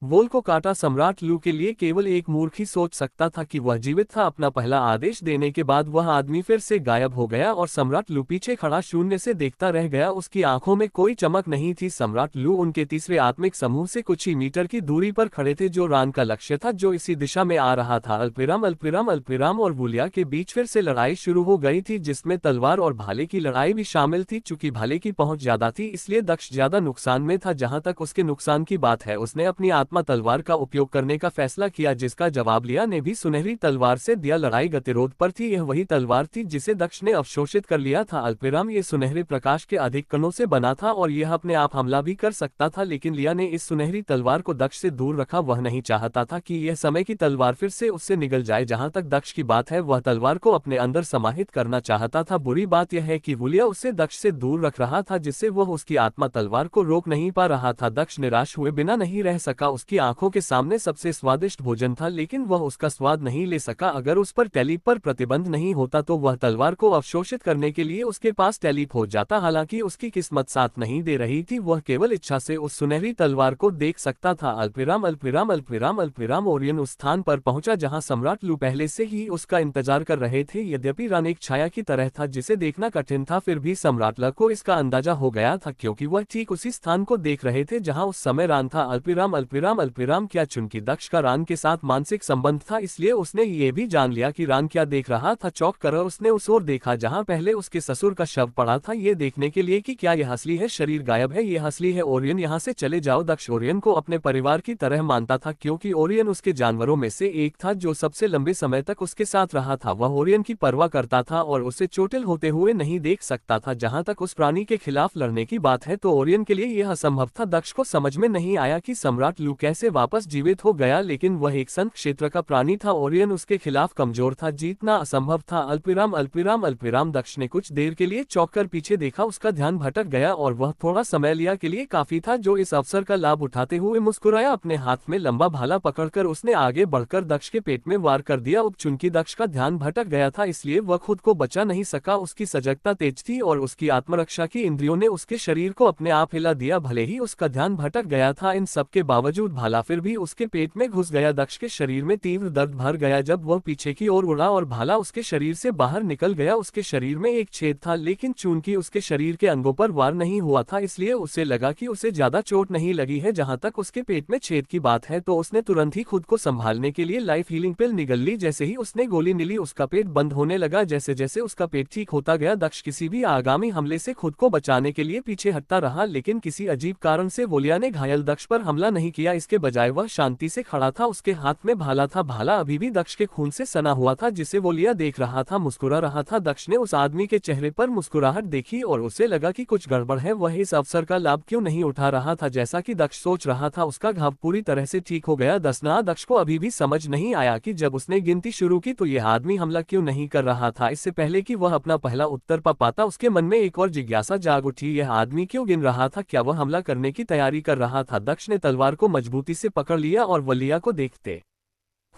वोल को काटा। सम्राट लू के लिए केवल एक मूर्ख ही सोच सकता था कि वह जीवित था। अपना पहला आदेश देने के बाद वह आदमी फिर से गायब हो गया और सम्राट लू पीछे खड़ा शून्य से देखता रह गया। उसकी आंखों में कोई चमक नहीं थी। सम्राट लू उनके तीसरे आत्मिक समूह से कुछ ही मीटर की दूरी पर खड़े थे जो रान का लक्ष्य था जो इसी दिशा में आ रहा था। अल्पिराम अल्पिराम अल्पिराम और वुलिया के बीच फिर से लड़ाई शुरू हो गई थी जिसमें तलवार और भाले की लड़ाई भी शामिल थी। चूंकि भाले की पहुंच ज्यादा थी इसलिए दक्ष ज्यादा नुकसान में था। जहां तक उसके नुकसान की बात है उसने अपनी आत्मा तलवार का उपयोग करने का फैसला किया जिसका जवाब लिया ने भी सुनहरी तलवार से दिया। लड़ाई गतिरोध पर थी। यह वही तलवार थी जिसे दक्ष ने अवशोषित कर लिया था। अल्पिराम ये सुनहरे प्रकाश के अधिक कणों से बना था और यह अपने आप हमला भी कर सकता था लेकिन लिया ने इस सुनहरी तलवार को दक्ष से दूर रखा। वह नहीं चाहता था कि यह समय की तलवार फिर से उससे निगल जाए। जहां तक दक्ष की बात है वह तलवार को अपने अंदर समाहित करना चाहता था। बुरी बात यह है कि वुलिया उसे दक्ष से दूर रख रहा था जिससे वह उसकी आत्मा तलवार को रोक नहीं पा रहा था। दक्ष निराश हुए बिना नहीं रह सका। उसकी आंखों के सामने सबसे स्वादिष्ट भोजन था लेकिन वह उसका स्वाद नहीं ले सका। अगर उस पर टेलीप पर प्रतिबंध नहीं होता तो वह तलवार को अवशोषित करने के लिए उसके पास टेलीप हो जाता। हालांकि उसकी किस्मत साथ नहीं दे रही थी। वह केवल इच्छा से उस सुनहरी तलवार को देख सकता था। अल्पिराम अल्पिराम अल्पिराम अल्पिराम। ओरियन उस स्थान पर पहुंचा जहां सम्राट लू पहले से ही उसका इंतजार कर रहे थे। यद्यपि रान एक छाया की तरह था जिसे देखना कठिन था फिर भी सम्राट लू को इसका अंदाजा हो गया था क्योंकि वह ठीक उसी स्थान को देख रहे थे जहां उस समय रान था। अल्पिराम अल्पिराम अल्पिराम। क्या चुनकी दक्ष का रान के साथ मानसिक संबंध था इसलिए उसने ये भी जान लिया कि रान क्या देख रहा था। चौंक कर उसने उस ओर देखा जहां पहले उसके ससुर का शव पड़ा था ये देखने के लिए कि क्या यह असली है। शरीर गायब है, यह असली है। ओरियन यहाँ से चले जाओ। दक्ष ओरियन को अपने परिवार की तरह मानता था क्योंकि ओरियन उसके जानवरों में से एक था जो सबसे लंबे समय तक उसके साथ रहा था। वह ओरियन की परवाह करता था और उसे चोटिल होते हुए नहीं देख सकता था। जहां तक उस प्राणी के खिलाफ लड़ने की बात है तो ओरियन के लिए यह असंभव था। दक्ष को समझ में नहीं आया कि सम्राट लू कैसे वापस जीवित हो गया लेकिन वह एक संत क्षेत्र का प्राणी था। ओरियन उसके खिलाफ कमजोर था, जीतना असंभव था। अल्पिराम अल्पिराम अल्पिराम। दक्ष ने कुछ देर के लिए चौंक कर पीछे देखा। उसका ध्यान भटक गया और वह थोड़ा समय लिया के लिए काफी था जो इस अवसर का लाभ उठाते हुए मुस्कुराया। अपने हाथ में लंबा भाला पकड़कर उसने आगे बढ़कर दक्ष के पेट में वार कर दिया। अब चुनकी दक्ष का ध्यान भटक गया था इसलिए वह खुद को बचा नहीं सका। उसकी सजगता तेज थी और उसकी आत्मरक्षा की इंद्रियों ने उसके शरीर को अपने आप हिला दिया। भले ही उसका ध्यान भटक गया था इन सब के बावजूद भाला फिर भी उसके पेट में घुस गया। दक्ष के शरीर में तीव्र दर्द भर गया जब वह पीछे की ओर उड़ा और भाला उसके शरीर से बाहर निकल गया। उसके शरीर में एक छेद था लेकिन चूंकि उसके शरीर के अंगों पर वार नहीं हुआ था इसलिए उसे लगा कि उसे ज्यादा चोट नहीं लगी है। जहां तक उसके पेट में छेद की बात है तो उसने तुरंत ही खुद को संभालने के लिए लाइफ हीलिंग पिल निगल ली। जैसे ही उसने गोली निली उसका पेट बंद होने लगा। जैसे जैसे उसका पेट ठीक होता गया दक्ष किसी भी आगामी हमले से खुद को बचाने के लिए पीछे हटता रहा लेकिन किसी अजीब कारण से वोलिया ने घायल दक्ष पर हमला नहीं किया। इसके बजाय वह शांति से खड़ा था। उसके हाथ में भाला था। भाला अभी भी दक्ष के खून से सना हुआ था जिसे वोलिया देख रहा था, मुस्कुरा रहा था। दक्ष ने उस आदमी के चेहरे पर मुस्कुराहट देखी और उसे लगा कि कुछ गड़बड़ है। वह इस अवसर का लाभ क्यों नहीं उठा रहा था जैसा कि दक्ष सोच रहा था। उसका घाव पूरी तरह से ठीक हो गया। दक्ष को अभी भी समझ नहीं आया कि जब उसने गिनती शुरू की तो यह आदमी हमला क्यों नहीं कर रहा था। इससे पहले कि वह अपना पहला उत्तर पा पाता उसके मन में एक और जिज्ञासा जाग उठी। यह आदमी क्यों गिन रहा था? क्या वह हमला करने की तैयारी कर रहा था? दक्ष ने तलवार को मजबूती से पकड़ लिया और वलिया को देखते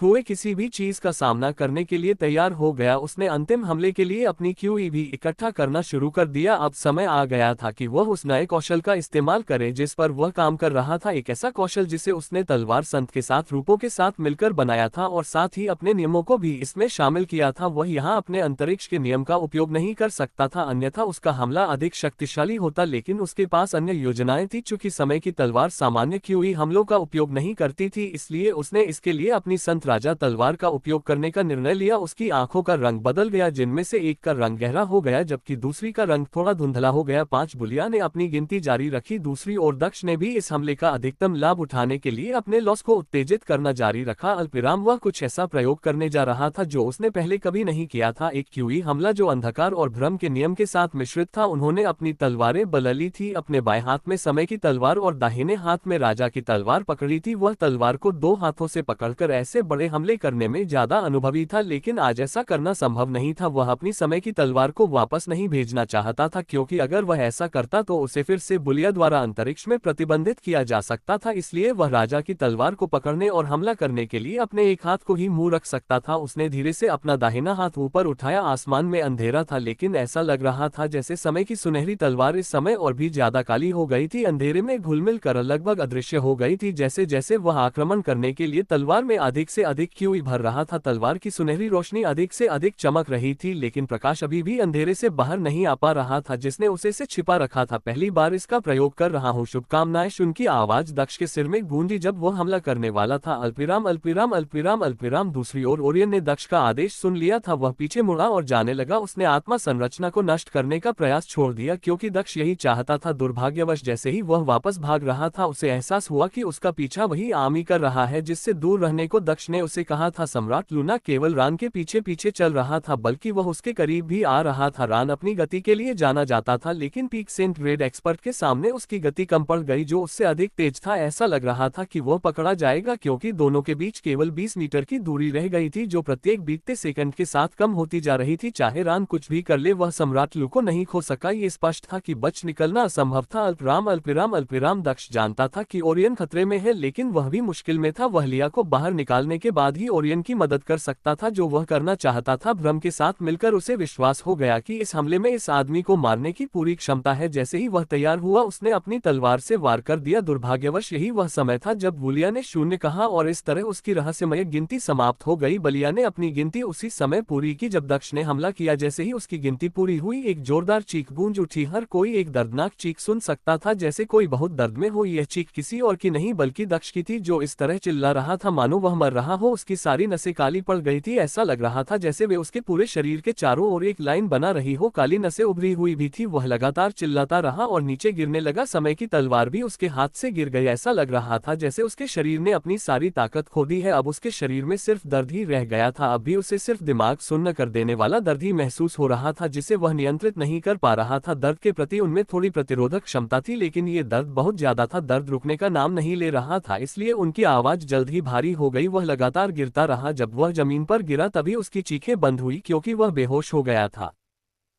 हुए किसी भी चीज का सामना करने के लिए तैयार हो गया। उसने अंतिम हमले के लिए अपनी क्यूई भी इकट्ठा करना शुरू कर दिया। अब समय आ गया था कि वह उस नए कौशल का इस्तेमाल करे जिस पर वह काम कर रहा था, एक ऐसा कौशल जिसे उसने तलवार संत के साथ रूपों के साथ मिलकर बनाया था और साथ ही अपने नियमों को भी इसमें शामिल किया था। वह यहाँ अपने अंतरिक्ष के नियम का उपयोग नहीं कर सकता था, अन्यथा उसका हमला अधिक शक्तिशाली होता, लेकिन उसके पास अन्य योजनाएं थी। चूंकि समय की तलवार सामान्य क्यूई हमलों का उपयोग नहीं करती थी, इसलिए उसने इसके लिए अपनी संत राजा तलवार का उपयोग करने का निर्णय लिया। उसकी आंखों का रंग बदल गया, जिनमें से एक का रंग गहरा हो गया जबकि दूसरी का रंग थोड़ा धुंधला हो गया। 5 बुलिया ने अपनी गिनती जारी रखी। दूसरी ओर दक्ष ने भी इस हमले का अधिकतम लाभ उठाने के लिए अपने लॉस को उत्तेजित करना जारी रखा। अल्पविराम वह कुछ ऐसा प्रयोग करने जा रहा था जो उसने पहले कभी नहीं किया था, एक क्यूई हमला जो अंधकार और भ्रम के नियम के साथ मिश्रित था। उन्होंने अपनी तलवारें बलली थी, अपने बाएं हाथ में समय की तलवार और दाहिने हाथ में राजा की तलवार पकड़ी थी। वह तलवार को 2 हाथों से पकड़कर ऐसे बड़े हमले करने में ज्यादा अनुभवी था, लेकिन आज ऐसा करना संभव नहीं था। वह अपनी समय की तलवार को वापस नहीं भेजना चाहता था, क्योंकि अगर वह ऐसा करता तो उसे फिर से बुलिया द्वारा अंतरिक्ष में प्रतिबंधित किया जा सकता था। इसलिए वह राजा की तलवार को पकड़ने और हमला करने के लिए अपने एक हाथ को ही मुंह रख सकता था। उसने धीरे से अपना दाहिना हाथ ऊपर उठाया। आसमान में अंधेरा था, लेकिन ऐसा लग रहा था जैसे समय की सुनहरी तलवार इस समय और भी ज्यादा काली हो गई थी, अंधेरे में घुल-मिल कर लगभग अदृश्य हो गई थी। जैसे जैसे वह आक्रमण करने के लिए तलवार में अधिक से अधिक क्यूई भर रहा था, तलवार की सुनहरी रोशनी अधिक से अधिक चमक रही थी, लेकिन प्रकाश अभी भी अंधेरे से बाहर नहीं आ पा रहा था जिसने उसे से छिपा रखा था। पहली बार इसका प्रयोग कर रहा हूँ, शुभकामनाएं। उनकी आवाज दक्ष के सिर में गूंजी जब वह हमला करने वाला था। अल्पविराम अल्पविराम अल्पविराम अल्पविराम। दूसरी ओर ओरियन ने दक्ष का आदेश सुन लिया था। वह पीछे मुड़ा और जाने लगा। उसने आत्मा संरचना को नष्ट करने का प्रयास छोड़ दिया, क्योंकि दक्ष यही चाहता था। दुर्भाग्यवश जैसे ही वह वापस भाग रहा था, उसे एहसास हुआ कि उसका पीछा वही आमी कर रहा है जिससे दूर रहने को दक्ष ने उसे कहा था। सम्राट लूना केवल रान के पीछे पीछे चल रहा था, बल्कि वह उसके करीब भी आ रहा था। रान अपनी गति के लिए जाना जाता था, लेकिन पीक सेंट ग्रेड एक्सपर्ट के सामने उसकी गति कम पड़ गई, जो उससे अधिक तेज था। ऐसा लग रहा था कि वह पकड़ा जाएगा, क्योंकि दोनों के बीच केवल 20 मीटर की दूरी रह गई थी, जो प्रत्येक बीतते सेकंड के साथ कम होती जा रही थी। चाहे रान कुछ भी कर ले, वह सम्राट लू को नहीं खो सका। ये स्पष्ट था कि बच निकलना असंभव था। अल्पविराम अल्पविराम अल्पविराम। दक्ष जानता था कि ओरियन खतरे में है, लेकिन वह भी मुश्किल में था। वह लिया को बाहर निकालने के बाद ही ओरियन की मदद कर सकता था, जो वह करना चाहता था। भ्रम के साथ मिलकर उसे विश्वास हो गया कि इस हमले में इस आदमी को मारने की पूरी क्षमता है। जैसे ही वह तैयार हुआ, उसने अपनी तलवार से वार कर दिया। दुर्भाग्यवश यही वह समय था जब बुलिया ने 0 कहा और इस तरह उसकी रहस्यमय गिनती समाप्त हो गई। बलिया ने अपनी गिनती उसी समय पूरी की जब दक्ष ने हमला किया। जैसे ही उसकी गिनती पूरी हुई, एक जोरदार चीख गूंज उठी। हर कोई एक दर्दनाक चीख सुन सकता था, जैसे कोई बहुत दर्द में हो। यह चीख किसी और की नहीं बल्कि दक्ष की थी, जो इस तरह चिल्ला रहा था मानो वह मर रहा हो। उसकी सारी नसें काली पड़ गई थी। ऐसा लग रहा था जैसे वे उसके पूरे शरीर के चारों ओर एक लाइन बना रही हो। काली नसें उभरी हुई भी थी। वह लगातार चिल्लाता रहा और नीचे गिरने लगा। समय की तलवार भी उसके हाथ से गिर गई। ऐसा लग रहा था जैसे उसके शरीर ने अपनी सारी ताकत खो दी है। अब उसके शरीर में सिर्फ दर्द ही रह गया था। अब भी उसे सिर्फ दिमाग सुन्न कर देने वाला दर्द ही महसूस हो रहा था, जिसे वह नियंत्रित नहीं कर पा रहा था। दर्द के प्रति उनमें थोड़ी प्रतिरोधक क्षमता थी, लेकिन ये दर्द बहुत ज्यादा था। दर्द रुकने का नाम नहीं ले रहा था, इसलिए उनकी आवाज जल्द ही भारी हो गई। वह लगातार गिरता रहा। जब वह जमीन पर गिरा, तभी उसकी चीखें बंद हुई, क्योंकि वह बेहोश हो गया था।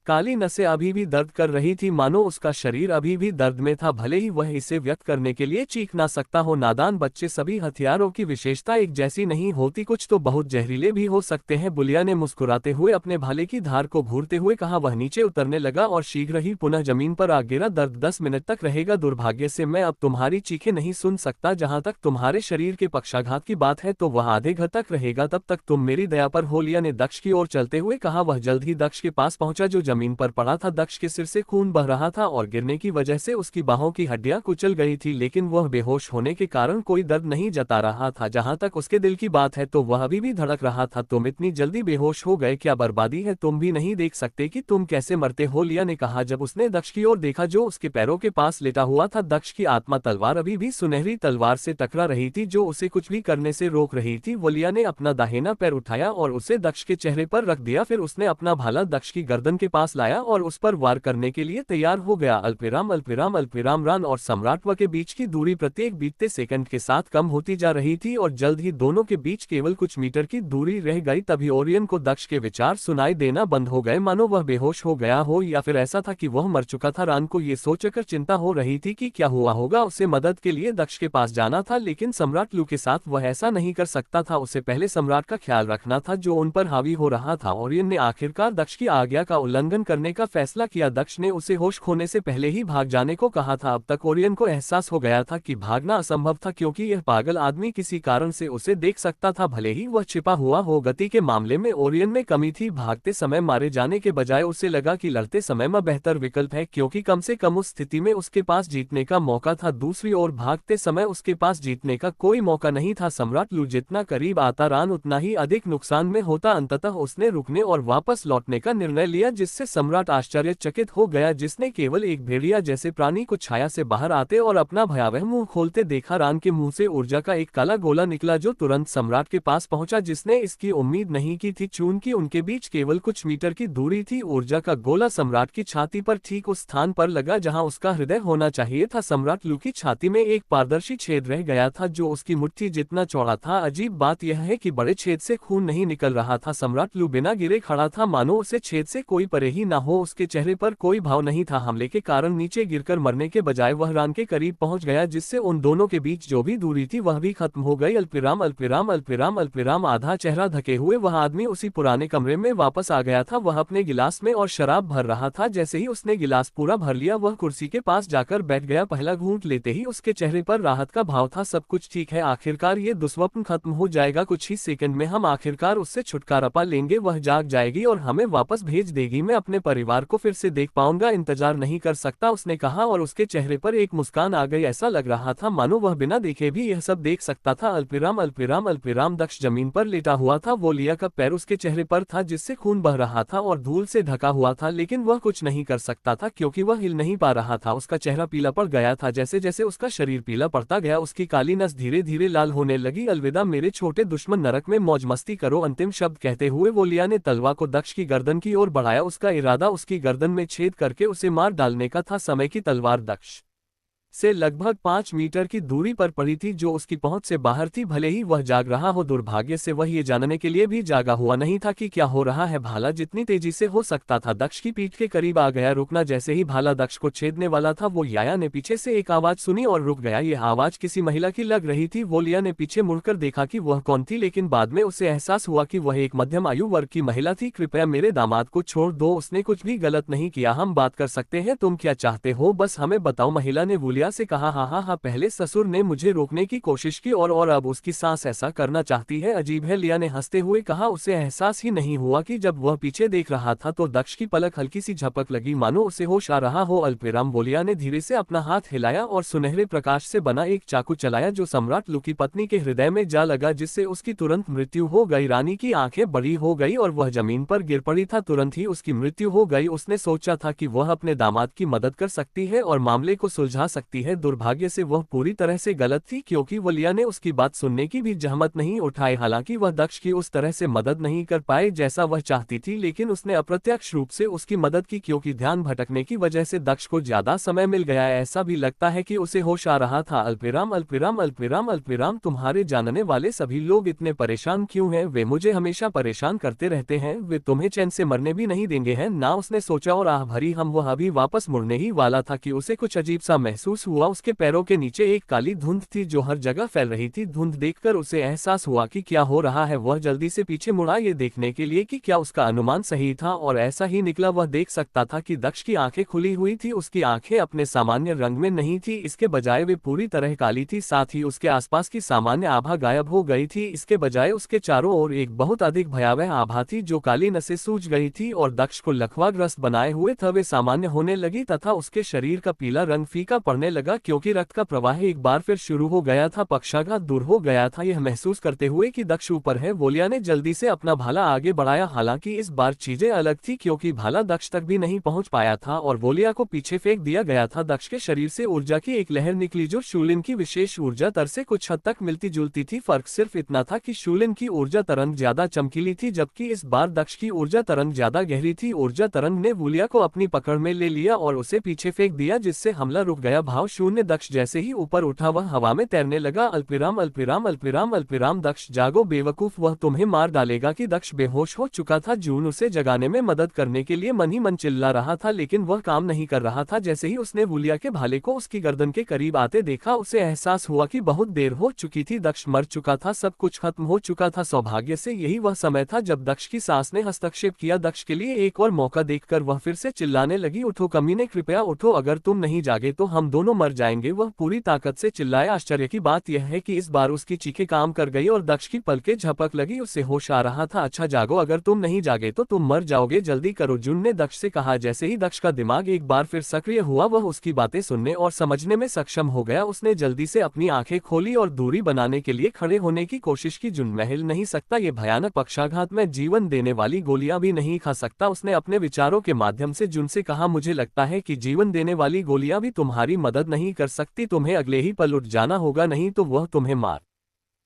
काली नसें अभी भी दर्द कर रही थी, मानो उसका शरीर अभी भी दर्द में था, भले ही वह इसे व्यक्त करने के लिए चीख ना सकता हो। नादान बच्चे, सभी हथियारों की विशेषता एक जैसी नहीं होती, कुछ तो बहुत जहरीले भी हो सकते हैं। बुलिया ने मुस्कुराते हुए अपने भाले की धार को घूरते हुए कहा। वह नीचे उतरने लगा और शीघ्र ही पुनः जमीन पर आ गिरा। दर्द 10 मिनट तक रहेगा। दुर्भाग्य से मैं अब तुम्हारी चीखें नहीं सुन सकता। जहां तक तुम्हारे शरीर के पक्षाघात की बात है, तो वह आधे घर तक रहेगा। तब तक तुम मेरी दया पर हो। लिया ने दक्ष की ओर चलते हुए कहा। वह जल्द ही दक्ष के पास पहुंचा, जो जमीन पर पड़ा था। दक्ष के सिर से खून बह रहा था और गिरने की वजह से उसकी बाहों की हड्डियां कुचल गई थी, लेकिन वह बेहोश होने के कारण कोई दर्द नहीं जता रहा था। जहां तक उसके दिल की बात है, तो वह अभी भी धड़क रहा था। तुम इतनी जल्दी बेहोश हो गए, क्या बर्बादी है? तुम भी नहीं देख सकते कि तुम कैसे मरते हो? लिया ने कहा जब उसने दक्ष की ओर देखा, जो उसके पैरों के पास लेटा हुआ था। दक्ष की आत्मा तलवार अभी भी सुनहरी तलवार से टकरा रही थी, जो उसे कुछ भी करने से रोक रही थी। लिया ने अपना दाहिना पैर उठाया और उसे दक्ष के चेहरे पर रख दिया। फिर उसने अपना भाला दक्ष की गर्दन के पास पास लाया और उस पर वार करने के लिए तैयार हो गया। अल्पविराम अल्पविराम अल्पविराम रान और सम्राट व के बीच की दूरी प्रत्येक बीतते सेकंड के साथ कम होती जा रही थी और जल्द ही दोनों के बीच केवल कुछ मीटर की दूरी रह गई। तभी ओरियन को दक्ष के विचार सुनाई देना बंद हो गए, मानो वह बेहोश हो गया हो या फिर ऐसा था कि वह मर चुका था। रान को ये सोचकर चिंता हो रही थी कि क्या हुआ होगा। उसे मदद के लिए दक्ष के पास जाना था, लेकिन सम्राट लू के साथ वह ऐसा नहीं कर सकता था। उसे पहले सम्राट का ख्याल रखना था जो उन पर हावी हो रहा था। ओरियन ने आखिरकार दक्ष की आज्ञा का उल्लंघन करने का फैसला किया। दक्ष ने उसे होश खोने से पहले ही भाग जाने को कहा था। अब तक ओरियन को एहसास हो गया था कि भागना असंभव था, क्योंकि यह पागल आदमी किसी कारण से उसे देख सकता था, भले ही वह छिपा हुआ हो। गति के मामले में ओरियन में कमी थी। भागते समय मारे जाने के बजाय उसे लगा कि लड़ते समय में बेहतर विकल्प है, क्योंकि कम से कम उस स्थिति में उसके पास जीतने का मौका था। दूसरी ओर भागते समय उसके पास जीतने का कोई मौका नहीं था। सम्राट लू जितना करीब आता रान उतना ही अधिक नुकसान में होता। अंततः उसने रुकने और वापस लौटने का निर्णय लिया, जिससे सम्राट आश्चर्यचकित हो गया, जिसने केवल एक भेड़िया जैसे प्राणी को छाया से बाहर आते और अपना भयावह मुंह खोलते देखा। रान के मुंह से ऊर्जा का एक काला गोला निकला जो तुरंत सम्राट के पास पहुंचा, जिसने इसकी उम्मीद नहीं की थी। चूंकि उनके बीच केवल कुछ मीटर की दूरी थी, ऊर्जा का गोला सम्राट की छाती पर ठीक उस स्थान पर लगा जहां उसका हृदय होना चाहिए था। सम्राट लू की छाती में एक पारदर्शी छेद रह गया था जो उसकी मुट्ठी जितना चौड़ा था। अजीब बात यह है कि बड़े छेद से खून नहीं निकल रहा था। सम्राट लू बिना गिरे खड़ा था, मानो उसे छेद से कोई परे ही ना हो। उसके चेहरे पर कोई भाव नहीं था। हमले के कारण नीचे गिरकर मरने के बजाय वह रान के करीब पहुंच गया, जिससे उन दोनों के बीच जो भी दूरी थी वह भी खत्म हो गई। अल्पविराम अल्पविराम अल्पविराम अल्पविराम। आधा चेहरा ढके हुए वह आदमी उसी पुराने कमरे में वापस आ गया था। वह अपने गिलास में और शराब भर रहा था। जैसे ही उसने गिलास पूरा भर लिया, वह कुर्सी के पास जाकर बैठ गया। पहला घूंट लेते ही उसके चेहरे पर राहत का भाव था। सब कुछ ठीक है, आखिरकार ये दुस्वप्न खत्म हो जाएगा। कुछ ही सेकंड में हम आखिरकार उससे छुटकारा पा लेंगे। वह जाग जाएगी और हमें वापस भेज देगी। मैं अपने परिवार को फिर से देख पाऊंगा, इंतजार नहीं कर सकता, उसने कहा और उसके चेहरे पर एक मुस्कान आ गई। ऐसा लग रहा था मानो वह बिना देखे भी यह सब देख सकता था। अल्पविराम अल्पविराम अल्पविराम। दक्ष जमीन पर लेटा हुआ था। वो लिया का पैर उसके चेहरे पर था, जिससे खून बह रहा था और धूल से ढका हुआ था, लेकिन वह कुछ नहीं कर सकता था क्योंकि वह हिल नहीं पा रहा था। उसका चेहरा पीला पड़ गया था। जैसे जैसे उसका शरीर पीला पड़ता गया, उसकी काली नस धीरे धीरे लाल होने लगी। अलविदा मेरे छोटे दुश्मन, नरक में मौज मस्ती करो। अंतिम शब्द कहते हुए वो लिया ने तलवा को दक्ष की गर्दन की ओर बढ़ाया। उसका इरादा उसकी गर्दन में छेद करके उसे मार डालने का था। समय की तलवार दक्ष से लगभग 5 मीटर की दूरी पर पड़ी थी, जो उसकी पहुंच से बाहर थी। भले ही वह जाग रहा हो, दुर्भाग्य से वह ये जानने के लिए भी जागा हुआ नहीं था कि क्या हो रहा है। भाला जितनी तेजी से हो सकता था दक्ष की पीठ के करीब आ गया। रुकना। जैसे ही भाला दक्ष को छेदने वाला था, वो याया ने पीछे से एक आवाज सुनी और रुक गया। यह आवाज किसी महिला की लग रही थी। वो लिया ने पीछे मुड़कर देखा कि वह कौन थी, लेकिन बाद में उसे एहसास हुआ कि वह एक मध्यम आयु वर्ग की महिला थी। कृपया मेरे दामाद को छोड़ दो, उसने कुछ भी गलत नहीं किया, हम बात कर सकते हैं। तुम क्या चाहते हो, बस हमें बताओ, महिला ने वुलिया से कहा। हाँ, पहले ससुर ने मुझे रोकने की कोशिश की और अब उसकी सास ऐसा करना चाहती है। अजीब है, लिया ने हंसते हुए कहा। उसे एहसास ही नहीं हुआ कि जब वह पीछे देख रहा था तो दक्ष की पलक हल्की सी झपक लगी, मानो उसे होश आ रहा हो। अल्पविराम। वोलिया ने धीरे से अपना हाथ हिलाया और सुनहरे प्रकाश से बना एक चाकू चलाया जो सम्राट लू की पत्नी के हृदय में जा लगा, जिससे उसकी तुरंत मृत्यु हो गई। रानी की आंखें बड़ी हो गई और वह जमीन पर गिर पड़ी था। तुरंत ही उसकी मृत्यु हो गई। उसने सोचा था कि वह अपने दामाद की मदद कर सकती है और मामले को सुलझा सकती है। दुर्भाग्य से वह पूरी तरह से गलत थी, क्योंकि वलिया ने उसकी बात सुनने की भी जहमत नहीं उठाई। हालांकि वह दक्ष की उस तरह से मदद नहीं कर पाए जैसा वह चाहती थी, लेकिन उसने अप्रत्यक्ष रूप से उसकी मदद की, क्योंकि ध्यान भटकने की वजह से दक्ष को ज्यादा समय मिल गया। ऐसा भी लगता है कि उसे होश आ रहा था। अल्पविराम अल्पविराम अल्पविराम अल्पविराम। तुम्हारे जानने वाले सभी लोग इतने परेशान क्यों हैं? वे मुझे हमेशा परेशान करते रहते हैं, वे तुम्हें चैन से मरने भी नहीं देंगे हैं ना। उसने सोचा और आह भरी। वह अभी वापस मुड़ने ही वाला था कि उसे कुछ अजीब सा महसूस हुआ। उसके पैरों के नीचे एक काली धुंध थी जो हर जगह फैल रही थी। धुंध देखकर उसे एहसास हुआ कि क्या हो रहा है। वह जल्दी से पीछे मुड़ा, ये देखने के लिए कि क्या उसका अनुमान सही था, और ऐसा ही निकला। वह देख सकता था कि दक्ष की आंखें खुली हुई थी। उसकी आंखें अपने सामान्य रंग में नहीं थी, इसके बजाय वे पूरी तरह काली थी। साथ ही उसके आसपास की सामान्य आभा गायब हो गई थी। इसके बजाय उसके चारों ओर एक बहुत अधिक भयावह आभा थी जो काली नसें सूज गई थी और दक्ष को लकवाग्रस्त बनाए हुए था। वे सामान्य होने लगी तथा उसके शरीर का पीला रंग फीका पड़ने होने लगा क्योंकि रक्त का प्रवाह एक बार फिर शुरू हो गया था। पक्षाघात दूर हो गया था। यह महसूस करते हुए कि दक्ष ऊपर है, वोलिया ने जल्दी से अपना भाला आगे बढ़ाया। हालांकि इस बार चीजें अलग थी क्योंकि भाला दक्ष तक भी नहीं पहुंच पाया था और वोलिया को पीछे फेंक दिया गया था। दक्ष के शरीर से ऊर्जा की एक लहर निकली जो शूलिन की विशेष ऊर्जा तर से कुछ हद तक मिलती जुलती थी। फर्क सिर्फ इतना था कि शूलिन की ऊर्जा तरंग ज्यादा चमकीली थी जबकि इस बार दक्ष की ऊर्जा तरंग ज्यादा गहरी थी। ऊर्जा तरंग ने वोलिया को अपनी पकड़ में ले लिया और उसे पीछे फेंक दिया जिससे हमला रुक गया। भाव शून्य। दक्ष जैसे ही ऊपर उठा वह हवा में तैरने लगा। अल्पविराम अल्पविराम अल्पविराम अल्पविराम। दक्ष जागो बेवकूफ, वह तुम्हें मार डालेगा। कि दक्ष बेहोश हो चुका था। जून उसे जगाने में मदद करने के लिए मन ही मन चिल्ला रहा था लेकिन वह काम नहीं कर रहा था। जैसे ही उसने वोलिया के भाले को उसकी गर्दन के करीब आते देखा उसे एहसास हुआ कि बहुत देर हो चुकी थी। दक्ष मर चुका था, सब कुछ खत्म हो चुका था। सौभाग्य से यही वह समय था जब दक्ष की सास ने हस्तक्षेप किया। दक्ष के लिए एक और मौका देखकर वह फिर से चिल्लाने लगी, उठो कमीने, कृपया उठो, अगर तुम नहीं जागे तो हम दोनों मर जाएंगे। वह पूरी ताकत से चिल्लाया। आश्चर्य की बात यह है कि इस बार उसकी चीखें काम कर गई और दक्ष की पलकें झपक लगी। उसे होश आ रहा था। अच्छा जागो, अगर तुम नहीं जागे तो तुम मर जाओगे, जल्दी करो, जून ने दक्ष से कहा। जैसे ही दक्ष का दिमाग एक बार फिर सक्रिय हुआ वह उसकी बातें सुनने और समझने में सक्षम हो गया। उसने जल्दी से अपनी आंखें खोली और दूरी बनाने के लिए खड़े होने की कोशिश की। जून, मैं हिल नहीं सकता, ये भयानक पक्षाघात में जीवन देने वाली गोलियां भी नहीं खा सकता। उसने अपने विचारों के माध्यम से जून से कहा, मुझे लगता है कि जीवन देने वाली गोलियां भी तुम्हारी मदद नहीं कर सकती, तुम्हें अगले ही पल उठ जाना होगा, नहीं तो वह तुम्हें मार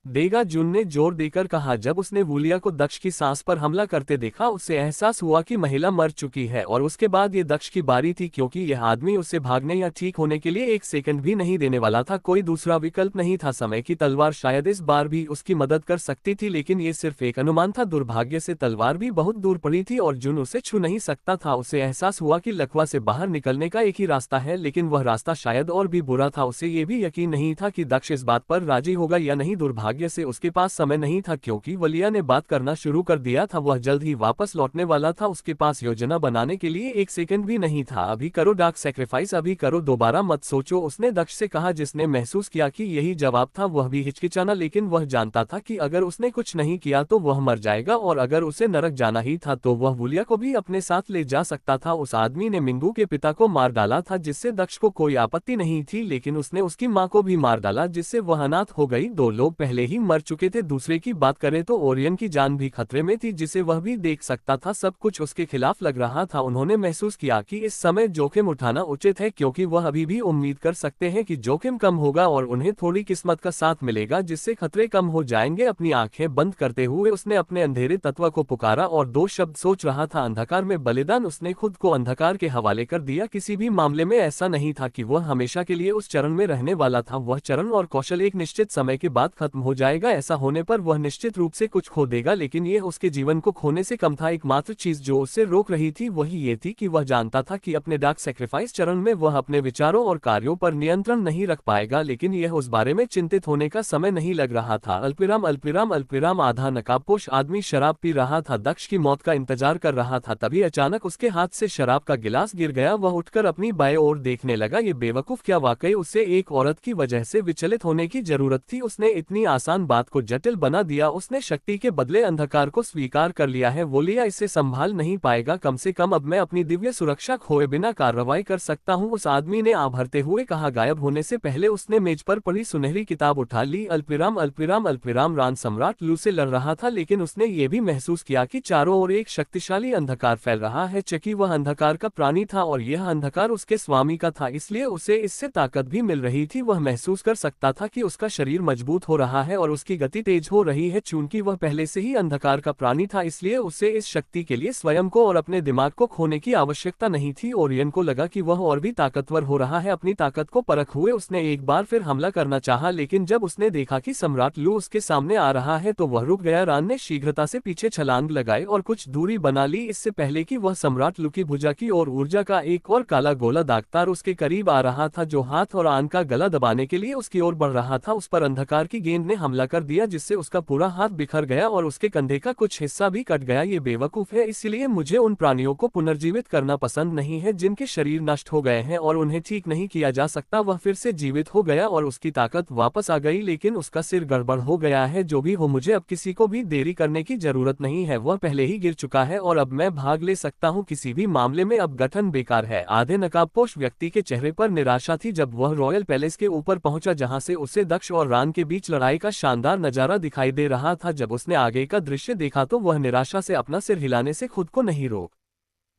देगा। जून ने जोर देकर कहा। जब उसने वोलिया को दक्ष की सांस पर हमला करते देखा उसे एहसास हुआ कि महिला मर चुकी है और उसके बाद ये दक्ष की बारी थी क्योंकि यह आदमी उसे भागने या ठीक होने के लिए एक सेकंड भी नहीं देने वाला था। कोई दूसरा विकल्प नहीं था। समय की तलवार शायद इस बार भी उसकी मदद कर सकती थी लेकिन ये सिर्फ एक अनुमान था। दुर्भाग्य से तलवार भी बहुत दूर पड़ी थी और जून उसे छू नहीं सकता था। उसे एहसास हुआ कि लकवा से बाहर निकलने का एक ही रास्ता है लेकिन वह रास्ता शायद और भी बुरा था। उसे ये भी यकीन नहीं था कि दक्ष इस बात पर राजी होगा या नहीं। दुर्भाग्य से उसके पास समय नहीं था क्योंकि वोलिया ने बात करना शुरू कर दिया था। वह जल्द ही वापस लौटने वाला था। उसके पास योजना बनाने के लिए एक सेकंड भी नहीं था। अभी करो डार्क सैक्रिफाइस, अभी करो, दोबारा मत सोचो, उसने दक्ष से कहा जिसने महसूस किया कि यही जवाब था। वह भी हिचकिचाना लेकिन वह जानता था कि अगर उसने कुछ नहीं किया तो वह मर जाएगा और अगर उसे नरक जाना ही था तो वह वोलिया को भी अपने साथ ले जा सकता था। उस आदमी ने मिंगू के पिता को मार डाला था जिससे दक्ष को कोई आपत्ति नहीं थी लेकिन उसने उसकी मां को भी मार डाला जिससे वह अनाथ हो गई। दो लोग पहले ही मर चुके थे। दूसरे की बात करें तो ओरियन की जान भी खतरे में थी जिसे वह भी देख सकता था। सब कुछ उसके खिलाफ लग रहा था। उन्होंने महसूस किया कि इस समय जोखिम उठाना उचित है क्योंकि वह अभी भी उम्मीद कर सकते हैं कि जोखिम कम होगा और उन्हें थोड़ी किस्मत का साथ मिलेगा जिससे खतरे कम हो जाएंगे। अपनी आंखें बंद करते हुए उसने अपने अंधेरे तत्व को पुकारा और दो शब्द सोच रहा था, अंधकार में बलिदान। उसने खुद को अंधकार के हवाले कर दिया। किसी भी मामले में ऐसा नहीं था कि वह हमेशा के लिए उस चरण में रहने वाला था। वह चरण और कौशल एक निश्चित समय के बाद खत्म हो जाएगा। ऐसा होने पर वह निश्चित रूप से कुछ खो देगा लेकिन यह उसके जीवन को खोने से कम था। एकमात्र चीज जो उसे रोक रही थी वही ये थी कि वह जानता था कि अपने डार्क सैक्रिफाइस चरण में वह अपने विचारों और कार्यों पर नियंत्रण नहीं रख पाएगा लेकिन यह उस बारे में चिंतित होने का समय नहीं लग रहा था। अल्पविराम अल्पविराम अल्पविराम। आधा नकाबपोश आदमी शराब पी रहा था। दक्ष की मौत का इंतजार कर रहा था। तभी अचानक उसके हाथ से शराब का गिलास गिर गया। वह उठकर अपनी बाएं ओर देखने लगा। ये बेवकूफ, क्या वाकई उसे एक औरत की वजह से विचलित होने की जरूरत थी? उसने इतनी आसान बात को जटिल बना दिया। उसने शक्ति के बदले अंधकार को स्वीकार कर लिया है। वोलिया इसे संभाल नहीं पाएगा। कम से कम अब मैं अपनी दिव्य सुरक्षा खोए बिना कार्रवाई कर सकता हूँ, उस आदमी ने आभरते हुए कहा। गायब होने से पहले उसने मेज पर पड़ी सुनहरी किताब उठा ली। अल्पविराम अल्पविराम अल्पविराम। रान सम्राट लू से लड़ रहा था लेकिन उसने ये भी महसूस किया कि चारों ओर एक शक्तिशाली अंधकार फैल रहा है। चकी वह अंधकार का प्राणी था और यह अंधकार उसके स्वामी का था, इसलिए उसे इससे ताकत भी मिल रही थी। वह महसूस कर सकता था कि उसका शरीर मजबूत हो रहा है और उसकी गति तेज हो रही है। चूंकि वह पहले से ही अंधकार का प्राणी था इसलिए उसे इस शक्ति के लिए स्वयं को और अपने दिमाग को खोने की आवश्यकता नहीं थी। ओरियन को लगा कि वह और भी ताकतवर हो रहा है। अपनी ताकत को परख हुए उसने एक बार फिर हमला करना चाहा लेकिन जब उसने देखा कि सम्राट लू उसके सामने आ रहा है तो वह रुक गया। रान ने शीघ्रता से पीछे छलांग लगाई और कुछ दूरी बना ली। इससे पहले कि वह सम्राट लू की भुजा की ओर ऊर्जा का एक और काला गोला दागतार उसके करीब आ रहा था जो हाथ और आन का गला दबाने के लिए उसकी ओर बढ़ रहा था। उस पर अंधकार की गेंद ने हमला कर दिया जिससे उसका पूरा हाथ बिखर गया और उसके कंधे का कुछ हिस्सा भी कट गया। ये बेवकूफ है, इसलिए मुझे उन प्राणियों को पुनर्जीवित करना पसंद नहीं है जिनके शरीर नष्ट हो गए हैं और उन्हें ठीक नहीं किया जा सकता। वह फिर से जीवित हो गया और उसकी ताकत वापस आ गई, लेकिन उसका सिर गड़बड़ हो गया है। जो भी हो, मुझे अब किसी को भी देरी करने की जरूरत नहीं है, वह पहले ही गिर चुका है और अब मैं भाग ले सकता हूँ। किसी भी मामले में अब गठन बेकार है। आधे नकाबपोश व्यक्ति के चेहरे पर निराशा थी जब वह रॉयल पैलेस के ऊपर पहुंचा, जहां से उसे दक्ष और रान के बीच लड़ाई का शानदार नजारा दिखाई दे रहा था। जब उसने आगे का दृश्य देखा तो वह निराशा से अपना सिर हिलाने से खुद को नहीं रोक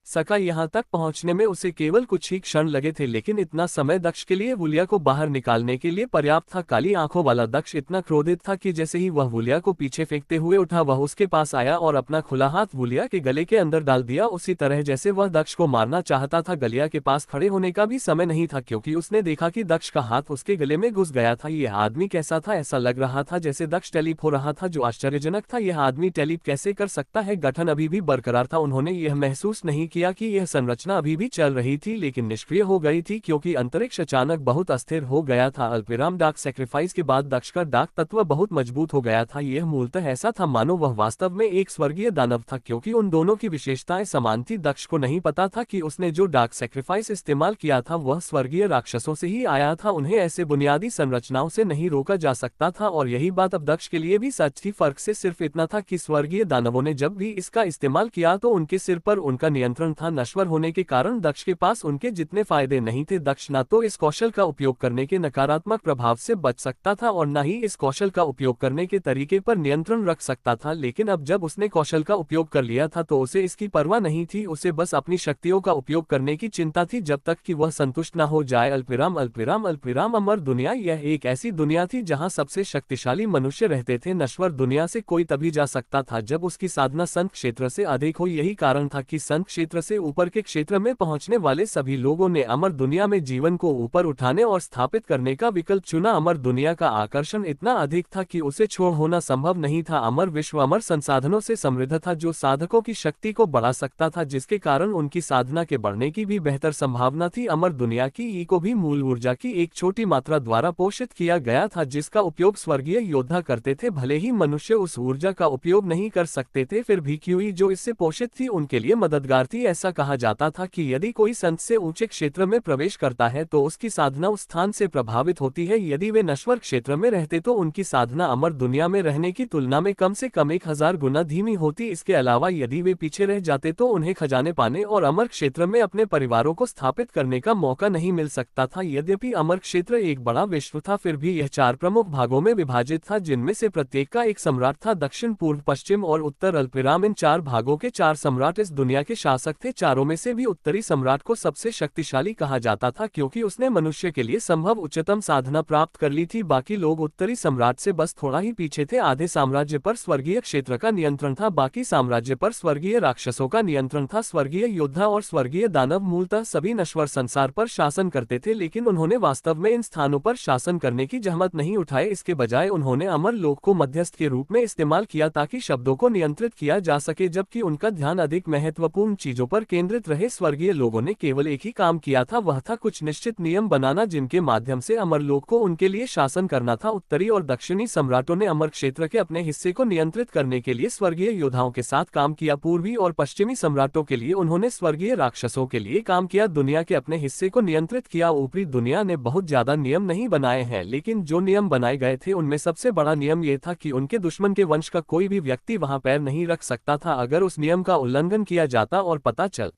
सका। यहाँ तक पहुँचने में उसे केवल कुछ ही क्षण लगे थे, लेकिन इतना समय दक्ष के लिए वुलिया को बाहर निकालने के लिए पर्याप्त था। काली आंखों वाला दक्ष इतना क्रोधित था कि जैसे ही वह वुलिया को पीछे फेंकते हुए उठा, वह उसके पास आया और अपना खुला हाथ वुलिया के गले के अंदर डाल दिया, उसी तरह जैसे वह दक्ष को मारना चाहता था। गलिया के पास खड़े होने का भी समय नहीं था, क्योंकि उसने देखा कि दक्ष का हाथ उसके गले में घुस गया था। यह आदमी कैसा था? ऐसा लग रहा था जैसे दक्ष टेलीप हो रहा था, जो आश्चर्यजनक था। यह आदमी टेलीप कैसे कर सकता है? गठन अभी भी बरकरार था। उन्होंने यह महसूस नहीं किया कि यह रचना अभी भी चल रही थी, लेकिन निष्क्रिय हो गई थी, क्योंकि अंतरिक्ष अचानक बहुत अस्थिर हो गया था। अल्पविराम डार्क सैक्रिफाइस के बाद दक्ष का डार्क तत्व बहुत मजबूत हो गया था। यह मूलतः ऐसा था मानो वह वास्तव में एक स्वर्गीय दानव था, क्योंकि उन दोनों की विशेषताएं समान थी। दक्ष को नहीं पता था कि उसने जो डार्क सैक्रिफाइस इस्तेमाल किया था वह स्वर्गीय राक्षसों से ही आया था। उन्हें ऐसे बुनियादी संरचनाओं से नहीं रोका जा सकता था, और यही बात अब दक्ष के लिए भी सच थी। फर्क से सिर्फ इतना था कि स्वर्गीय दानवों ने जब भी इसका इस्तेमाल किया तो उनके सिर पर उनका नियंत्रण था। नश्वर होने के कारण दक्ष के पास उनके जितने फायदे नहीं थे। दक्ष न तो इस कौशल का उपयोग करने के नकारात्मक प्रभाव से बच सकता था और न ही इस कौशल का उपयोग करने के तरीके पर नियंत्रण रख सकता था। लेकिन अब जब उसने कौशल का उपयोग कर लिया था तो उसे इसकी परवाह नहीं थी। उसे बस अपनी शक्तियों का उपयोग करने की चिंता थी, जब तक कि वह संतुष्ट न हो जाए। अल्पविराम अल्पविराम अल्पविराम अमर दुनिया। यह एक ऐसी दुनिया थी जहां सबसे शक्तिशाली मनुष्य रहते थे। नश्वर दुनिया से कोई तभी जा सकता था जब उसकी साधना संत क्षेत्र से अधिक हो। यही कारण था कि संत क्षेत्र से ऊपर के क्षेत्र में पहुंचने वाले सभी लोगों ने अमर दुनिया में जीवन को ऊपर उठाने और स्थापित करने का विकल्प चुना। अमर दुनिया का आकर्षण इतना अधिक था कि उसे छोड़ होना संभव नहीं था। अमर विश्व अमर संसाधनों से समृद्ध था, जो साधकों की शक्ति को बढ़ा सकता था, जिसके कारण उनकी साधना के बढ़ने की भी बेहतर संभावना थी। अमर दुनिया की ई को भी मूल ऊर्जा की एक छोटी मात्रा द्वारा पोषित किया गया था, जिसका उपयोग स्वर्गीय योद्धा करते थे। भले ही मनुष्य उस ऊर्जा का उपयोग नहीं कर सकते थे, फिर भी क्यूई जो इससे पोषित थी उनके लिए मददगार थी। ऐसा कहा जाता था कि यदि कोई संत से ऊंचे क्षेत्र में प्रवेश करता है तो उसकी साधना उस स्थान से प्रभावित होती है। यदि वे नश्वर क्षेत्र में रहते तो उनकी साधना अमर दुनिया में रहने की तुलना में कम से कम 1000 गुना धीमी होती। इसके अलावा यदि वे पीछे रह जाते तो उन्हें खजाने पाने और अमर क्षेत्र में अपने परिवारों को स्थापित करने का मौका नहीं मिल सकता था। यद्यपि अमर क्षेत्र एक बड़ा विश्व था, फिर भी यह 4 प्रमुख भागों में विभाजित था, जिनमें से प्रत्येक का एक सम्राट था। दक्षिण, पूर्व, पश्चिम और उत्तर। अल्पविराम इन 4 भागों के 4 सम्राट इस दुनिया के शासक थे। चारों में से भी उत्तरी सम्राट को सबसे शक्तिशाली कहा जाता था, क्योंकि उसने मनुष्य के लिए संभव उच्चतम साधना प्राप्त कर ली थी। बाकी लोग उत्तरी सम्राट से बस थोड़ा ही पीछे थे। आधे साम्राज्य पर स्वर्गीय क्षेत्र का नियंत्रण था, बाकी साम्राज्य पर स्वर्गीय राक्षसों का नियंत्रण था। स्वर्गीय योद्धा और स्वर्गीय दानव मूलतः सभी नश्वर संसार पर शासन करते थे, लेकिन उन्होंने वास्तव में इन स्थानों पर शासन करने की जहमत नहीं उठाए। इसके बजाय उन्होंने अमर लोक को मध्यस्थ के रूप में इस्तेमाल किया ताकि शब्दों को नियंत्रित किया जा सके, जबकि उनका ध्यान अधिक महत्वपूर्ण चीजों पर केंद्रित रहे। स्वर्गीय लोगों ने केवल एक ही काम किया था, वह था कुछ निश्चित नियम बनाना जिनके माध्यम से अमरलोक को उनके लिए शासन करना था। उत्तरी और दक्षिणी सम्राटों ने अमर क्षेत्र के अपने हिस्से को नियंत्रित करने के लिए स्वर्गीय योद्धाओं के साथ काम किया। पूर्वी और पश्चिमी सम्राटों के लिए उन्होंने स्वर्गीय राक्षसों के लिए काम किया, दुनिया के अपने हिस्से को नियंत्रित किया। ऊपरी दुनिया ने बहुत ज्यादा नियम नहीं बनाए हैं, लेकिन जो नियम बनाए गए थे उनमें सबसे बड़ा नियम यह था कि उनके दुश्मन के वंश का कोई भी व्यक्ति वहां पैर नहीं रख सकता था। अगर उस नियम का उल्लंघन किया जाता और पता चल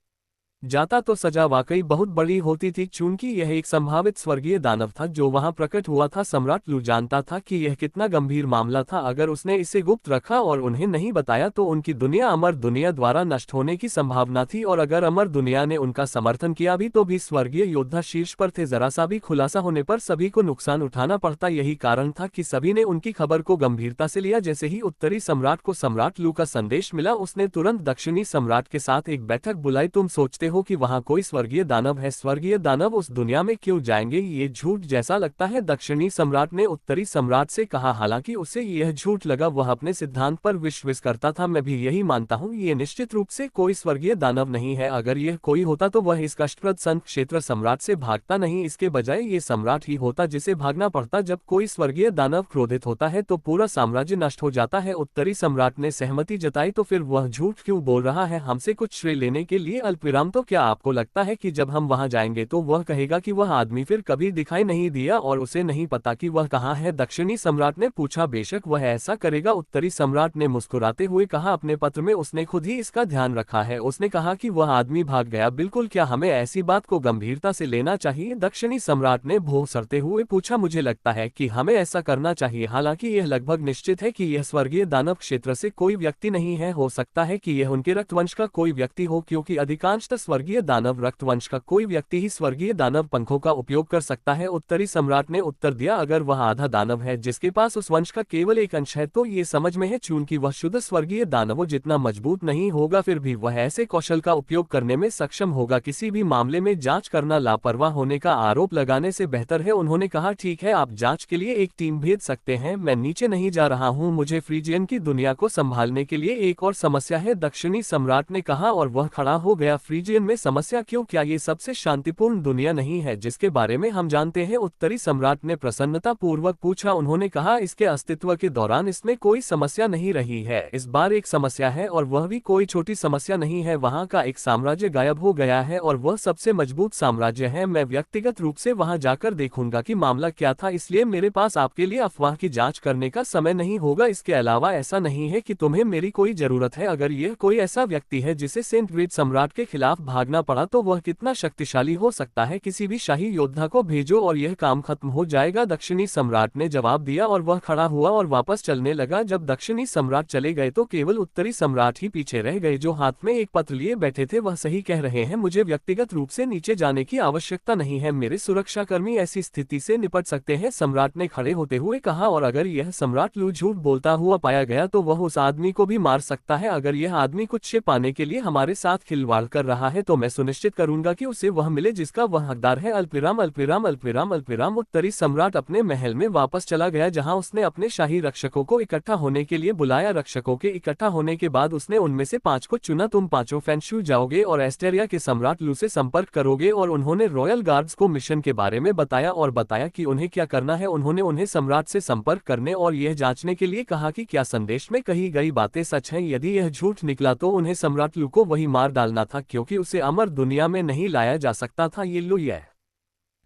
जाता तो सजा वाकई बहुत बड़ी होती थी। चूंकि यह एक संभावित स्वर्गीय दानव था जो वहां प्रकट हुआ था, सम्राट लू जानता था कि यह कितना गंभीर मामला था। अगर उसने इसे गुप्त रखा और उन्हें नहीं बताया तो उनकी दुनिया अमर दुनिया द्वारा नष्ट होने की संभावना थी, और अगर अमर दुनिया ने उनका समर्थन किया भी तो भी स्वर्गीय योद्धा शीर्ष पर थे। जरा सा भी खुलासा होने पर सभी को नुकसान उठाना पड़ता। यही कारण था कि सभी ने उनकी खबर को गंभीरता से लिया। जैसे ही उत्तरी सम्राट को सम्राट लू का संदेश मिला, उसने तुरंत दक्षिणी सम्राट के साथ एक बैठक बुलाई। तुम सोचते हो कि वहाँ कोई स्वर्गीय दानव है। स्वर्गीय दानव उस दुनिया में क्यों जाएंगे, ये झूठ जैसा लगता है। दक्षिणी सम्राट ने उत्तरी सम्राट से कहा, हालांकि उसे यह झूठ लगा, वह अपने सिद्धांत पर विश्वास करता था। मैं भी यही मानता हूँ, ये निश्चित रूप से कोई स्वर्गीय दानव नहीं है। अगर यह कोई होता तो वह इस कष्टप्रद संत क्षेत्र सम्राट से भागता नहीं, इसके बजाय ये सम्राट ही होता जिसे भागना पड़ता। जब कोई स्वर्गीय दानव क्रोधित होता है तो पूरा साम्राज्य नष्ट हो जाता है। उत्तरी सम्राट ने सहमति जताई, तो फिर वह झूठ क्यों बोल रहा है हमसे कुछ श्रेय लेने के लिए? अल्पविराम, तो क्या आपको लगता है कि जब हम वहां जाएंगे तो वह कहेगा कि वह आदमी फिर कभी दिखाई नहीं दिया और उसे नहीं पता कि वह कहाँ है? दक्षिणी सम्राट ने पूछा, बेशक वह ऐसा करेगा। उत्तरी सम्राट ने मुस्कुराते हुए कहा, अपने पत्र में उसने खुद ही इसका ध्यान रखा है। उसने कहा कि वह आदमी भाग गया। बिल्कुल, क्या हमें ऐसी बात को गंभीरता से लेना चाहिए? दक्षिणी सम्राट ने भौंसरते हुए पूछा, मुझे लगता है कि हमें ऐसा करना चाहिए। हालांकि यह लगभग निश्चित है कि यह स्वर्गीय दानव क्षेत्र से कोई व्यक्ति नहीं है। हो सकता है कि यह उनके रक्तवंश का कोई व्यक्ति हो, क्योंकि अधिकांशतः स्वर्गीय दानव रक्तवंश का कोई व्यक्ति ही स्वर्गीय दानव पंखों का उपयोग कर सकता है। उत्तरी सम्राट ने उत्तर दिया, अगर वह आधा दानव है जिसके पास उस वंश का केवल एक अंश है तो ये समझ में है, चूंकि वह शुद्ध स्वर्गीय दानवों जितना मजबूत नहीं होगा, फिर भी वह ऐसे कौशल का उपयोग करने में सक्षम होगा। किसी भी मामले में जांच करना लापरवाह होने का आरोप लगाने से बेहतर है। उन्होंने कहा, ठीक है, आप जांच के लिए एक टीम भेज सकते हैं, मैं नीचे नहीं जा रहा हूं, मुझे फ्रीजियन की दुनिया को संभालने के लिए एक और समस्या है। दक्षिणी सम्राट ने कहा और वह खड़ा हो गया। फ्रीजियन में समस्या क्यों? क्या ये सबसे शांतिपूर्ण दुनिया नहीं है जिसके बारे में हम जानते हैं? उत्तरी सम्राट ने प्रसन्नता पूर्वक पूछा। उन्होंने कहा, इसके अस्तित्व के दौरान इसमें कोई समस्या नहीं रही है। इस बार एक समस्या है और वह भी कोई छोटी समस्या नहीं है। वहां का एक साम्राज्य गायब हो गया है और वह सबसे मजबूत साम्राज्य है। मैं व्यक्तिगत रूप से वहां जाकर देखूंगा कि मामला क्या था, इसलिए मेरे पास आपके लिए अफवाह की जांच करने का समय नहीं होगा। इसके अलावा ऐसा नहीं है कि तुम्हें मेरी कोई जरूरत है। अगर यह कोई ऐसा व्यक्ति है जिसे सेंट ग्रेड सम्राट के खिलाफ भागना पड़ा तो वह कितना शक्तिशाली हो सकता है? किसी भी शाही योद्धा को भेजो और यह काम खत्म हो जाएगा। दक्षिणी सम्राट ने जवाब दिया और वह खड़ा हुआ और वापस चलने लगा। जब दक्षिणी सम्राट चले गए तो केवल उत्तरी सम्राट ही पीछे रह गए, जो हाथ में एक पत्र लिए बैठे थे। वह सही कह रहे हैं, मुझे व्यक्तिगत रूप से नीचे जाने की आवश्यकता नहीं है, मेरे सुरक्षाकर्मी ऐसी स्थिति से निपट सकते हैं। सम्राट ने खड़े होते हुए कहा, और अगर यह सम्राट लू झूठ बोलता हुआ पाया गया तो वह उस आदमी को भी मार सकता है। अगर यह आदमी कुछ श्रेय पाने के लिए हमारे साथ खिलवाड़ कर रहा है तो मैं सुनिश्चित करूंगा कि उसे वह मिले जिसका वह हकदार है। अल्पविराम अल्पविराम अल्पविराम अल्पविराम। उत्तरी सम्राट अपने महल में वापस चला गया, जहां उसने अपने शाही रक्षकों को इकट्ठा होने के लिए बुलाया। रक्षकों के इकट्ठा होने के बाद उसने उनमें से 5 को चुना। तुम पांचों फेंशू जाओगे और एस्टेरिया के सम्राट लू से संपर्क करोगे। और उन्होंने रॉयल गार्ड्स को मिशन के बारे में बताया और बताया कि उन्हें क्या करना है। उन्होंने उन्हें सम्राट से संपर्क करने और यह जांचने के लिए कहा कि क्या संदेश में कही गई बातें सच हैं। यदि यह झूठ निकला तो उन्हें सम्राट लू को वही मार डालना था, क्योंकि उसे अमर दुनिया में नहीं लाया जा सकता था। ये लो, यह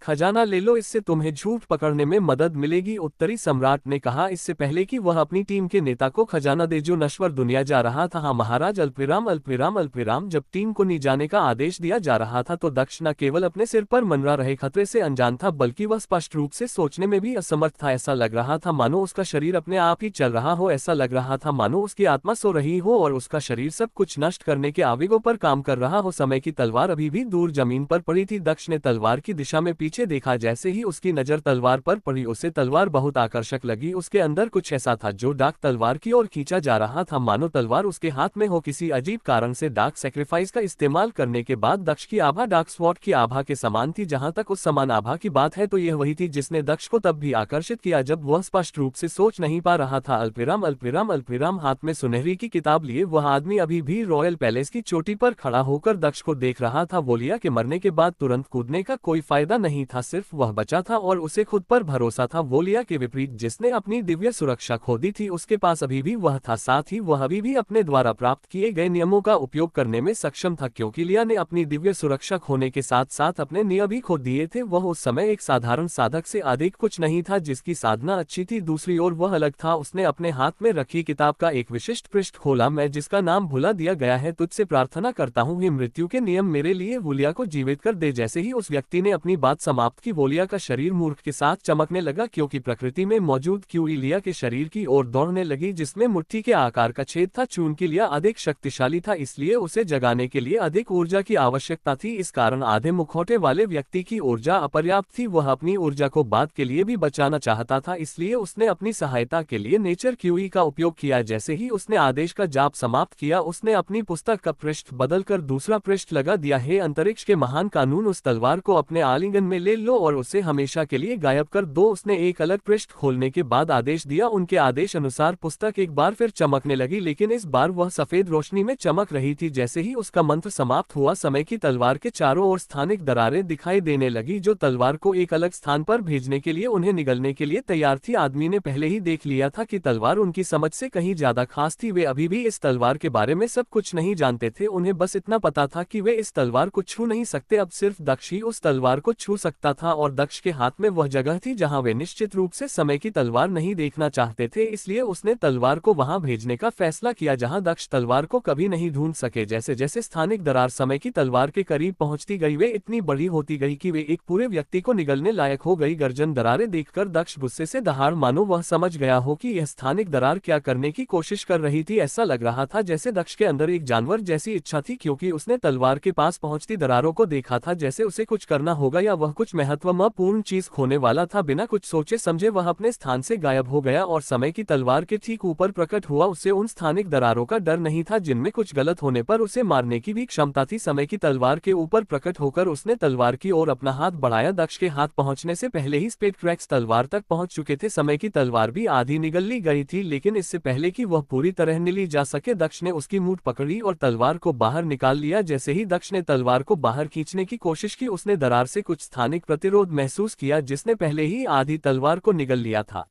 खजाना ले लो, इससे तुम्हें झूठ पकड़ने में मदद मिलेगी। उत्तरी सम्राट ने कहा, इससे पहले कि वह अपनी टीम के नेता को खजाना दे जो नश्वर दुनिया जा रहा था। हाँ महाराज। अल्पविराम अल्पविराम अल्पविराम। जब टीम को नी जाने का आदेश दिया जा रहा था तो दक्ष न केवल अपने सिर पर मंडरा रहे खतरे से अनजान था, बल्कि वह स्पष्ट रूप से सोचने में भी असमर्थ था। ऐसा लग रहा था मानो उसका शरीर अपने आप ही चल रहा हो। ऐसा लग रहा था मानो उसकी आत्मा सो रही हो और उसका शरीर सब कुछ नष्ट करने के आवेगों पर काम कर रहा हो। समय की तलवार अभी भी दूर जमीन पर पड़ी थी। दक्ष ने तलवार की दिशा में पीछे देखा। जैसे ही उसकी नजर तलवार पर पड़ी, उसे तलवार बहुत आकर्षक लगी। उसके अंदर कुछ ऐसा था जो डार्क तलवार की ओर खींचा जा रहा था, मानो तलवार उसके हाथ में हो। किसी अजीब कारण से डार्क सैक्रिफाइस का इस्तेमाल करने के बाद दक्ष की आभा डार्क स्वॉर्ड की आभा के समान थी। जहां तक उस समान आभा की बात है तो यह वही थी जिसने दक्ष को तब भी आकर्षित किया जब वह स्पष्ट रूप से सोच नहीं पा रहा था। अल्पविराम अल्पविराम अल्पविराम। हाथ में सुनहरी की किताब लिए वह आदमी अभी भी रॉयल पैलेस की चोटी पर खड़ा होकर दक्ष को देख रहा था। वोलिया के मरने के बाद तुरंत कूदने का कोई फायदा नहीं था, सिर्फ वह बचा था और उसे खुद पर भरोसा था। वोलिया के विपरीत, जिसने अपनी दिव्य सुरक्षा खो दी थी, उसके पास अभी भी वह था। साथ ही वह अभी भी अपने द्वारा प्राप्त किए गए नियमों का उपयोग करने में सक्षम था, क्योंकि लिया ने अपनी दिव्य सुरक्षा खोने के साथ साथ अपने नियम भी खो दिए थे। वह उस समय एक साधारण साधक से अधिक कुछ नहीं था जिसकी साधना अच्छी थी। दूसरी ओर वह अलग था। उसने अपने हाथ में रखी किताब का एक विशिष्ट पृष्ठ खोला। मैं जिसका नाम भुला दिया गया है, तुझसे प्रार्थना करता हूँ, ये मृत्यु के नियम मेरे लिए वोलिया को जीवित कर दे। जैसे ही उस व्यक्ति ने अपनी बात समाप्त की वोलिया का शरीर मूर्ख के साथ चमकने लगा क्योंकि प्रकृति में मौजूद क्यूई लिया के शरीर की ओर दौड़ने लगी जिसमें मुट्ठी के आकार का छेद था। चूंकि लिया अधिक शक्तिशाली था इसलिए उसे जगाने के लिए अधिक ऊर्जा की आवश्यकता थी। इस कारण आधे मुखौटे वाले व्यक्ति की ऊर्जा अपर्याप्त थी। वह अपनी ऊर्जा को बाद के लिए भी बचाना चाहता था इसलिए उसने अपनी सहायता के लिए नेचर क्यूई का उपयोग किया। जैसे ही उसने आदेश का जाप समाप्त किया उसने अपनी पुस्तक का पृष्ठ बदलकर दूसरा पृष्ठ लगा दिया। हे अंतरिक्ष के महान कानून, उस तलवार को अपने आलिंगन में ले लो और उसे हमेशा के लिए गायब कर दो। उसने एक अलग पृष्ठ खोलने के बाद आदेश दिया। उनके आदेश अनुसार पुस्तक एक बार फिर चमकने लगी लेकिन इस बार वह सफेद रोशनी में चमक रही थी। जैसे ही उसका मंत्र समाप्त हुआ समय की तलवार के चारों ओर स्थानिक दरारें दिखाई देने लगी जो तलवार को एक अलग स्थान पर भेजने के लिए उन्हें निगलने के लिए तैयार थी। आदमी ने पहले ही देख लिया था कि तलवार उनकी समझ से कहीं ज्यादा खास थी। वे अभी भी इस तलवार के बारे में सब कुछ नहीं जानते थे। उन्हें बस इतना पता था कि वे इस तलवार को छू नहीं सकते। अब सिर्फ दक्ष ही उस तलवार को छू सकता था और दक्ष के हाथ में वह जगह थी जहां वे निश्चित रूप से समय की तलवार नहीं देखना चाहते थे। इसलिए उसने तलवार को वहां भेजने का फैसला किया जहां दक्ष तलवार को कभी नहीं ढूंढ सके। जैसे जैसे स्थानिक दरार समय की तलवार के करीब पहुंचती गई वे इतनी बड़ी होती गई कि वे एक पूरे व्यक्ति को निगलने लायक हो गई। गर्जन दरारें देखकर दक्ष गुस्से से दहाड़ मानो वह समझ गया हो कि यह स्थानिक दरार क्या करने की कोशिश कर रही थी। ऐसा लग रहा था जैसे दक्ष के अंदर एक जानवर जैसी इच्छा थी क्योंकि उसने तलवार के पास पहुंचती दरारों को देखा था जैसे उसे कुछ करना होगा या वह कुछ महत्वपूर्ण चीज खोने वाला था। बिना कुछ सोचे समझे वह अपने स्थान से गायब हो गया और समय की तलवार के ठीक ऊपर प्रकट हुआ। उसे उन स्थानिक दरारों का डर नहीं था जिनमें कुछ गलत होने पर उसे मारने की भी क्षमता थी। समय की तलवार के ऊपर प्रकट होकर उसने तलवार की ओर अपना हाथ बढ़ाया। दक्ष के हाथ पहुंचने से पहले ही स्पेड क्रैक्स तलवार तक पहुंच चुके थे। समय की तलवार भी आधी निगल ली गई थी लेकिन इससे पहले कि वह पूरी तरह निली जा सके दक्ष ने उसकी मूठ पकड़ी और तलवार को बाहर निकाल लिया। जैसे ही दक्ष ने तलवार को बाहर खींचने की कोशिश की उसने दरार से कुछ स्थानिक प्रतिरोध महसूस किया जिसने पहले ही आधी तलवार को निगल लिया था।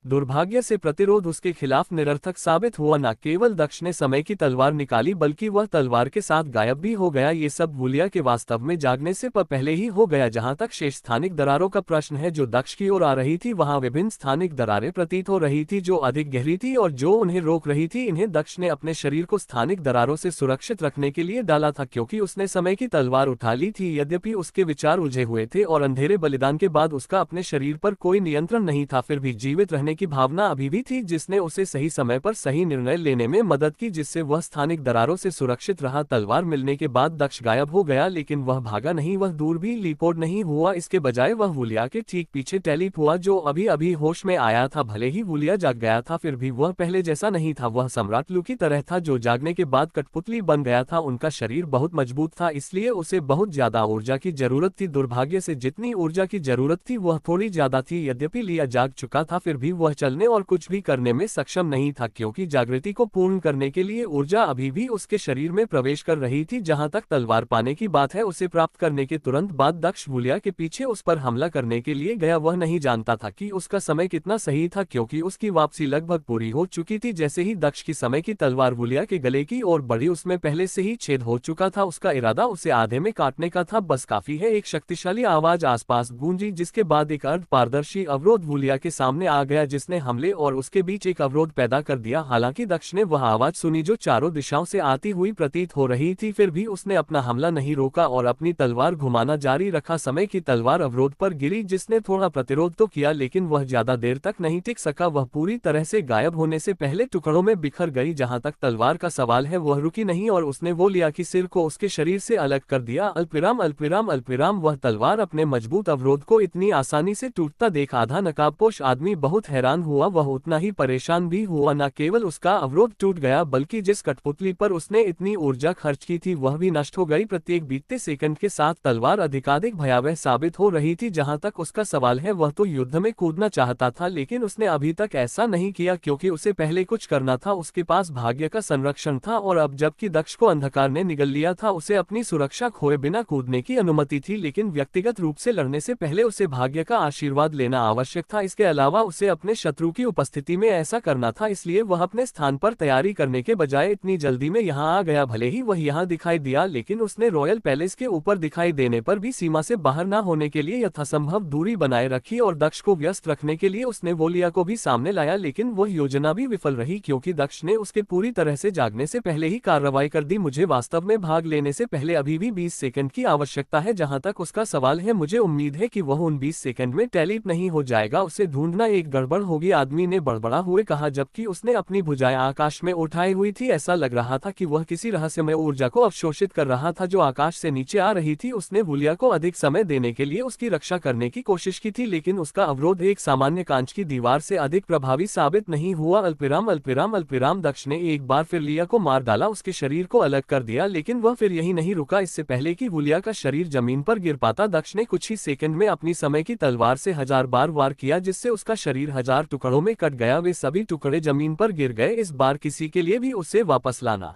दुर्भाग्य से प्रतिरोध उसके खिलाफ निरर्थक साबित हुआ। न केवल दक्ष ने समय की तलवार निकाली बल्कि वह तलवार के साथ गायब भी हो गया। ये सब वूलिया के वास्तव में जागने से पहले ही हो गया। जहां तक शेष स्थानिक दरारों का प्रश्न है जो दक्ष की ओर आ रही थी वहां विभिन्न स्थानिक दरारें प्रतीत हो रही थी जो अधिक गहरी थी और जो उन्हें रोक रही थी। इन्हें दक्ष ने अपने शरीर को स्थानिक दरारों से सुरक्षित रखने के लिए डाला था क्योंकि उसने समय की तलवार उठा ली थी। यद्यपि उसके विचार उलझे हुए थे और अंधेरे बलिदान के बाद उसका अपने शरीर पर कोई नियंत्रण नहीं था फिर भी जीवित रहने की भावना अभी भी थी जिसने उसे सही समय पर सही निर्णय लेने में मदद की जिससे वह स्थानिक दरारों से सुरक्षित रहा। तलवार मिलने के बाद दक्ष गायब हो गया लेकिन वह भागा नहीं, वह दूर भी लीपोड नहीं हुआ। इसके बजाय वह वूलिया के ठीक पीछे टेलीप हुआ जो अभी अभी होश में आया था। भले ही वूलिया जाग गया था फिर भी वह पहले जैसा नहीं था। वह सम्राट लू की तरह था जो जागने के बाद कठपुतली बन गया था। उनका शरीर बहुत मजबूत था इसलिए उसे बहुत ज्यादा ऊर्जा की जरूरत थी। दुर्भाग्य से जितनी ऊर्जा की जरूरत थी वह थोड़ी ज्यादा थी। यद्यपि लिया जाग चुका था फिर भी वह चलने और कुछ भी करने में सक्षम नहीं था क्योंकि जागृति को पूर्ण करने के लिए ऊर्जा अभी भी उसके शरीर में प्रवेश कर रही थी। जहां तक तलवार पाने की बात है उसे प्राप्त करने के तुरंत बाद दक्ष वूलिया के पीछे उस पर हमला करने के लिए गया। वह नहीं जानता था कि उसका समय कितना सही था क्योंकि उसकी वापसी लगभग पूरी हो चुकी थी। जैसे ही दक्ष की समय की तलवार वूलिया के गले की ओर बढ़ी उसमें पहले से ही छेद हो चुका था। उसका इरादा उसे आधे में काटने का था। बस काफी है। एक शक्तिशाली आवाज आसपास गूंजी जिसके बाद एक अर्ध पारदर्शी अवरोध वूलिया के सामने आ गया जिसने हमले और उसके बीच एक अवरोध पैदा कर दिया। हालांकि दक्ष ने वह आवाज सुनी जो चारों दिशाओं से आती हुई प्रतीत हो रही थी फिर भी उसने अपना हमला नहीं रोका और अपनी तलवार घुमाना जारी रखा। समय की तलवार अवरोध पर गिरी जिसने थोड़ा प्रतिरोध तो किया लेकिन वह ज्यादा देर तक नहीं टिक सका। वह पूरी तरह से गायब होने से पहले टुकड़ों में बिखर गई। जहां तक तलवार का सवाल है वह रुकी नहीं और उसने वो लिया कि सिर को उसके शरीर से अलग कर दिया। अल्पविराम अल्पविराम अल्पविराम। वह तलवार अपने मजबूत अवरोध को इतनी आसानी से टूटता देख आधा नकाबपोश आदमी बहुत हैरान हुआ। वह उतना ही परेशान भी हुआ। न केवल उसका अवरोध टूट गया बल्कि जिस कठपुतली पर उसने इतनी ऊर्जा खर्च की थी वह भी नष्ट हो गई। प्रत्येक बीतते सेकंड के साथ तलवार अधिकाधिक भयावह साबित हो रही थी। जहां तक उसका सवाल है वह तो युद्ध में कूदना चाहता था लेकिन उसने अभी तक ऐसा नहीं किया क्योंकि उसे पहले कुछ करना था। उसके पास भाग्य का संरक्षण था और अब जबकि दक्ष को अंधकार ने निगल लिया था उसे अपनी सुरक्षा खोए बिना कूदने की अनुमति थी। लेकिन व्यक्तिगत रूप से लड़ने से पहले उसे भाग्य का आशीर्वाद लेना आवश्यक था। इसके अलावा उसे अपनी अपने शत्रु की उपस्थिति में ऐसा करना था, इसलिए वह अपने स्थान पर तैयारी करने के बजाय इतनी जल्दी में यहाँ आ गया। भले ही वह यहाँ दिखाई दिया, लेकिन उसने रॉयल पैलेस के ऊपर दिखाई देने पर भी सीमा से बाहर न होने के लिए यथासंभव दूरी बनाए रखी और दक्ष को व्यस्त रखने के लिए उसने वोलिया को भी सामने लाया। लेकिन वह योजना भी विफल रही, क्योंकि दक्ष ने उसके पूरी तरह से जागने से पहले ही कार्रवाई कर दी। मुझे वास्तव में भाग लेने से पहले अभी भी 20 सेकंड की आवश्यकता है। जहां तक उसका सवाल है, मुझे उम्मीद है कि वह उन 20 सेकंड में टेलीप नहीं हो जाएगा। उसे ढूंढना एक गड़बड़ होगी, आदमी ने बड़बड़ा हुए कहा, जबकि उसने अपनी भुजाएं आकाश में उठाई हुई थी। ऐसा लग रहा था कि वह किसी रहस्यमय ऊर्जा को अवशोषित कर रहा था जो आकाश से नीचे आ रही थी। उसने वोलिया को अधिक समय देने के लिए उसकी रक्षा करने की कोशिश की थी, लेकिन उसका अवरोध एक सामान्य कांच की दीवार से अधिक प्रभावी साबित नहीं हुआ। अल्पिराम अल्पिराम अल्पिराम। दक्ष ने एक बार फिर लिया को मार डाला, उसके शरीर को अलग कर दिया, लेकिन वह फिर यही नहीं रुका। इससे पहले कि वोलिया का शरीर जमीन पर गिर पाता, दक्ष ने कुछ ही सेकंड में अपनी समय की तलवार से 1000 बार वार किया, जिससे उसका शरीर 1000 टुकड़ों में कट गया। वे सभी टुकड़े जमीन पर गिर गए। इस बार किसी के लिए भी उसे वापस लाना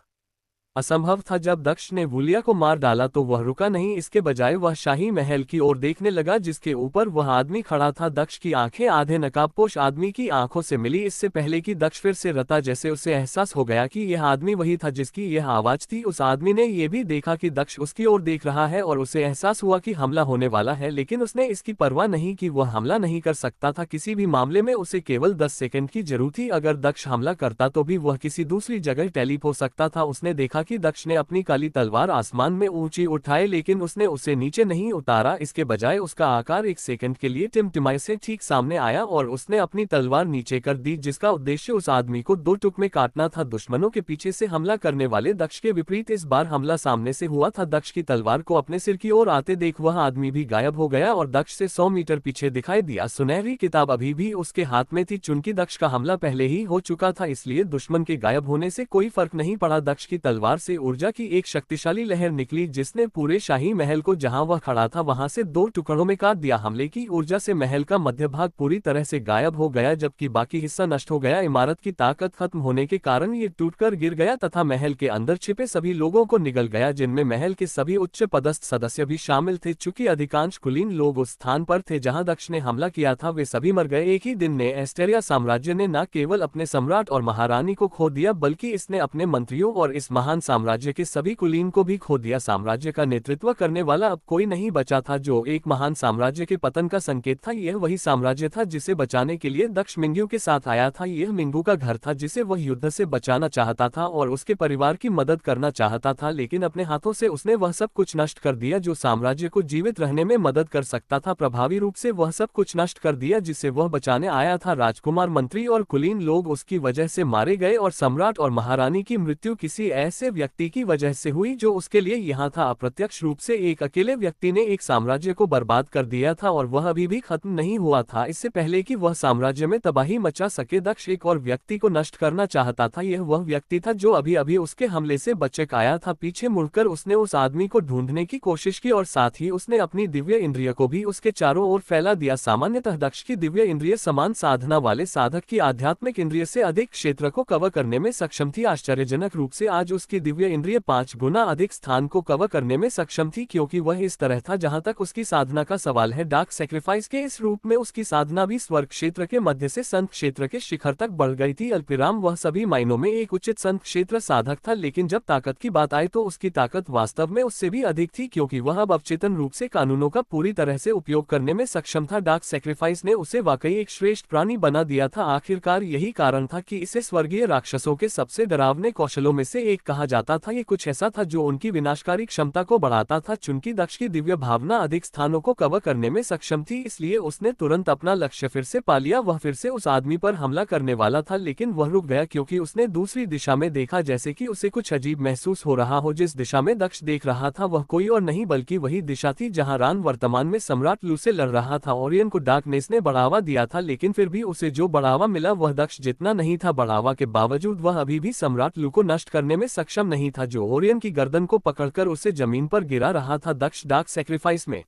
असंभव था। जब दक्ष ने वोलिया को मार डाला तो वह रुका नहीं, इसके बजाय वह शाही महल की ओर देखने लगा जिसके ऊपर वह आदमी खड़ा था। दक्ष की आंखें आधे नकाबपोश आदमी की आंखों से मिली। इससे पहले कि दक्ष फिर से रता, जैसे उसे एहसास हो गया कि यह आदमी वही था जिसकी यह आवाज थी। उस आदमी ने यह भी देखा कि दक्ष उसकी ओर देख रहा है और उसे एहसास हुआ कि हमला होने वाला है, लेकिन उसने इसकी परवाह नहीं की। वह हमला नहीं कर सकता था। किसी भी मामले में उसे केवल 10 सेकंड की जरूरत थी। अगर दक्ष हमला करता तो भी वह किसी दूसरी जगह टेलीप हो सकता था। उसने देखा कि दक्ष ने अपनी काली तलवार आसमान में ऊंची उठाई, लेकिन उसने उसे नीचे नहीं उतारा। इसके बजाय उसका आकार एक सेकंड के लिए टिमटिमाए से ठीक सामने आया और उसने अपनी तलवार नीचे कर दी, जिसका उद्देश्य उस आदमी को 2 टुकड़े काटना था। दुश्मनों के पीछे से हमला करने वाले दक्ष के विपरीत इस बार हमला सामने से हुआ था। दक्ष की तलवार को अपने सिर की ओर आते देख वह आदमी भी गायब हो गया और दक्ष से 100 मीटर पीछे दिखाई दिया। सुनहरी किताब अभी भी उसके हाथ में थी। चूंकि दक्ष का हमला पहले ही हो चुका था, इसलिए दुश्मन के गायब होने से कोई फर्क नहीं पड़ा। दक्ष की तलवार से ऊर्जा की एक शक्तिशाली लहर निकली, जिसने पूरे शाही महल को जहां वह खड़ा था वहां से 2 टुकड़ों में काट दिया। हमले की ऊर्जा से महल का मध्य भाग पूरी तरह से गायब हो गया, जबकि बाकी हिस्सा नष्ट हो गया। इमारत की ताकत खत्म होने के कारण ये टूटकर गिर गया तथा महल के अंदर छिपे सभी लोगों को निगल गया, जिनमें महल के सभी उच्च पदस्थ सदस्य भी शामिल थे। चूंकि अधिकांश कुलीन लोग उस स्थान पर थे जहां दक्ष ने हमला किया था, वे सभी मर गए। एक ही दिन ने एस्टेरिया साम्राज्य ने न केवल अपने सम्राट और महारानी को खो दिया, बल्कि इसने अपने मंत्रियों और इस महान साम्राज्य के सभी कुलीन को भी खो दिया। साम्राज्य का नेतृत्व करने वाला अब कोई नहीं बचा था, जो एक महान साम्राज्य के पतन का संकेत था। यह वही साम्राज्य था जिसे बचाने के लिए दक्ष मिंग्यू के साथ आया था। यह मिंगू का घर था जिसे वह युद्ध से बचाना चाहता था और उसके परिवार की मदद करना चाहता था, लेकिन अपने हाथों से उसने वह सब कुछ नष्ट कर दिया जो साम्राज्य को जीवित रहने में मदद कर सकता था। प्रभावी रूप से वह सब कुछ नष्ट कर दिया जिसे वह बचाने आया था। राजकुमार, मंत्री और कुलीन लोग उसकी वजह से मारे गए और सम्राट और महारानी की मृत्यु किसी ऐसे व्यक्ति की वजह से हुई जो उसके लिए यहाँ था। अप्रत्यक्ष रूप से एक अकेले व्यक्ति ने एक साम्राज्य को बर्बाद कर दिया था और वह अभी भी खत्म नहीं हुआ था। इससे पहले कि वह साम्राज्य में तबाही मचा सके, दक्ष एक और व्यक्ति को नष्ट करना चाहता था। यह वह व्यक्ति था जो अभी अभी उसके हमले से बचकर आया था। पीछे मुड़कर उसने उस आदमी को ढूंढने की कोशिश की और साथ ही उसने अपनी दिव्य इंद्रिय को भी उसके चारों ओर फैला दिया। सामान्यतः दक्ष की दिव्य इंद्रिय समान साधना वाले साधक की आध्यात्मिक इंद्रिय से अधिक क्षेत्र को कवर करने में सक्षम थी। आश्चर्यजनक रूप से आज उसकी दिव्य इंद्रिय 5 गुना अधिक स्थान को कवर करने में सक्षम थी, क्योंकि वह इस तरह था। जहां तक उसकी साधना का सवाल है, डार्क सैक्रिफाइस के इस रूप में उसकी साधना भी स्वर्ग क्षेत्र के मध्य से संत क्षेत्र के शिखर तक बढ़ गई थी। अल्पिराम वह सभी मायनों में एक उचित संत क्षेत्र साधक था, लेकिन जब ताकत की बात आई तो उसकी ताकत वास्तव में उससे भी अधिक थी, क्योंकि वह अब अवचेतन रूप से कानूनों का पूरी तरह से उपयोग करने में सक्षम था। डार्क सैक्रिफाइस ने उसे वाकई एक श्रेष्ठ प्राणी बना दिया था। आखिरकार यही कारण था कि इसे स्वर्गीय राक्षसों के सबसे डरावने कौशलों में से एक कहा जाता था। ये कुछ ऐसा था जो उनकी विनाशकारी क्षमता को बढ़ाता था। चूंकि दक्ष की दिव्य भावना अधिक स्थानों को कवर करने में सक्षम थी, इसलिए उसने तुरंत अपना लक्ष्य फिर से पा लिया। वह फिर से उस आदमी पर हमला करने वाला था, लेकिन वह रुक गया क्योंकि उसने दूसरी दिशा में देखा, जैसे कि उसे कुछ अजीब महसूस हो रहा हो। जिस दिशा में दक्ष देख रहा था वह कोई और नहीं बल्कि वही दिशा थी जहां रान वर्तमान में सम्राट लू से लड़ रहा था। ओरियन को डार्कनेस ने बढ़ावा दिया था, लेकिन फिर भी उसे जो बढ़ावा मिला वह दक्ष जितना नहीं था। बढ़ावा के बावजूद वह अभी भी सम्राट लू को नष्ट करने में सक्षम नहीं था, जो ओरियन की गर्दन को पकड़कर उसे जमीन पर गिरा रहा था। दक्ष डार्क सैक्रिफाइस में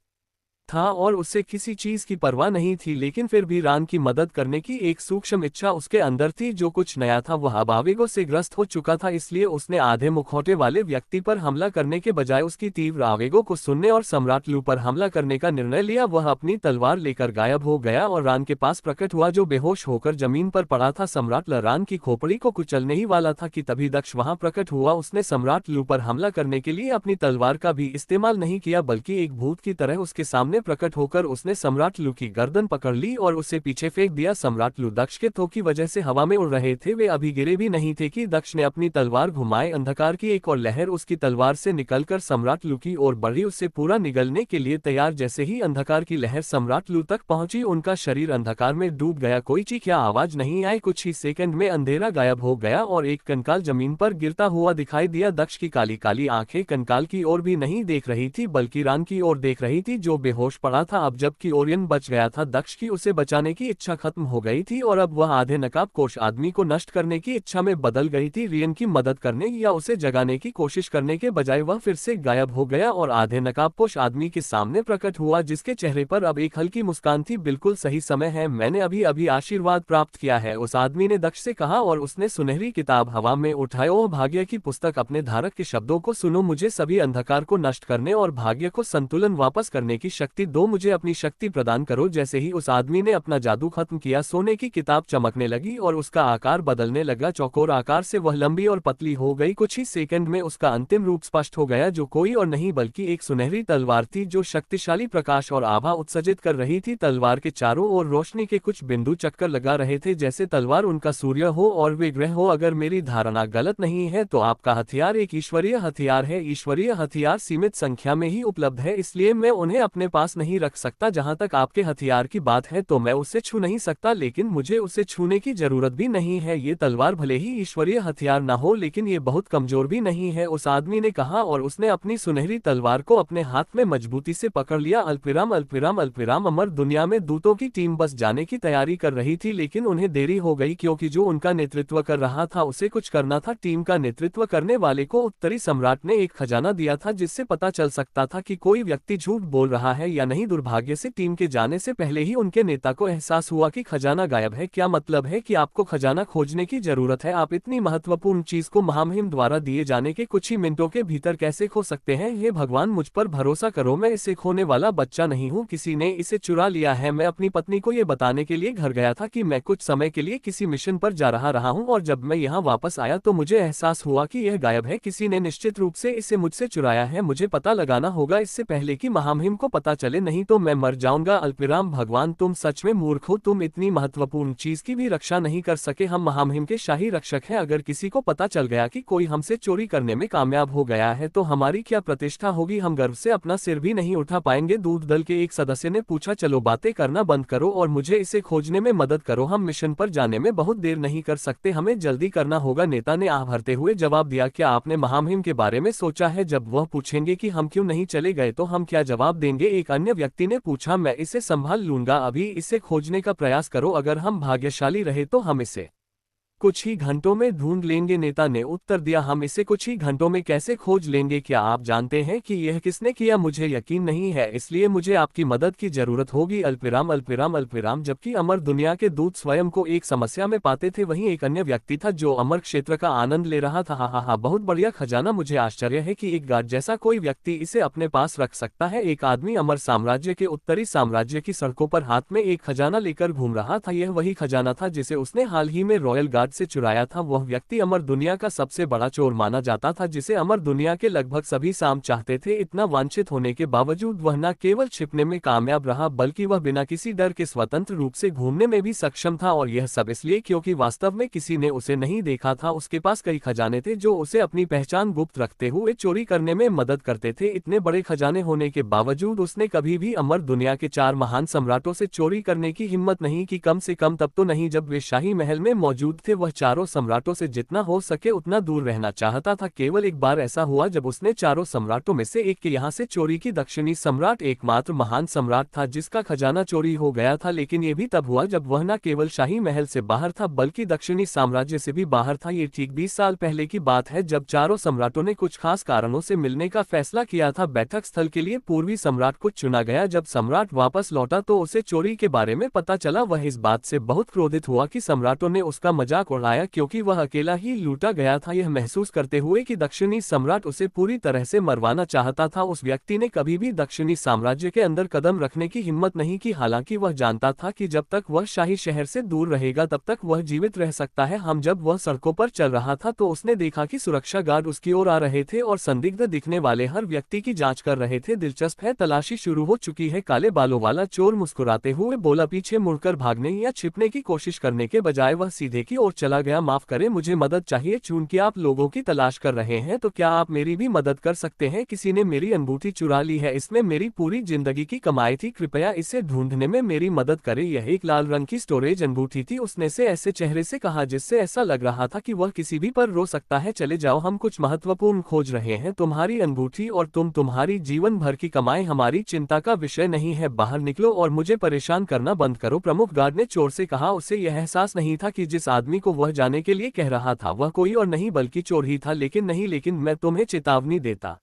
था और उससे किसी चीज की परवाह नहीं थी, लेकिन फिर भी रान की मदद करने की एक सूक्ष्म इच्छा उसके अंदर थी। जो कुछ नया था वह अब आवेगों से ग्रस्त हो चुका था, इसलिए उसने आधे मुखौटे वाले व्यक्ति पर हमला करने के बजाय उसकी तीव्र आवेगों को सुनने और सम्राट लू पर हमला करने का निर्णय लिया। वह अपनी तलवार लेकर गायब हो गया और रान के पास प्रकट हुआ, जो बेहोश होकर जमीन पर पड़ा था। सम्राट ल रान की खोपड़ी को कुचलने ही वाला था कि तभी दक्ष वहां प्रकट हुआ। उसने सम्राट लू पर हमला करने के लिए अपनी तलवार का भी इस्तेमाल नहीं किया, बल्कि एक भूत की तरह उसके सामने प्रकट होकर उसने सम्राट लू की गर्दन पकड़ ली और उसे पीछे फेंक दिया। सम्राट लू दक्ष के थो की वजह से हवा में उड़ रहे थे, वे अभी गिरे भी नहीं थे कि दक्ष ने अपनी तलवार घुमाए। अंधकार की एक और लहर उसकी तलवार से निकलकर सम्राट लू की ओर बढ़ी, उससे पूरा निगलने के लिए तैयार। जैसे ही अंधकार की लहर सम्राट लू तक पहुंची, उनका शरीर अंधकार में डूब गया। कोई चीख या आवाज नहीं आई। कुछ ही सेकंड में अंधेरा गायब हो गया और एक कंकाल जमीन पर गिरता हुआ दिखाई दिया। दक्ष की काली काली आंखें कंकाल की ओर भी नहीं देख रही थी, बल्कि रान की ओर देख रही थी, जो बेहोश पड़ा था। अब जबकि ओरियन बच गया था, दक्ष की उसे बचाने की इच्छा खत्म हो गई थी और अब वह आधे नकाबपोश आदमी को नष्ट करने की इच्छा में बदल गई थी। रियन की मदद करने या उसे जगाने की कोशिश करने के बजाय वह फिर से गायब हो गया और आधे नकाबपोश आदमी के सामने प्रकट हुआ, जिसके चेहरे पर अब एक हल्की मुस्कान थी। बिल्कुल सही समय है, मैंने अभी अभी आशीर्वाद प्राप्त किया है, उस आदमी ने दक्ष से कहा और उसने सुनहरी किताब हवा में उठाई। ओह भाग्य की पुस्तक, अपने धारक के शब्दों को सुनो, मुझे सभी अंधकार को नष्ट करने और भाग्य को संतुलन वापस करने की शक्ति दो, मुझे अपनी शक्ति प्रदान करो। जैसे ही उस आदमी ने अपना जादू खत्म किया, सोने की किताब चमकने लगी और उसका आकार बदलने लगा। चौकोर आकार से वह लंबी और पतली हो गई। कुछ ही सेकंड में उसका अंतिम रूप स्पष्ट हो गया, जो कोई और नहीं बल्कि एक सुनहरी तलवार थी, जो शक्तिशाली प्रकाश और आभा उत्सर्जित कर रही थी। तलवार के चारों ओर रोशनी के कुछ बिंदु चक्कर लगा रहे थे, जैसे तलवार उनका सूर्य हो और वे ग्रह हो। अगर मेरी धारणा गलत नहीं है तो आपका हथियार एक ईश्वरीय हथियार है। ईश्वरीय हथियार सीमित संख्या में ही उपलब्ध है, इसलिए मैं उन्हें अपने पास नहीं रख सकता। जहां तक आपके हथियार की बात है तो मैं उसे छू नहीं सकता, लेकिन मुझे उसे छूने की जरूरत भी नहीं है। ये तलवार भले ही ईश्वरीय हथियार न हो, लेकिन ये बहुत कमजोर भी नहीं है, उस आदमी ने कहा और उसने अपनी सुनहरी तलवार को अपने हाथ में मजबूती से पकड़ लिया। अल्पविराम अल्पविराम अल्पविराम। अमर दुनिया में दूतों की टीम बस जाने की तैयारी कर रही थी, लेकिन उन्हें देरी हो गई, क्योंकि जो उनका नेतृत्व कर रहा था उसे कुछ करना था। टीम का नेतृत्व करने वाले को उत्तरी सम्राट ने एक खजाना दिया था, जिससे पता चल सकता था कि कोई व्यक्ति झूठ बोल रहा है या नहीं। दुर्भाग्य से टीम के जाने से पहले ही उनके नेता को एहसास हुआ कि खजाना गायब है। क्या मतलब है कि आपको खजाना खोजने की जरूरत है? आप इतनी महत्वपूर्ण चीज को महामहिम द्वारा दिए जाने के कुछ ही मिनटों के भीतर कैसे खो सकते हैं? हे भगवान, मुझ पर भरोसा करो, मैं इसे खोने वाला बच्चा नहीं हूँ, किसी ने इसे चुरा लिया है। मैं अपनी पत्नी को ये बताने के लिए घर गया था कि मैं कुछ समय के लिए किसी मिशन पर जा रहा हूँ, और जब मैं यहाँ वापस आया तो मुझे एहसास हुआ कि यह गायब है। किसी ने निश्चित रूप से इसे मुझसे चुराया है। मुझे पता लगाना होगा इससे पहले कि महामहिम को पता चले, नहीं तो मैं मर जाऊंगा। अल्पविराम भगवान, तुम सच में मूर्ख हो, तुम इतनी महत्वपूर्ण चीज की भी रक्षा नहीं कर सके। हम महामहिम के शाही रक्षक हैं, अगर किसी को पता चल गया कि कोई हमसे चोरी करने में कामयाब हो गया है तो हमारी क्या प्रतिष्ठा होगी? हम गर्व से अपना सिर भी नहीं उठा पाएंगे। दूत दल के एक सदस्य ने पूछा, चलो बातें करना बंद करो और मुझे इसे खोजने में मदद करो, हम मिशन पर जाने में बहुत देर नहीं कर सकते, हमें जल्दी करना होगा। नेता ने आह भरते हुए जवाब दिया, क्या आपने महामहिम के बारे में सोचा है? जब वह पूछेंगे कि हम क्यों नहीं चले गए तो हम क्या जवाब देंगे? एक अन्य व्यक्ति ने पूछा, मैं इसे संभाल लूंगा, अभी इसे खोजने का प्रयास करो, अगर हम भाग्यशाली रहे तो हम इसे कुछ ही घंटों में ढूंढ लेंगे। नेता ने उत्तर दिया, हम इसे कुछ ही घंटों में कैसे खोज लेंगे? क्या आप जानते हैं कि यह किसने किया? मुझे यकीन नहीं है, इसलिए मुझे आपकी मदद की जरूरत होगी। अल्पविराम अल्पविराम अल्पविराम। जबकि अमर दुनिया के दूत स्वयं को एक समस्या में पाते थे, वहीं एक अन्य व्यक्ति था जो अमर क्षेत्र का आनंद ले रहा था। हा, बहुत बढ़िया खजाना, मुझे आश्चर्य है कि एक गार्ड जैसा कोई व्यक्ति इसे अपने पास रख सकता है। एक आदमी अमर साम्राज्य के उत्तरी साम्राज्य की सड़कों पर हाथ में एक खजाना लेकर घूम रहा था। यह वही खजाना था जिसे उसने हाल ही में रॉयल गार्ड से चुराया था। वह व्यक्ति अमर दुनिया का सबसे बड़ा चोर माना जाता था, जिसे अमर दुनिया के लगभग सभी साम चाहते थे। इतना वांछित होने के बावजूद वह न केवल छिपने में कामयाब रहा, बल्कि वह बिना किसी डर के स्वतंत्र रूप से घूमने में भी सक्षम था, और यह सब इसलिए क्योंकि वास्तव में किसी ने उसे नहीं देखा था। उसके पास कई खजाने थे जो उसे अपनी पहचान गुप्त रखते हुए चोरी करने में मदद करते थे। इतने बड़े खजाने होने के बावजूद उसने कभी भी अमर दुनिया के 4 महान सम्राटों से चोरी करने की हिम्मत नहीं की, कम से कम तब तो नहीं जब वे शाही महल में मौजूद थे। वह चारों सम्राटों से जितना हो सके उतना दूर रहना चाहता था। केवल एक बार ऐसा हुआ जब उसने चारों सम्राटों में से एक के यहाँ से चोरी की। दक्षिणी सम्राट एकमात्र महान सम्राट था जिसका खजाना चोरी हो गया था, लेकिन ये भी तब हुआ जब वह न केवल शाही महल से बाहर था बल्कि दक्षिणी साम्राज्य से भी बाहर था। ये ठीक 20 साल पहले की बात है जब चारों सम्राटों ने कुछ खास कारणों से मिलने का फैसला किया था। बैठक स्थल के लिए पूर्वी सम्राट को चुना गया। जब सम्राट वापस लौटा तो उसे चोरी के बारे में पता चला। वह इस बात से बहुत क्रोधित हुआ कि सम्राटों ने उसका मजाक उड़ाया क्योंकि वह अकेला ही लूटा गया था। यह महसूस करते हुए कि दक्षिणी सम्राट उसे पूरी तरह से मरवाना चाहता था, उस व्यक्ति ने कभी भी दक्षिणी साम्राज्य के अंदर कदम रखने की हिम्मत नहीं की। हालांकि वह जानता था कि जब तक वह शाही शहर से दूर रहेगा तब तक वह जीवित रह सकता है। जब वह सड़कों पर चल रहा था तो उसने देखा कि सुरक्षा गार्ड उसकी ओर आ रहे थे और संदिग्ध दिखने वाले हर व्यक्ति की जांच कर रहे थे। दिलचस्प है, तलाशी शुरू हो चुकी है। काले बालों वाला चोर मुस्कुराते हुए बोला। पीछे मुड़कर भागने या छिपने की कोशिश करने के बजाय वह सीधे की ओर चला गया। माफ करें, मुझे मदद चाहिए। चूंकि आप लोगों की तलाश कर रहे हैं तो क्या आप मेरी भी मदद कर सकते हैं? किसी ने मेरी अंगूठी चुरा ली है, इसमें मेरी पूरी जिंदगी की कमाई थी, कृपया इसे ढूंढने में मेरी मदद करें। यह एक लाल रंग की स्टोरेज अंगूठी थी। उसने से ऐसे चेहरे से कहा जिससे ऐसा लग रहा था कि वह किसी भी पर रो सकता है। चले जाओ, हम कुछ महत्वपूर्ण खोज रहे हैं। तुम्हारी अंगूठी और तुम्हारी जीवन भर की कमाई हमारी चिंता का विषय नहीं है। बाहर निकलो और मुझे परेशान करना बंद करो, प्रमुख गार्ड ने चोर से कहा। उसे यह एहसास नहीं था कि जिस आदमी को वह जाने के लिए कह रहा था वह कोई और नहीं बल्कि चोर ही था। लेकिन मैं तुम्हें चेतावनी देता